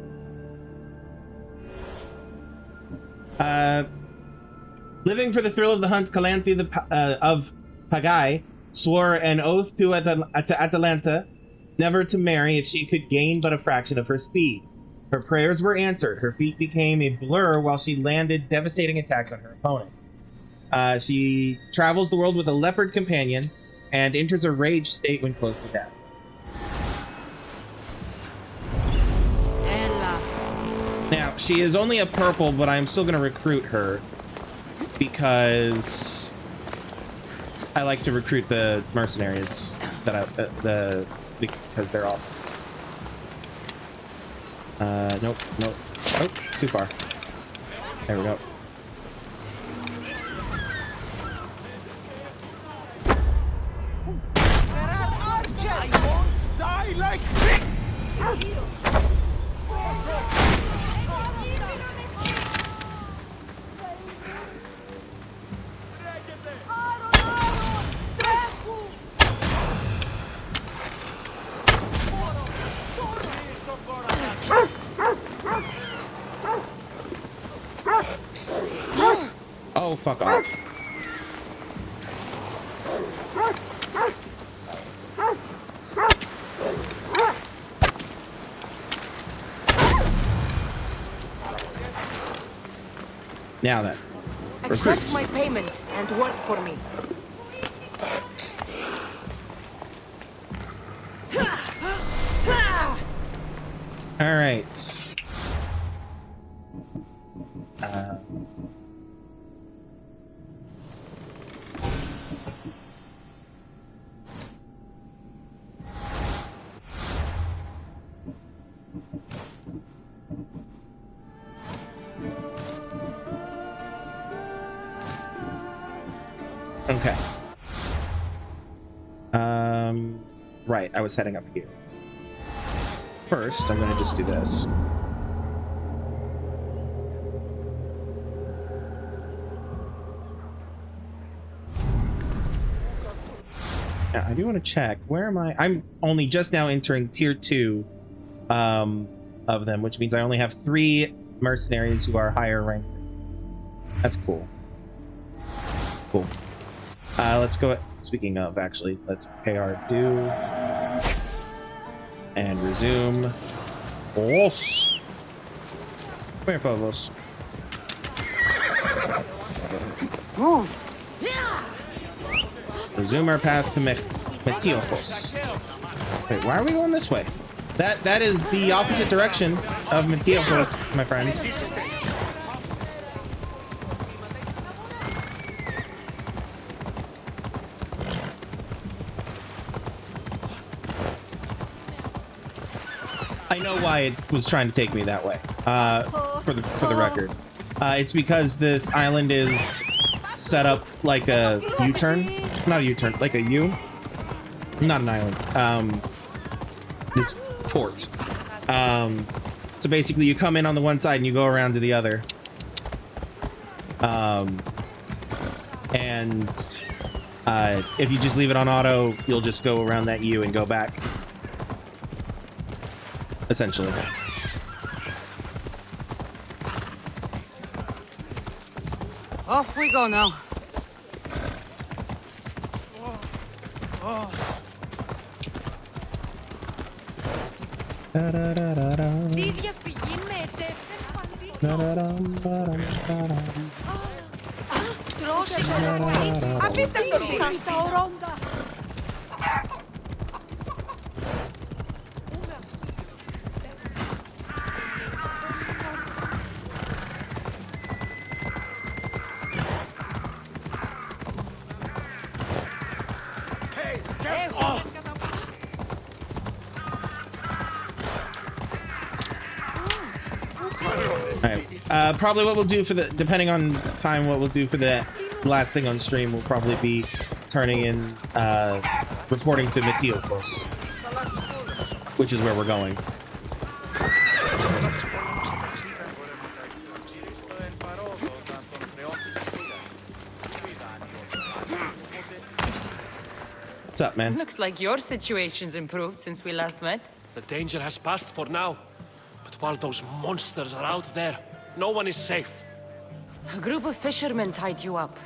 Living for the thrill of the hunt, Calanthe of Pagai swore an oath to Atalanta never to marry if she could gain but a fraction of her speed. Her prayers were answered. Her feet became a blur while she landed devastating attacks on her opponent. She travels the world with a leopard companion and enters a rage state when close to death. Now, she is only a purple, but I'm still going to recruit her because I like to recruit the mercenaries that because they're awesome. Nope. Oh, too far. There we go. I won't die like this! Oh, fuck off. Now then. Accept my payment and work for me. All right. Okay. Right, I was heading up here. First, I'm gonna just do this. Now, I do want to check. Where am I? I'm only just now entering tier 2 of them, which means I only have 3 mercenaries who are higher ranked. That's cool. Cool. Let's go. Speaking of, actually, let's pay our due and resume. Os. Come here, Phobos. Move. Resume our path to Metiokos. Wait, why are we going this way? That is the opposite direction of Metiokos, my friend. I know why it was trying to take me that way. For the record, it's because this island is set up like a U-turn, not a U-turn, like a U. Not an island. This port. So basically, you come in on the one side and you go around to the other. And if you just leave it on auto, you'll just go around that U and go back. Essentially. Off we go now. Απίστευτο στα ορόντα. Alright, probably what we'll do for the, depending on time, what we'll do for the last thing on stream will probably be turning in, reporting to Metiokos, which is where we're going. What's up, man? Looks like your situation's improved since we last met. The danger has passed for now. But while those monsters are out there, no one is safe. A group of fishermen tied you up.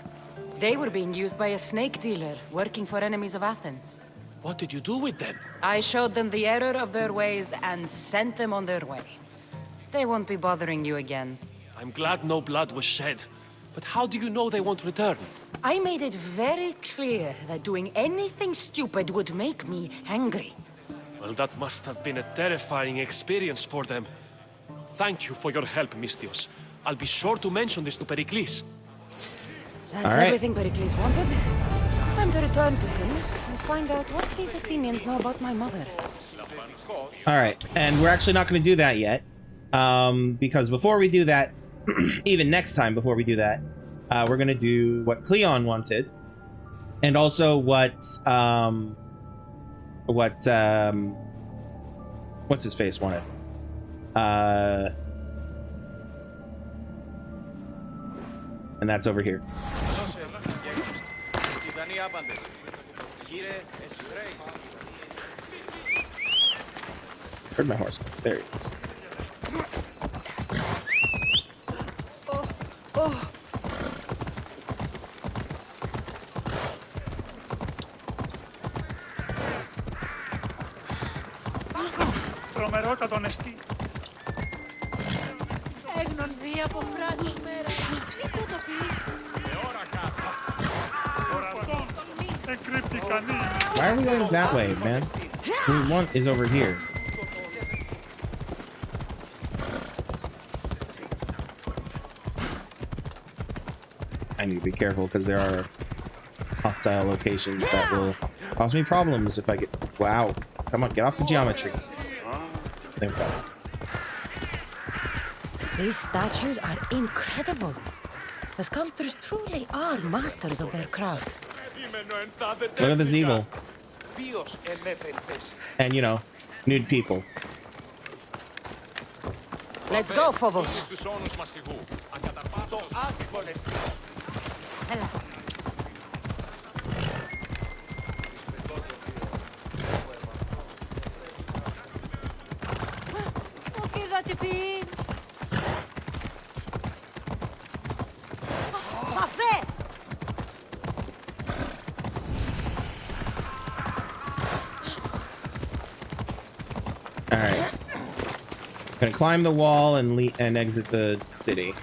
They were being used by a snake dealer working for enemies of Athens. What did you do with them? I showed them the error of their ways and sent them on their way. They won't be bothering you again. I'm glad no blood was shed. But how do you know they won't return? I made it very clear that doing anything stupid would make me angry. Well, that must have been a terrifying experience for them. Thank you for your help, Misthios. I'll be sure to mention this to Pericles. That's All right. everything Pericles wanted. Time to return to him and find out what these Athenians know about my mother. Alright, and we're actually not going to do that yet. Because before we do that, even next time before we do that, we're going to do what Cleon wanted. And also what's his face wanted. And that's over here. Heard my horse. There he is. Τρομερότατον εστί. Έγνον δει από φράση μέρα. Τι το πεις. Why are we going that way, man? What we want is over here. I need to be careful because there are hostile locations that will cause me problems if I get... Wow. Come on, get off the geometry. There we go. These statues are incredible. The sculptors truly are masters of their craft. Look at this evil. And, you know, nude people. Let's go, Phobos. Είδατε πει. Καφέ. Alright. Gonna climb the wall and exit the city.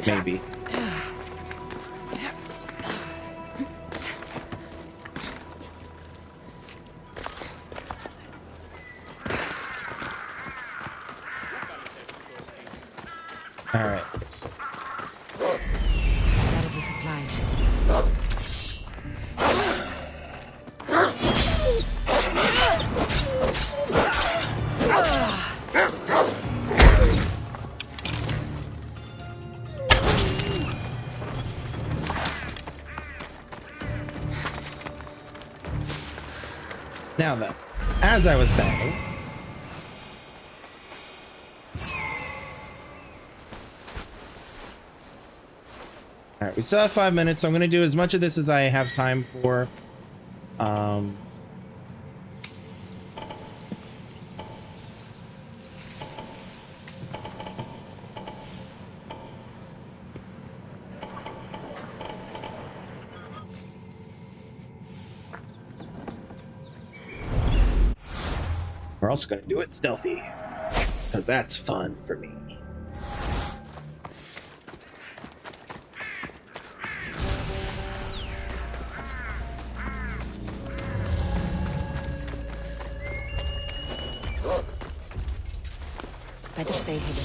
Maybe. Alright. That is the supplies. Now then, as I was saying, alright, we still have 5 minutes, so I'm going to do as much of this as I have time for. We're also going to do it stealthy, because that's fun for me. Better stay hidden.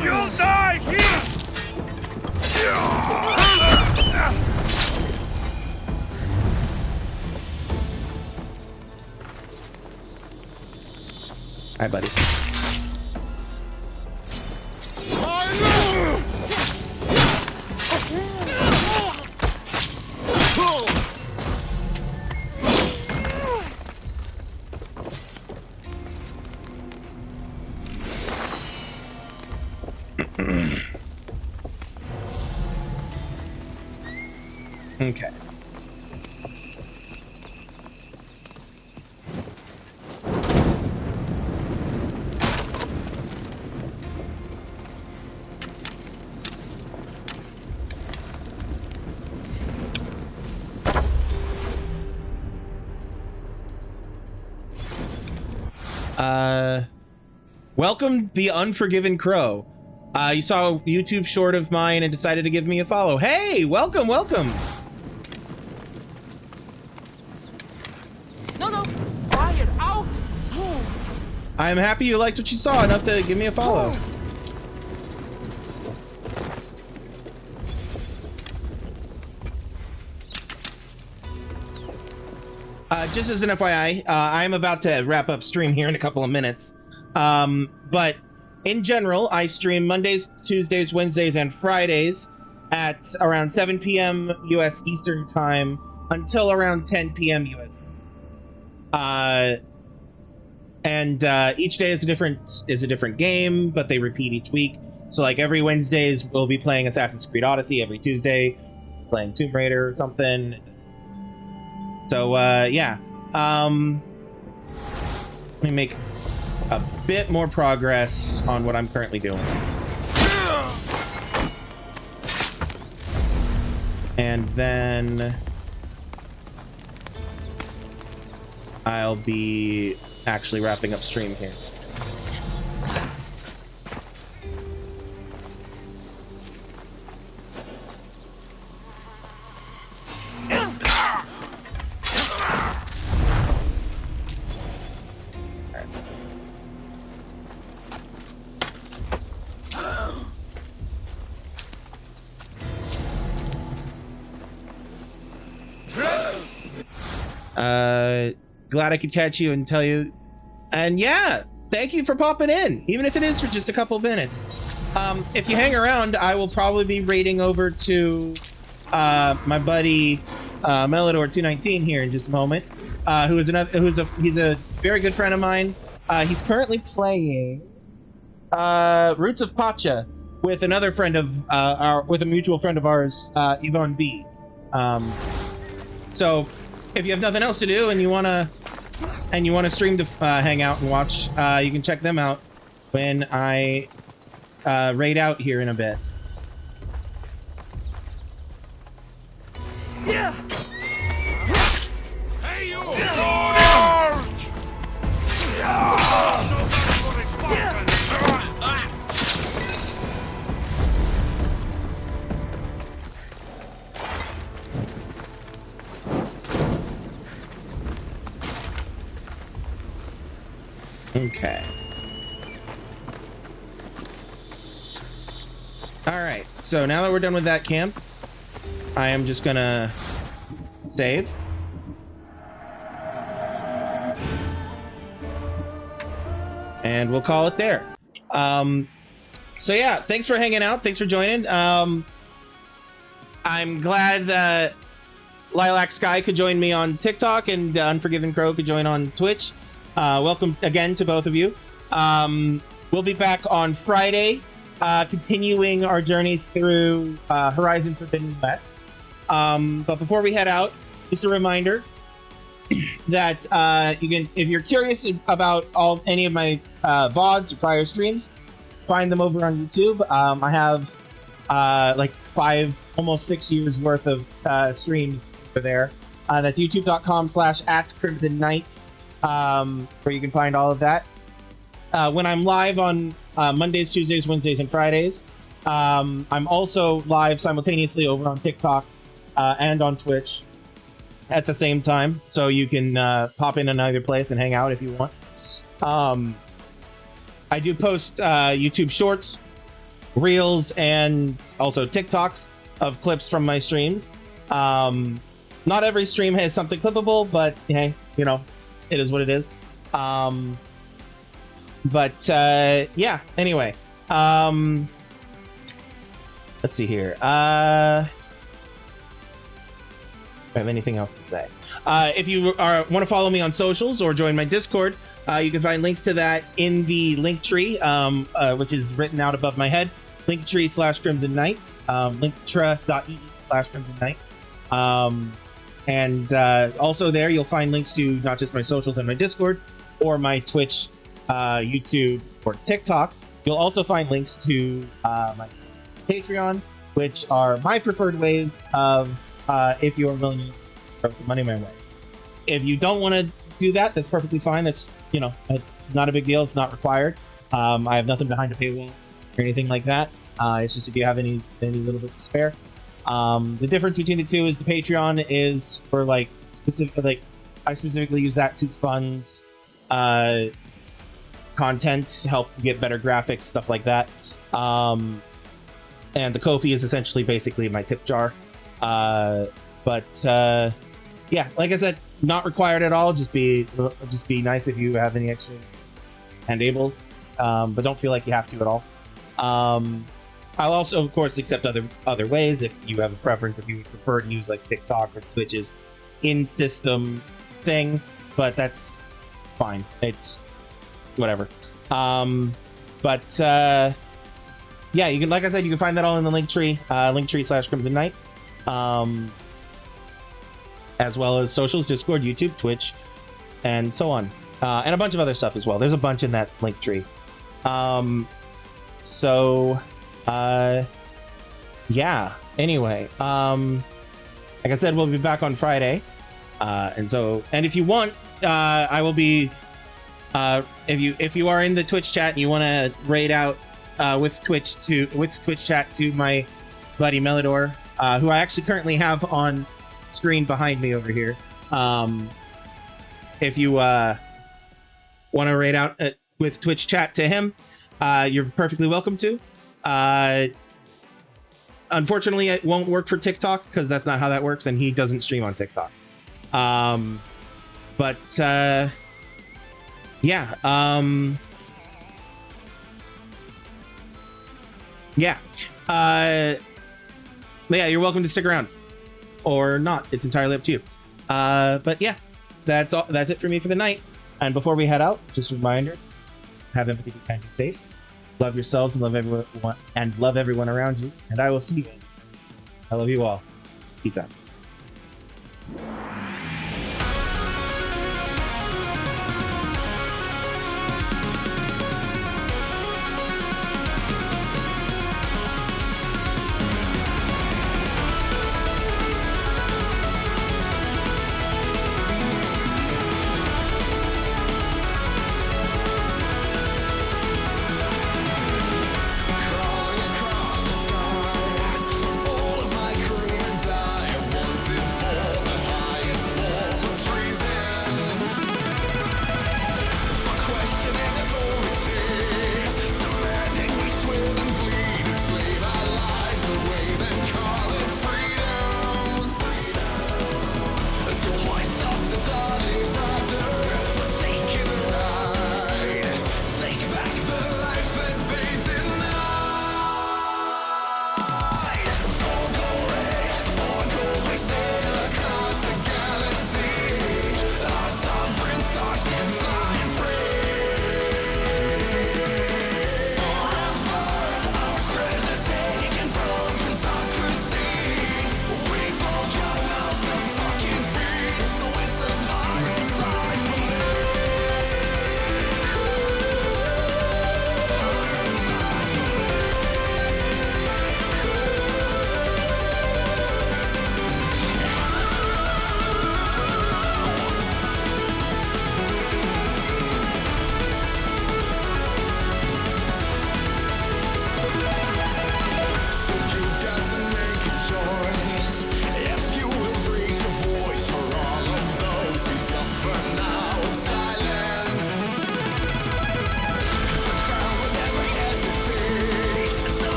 You'll die here! Hi, buddy. Okay. Welcome, the Unforgiven Crow. You saw a YouTube short of mine and decided to give me a follow. Hey, welcome, welcome. No, fire out! I'm happy you liked what you saw enough to give me a follow. Just as an FYI, I'm about to wrap up stream here in a couple of minutes. But in general, I stream Mondays, Tuesdays, Wednesdays, and Fridays at around 7 p.m. U.S. Eastern Time until around 10 p.m. U.S. And each day is a different game, but they repeat each week. So like every Wednesdays, we'll be playing Assassin's Creed Odyssey. Every Tuesday, playing Tomb Raider or something. So yeah. Let me make a bit more progress on what I'm currently doing. And then I'll be actually wrapping up stream here. Glad I could catch you and tell you. And yeah, thank you for popping in, even if it is for just a couple minutes. If you hang around, I will probably be raiding over to my buddy Melidor219 here in just a moment. He's a very good friend of mine. He's currently playing Roots of Pacha with another friend of with a mutual friend of ours, Yvonne B. So if you have nothing else to do and you wanna stream to hang out and watch, you can check them out when I raid out here in a bit. Yeah. Hey you! Okay. All right. So now that we're done with that camp, I am just gonna save. And we'll call it there. So yeah, thanks for hanging out. Thanks for joining. I'm glad that Lilac Sky could join me on TikTok and Unforgiven Crow could join on Twitch. Welcome again to both of you. We'll be back on Friday, continuing our journey through Horizon Forbidden West. But before we head out, just a reminder that you can, if you're curious about any of my VODs or prior streams, find them over on YouTube. I have like 5, almost 6 years worth of streams over there. That's youtube.com/@Krimzonknight, where you can find all of that. When I'm live on Mondays, Tuesdays, Wednesdays, and Fridays, I'm also live simultaneously over on TikTok and on Twitch at the same time, so you can pop in either place and hang out if you want. I do post YouTube shorts, reels, and also TikToks of clips from my streams. Not every stream has something clippable, but hey, you know, it is what it is. Yeah, anyway. Let's see here. Do I have anything else to say? If you want to follow me on socials or join my Discord, you can find links to that in the Linktree, which is written out above my head. Linktree/Krimzonknight, linktr.ee/Krimzonknight. And also there you'll find links to not just my socials and my Discord, or my Twitch, YouTube, or TikTok. You'll also find links to my Patreon, which are my preferred ways of, if you are willing to throw some money my way. If you don't want to do that, that's perfectly fine. That's, you know, it's not a big deal. It's not required. I have nothing behind a paywall or anything like that. It's just if you have any little bit to spare. The difference between the two is the Patreon is for like specific, like I specifically use that to fund content, help get better graphics, stuff like that. And the Ko-fi is essentially basically my tip jar. Yeah, like I said, not required at all. Just be nice if you have any extra and able, but don't feel like you have to at all. I'll also, of course, accept other ways if you have a preference, if you would prefer to use like TikTok or Twitch's in-system thing, but that's fine. It's whatever. Yeah, you can, like I said, you can find that all in the Linktree, Linktree/Krimzonknight, as well as socials, Discord, YouTube, Twitch, and so on, and a bunch of other stuff as well. There's a bunch in that Linktree. Yeah. Anyway, like I said, we'll be back on Friday, and if you want, I will be. If you are in the Twitch chat and you want to raid out with Twitch chat to my buddy Melidor, who I actually currently have on screen behind me over here. If you want to raid out with Twitch chat to him, you're perfectly welcome to. Unfortunately, it won't work for TikTok because that's not how that works, and he doesn't stream on TikTok. Yeah. Yeah, you're welcome to stick around or not. It's entirely up to you. But yeah, that's all. That's it for me for the night. And before we head out, just a reminder: have empathy, be kind, be safe, love yourselves, and love everyone around you. And I will see you. I love you all. Peace out.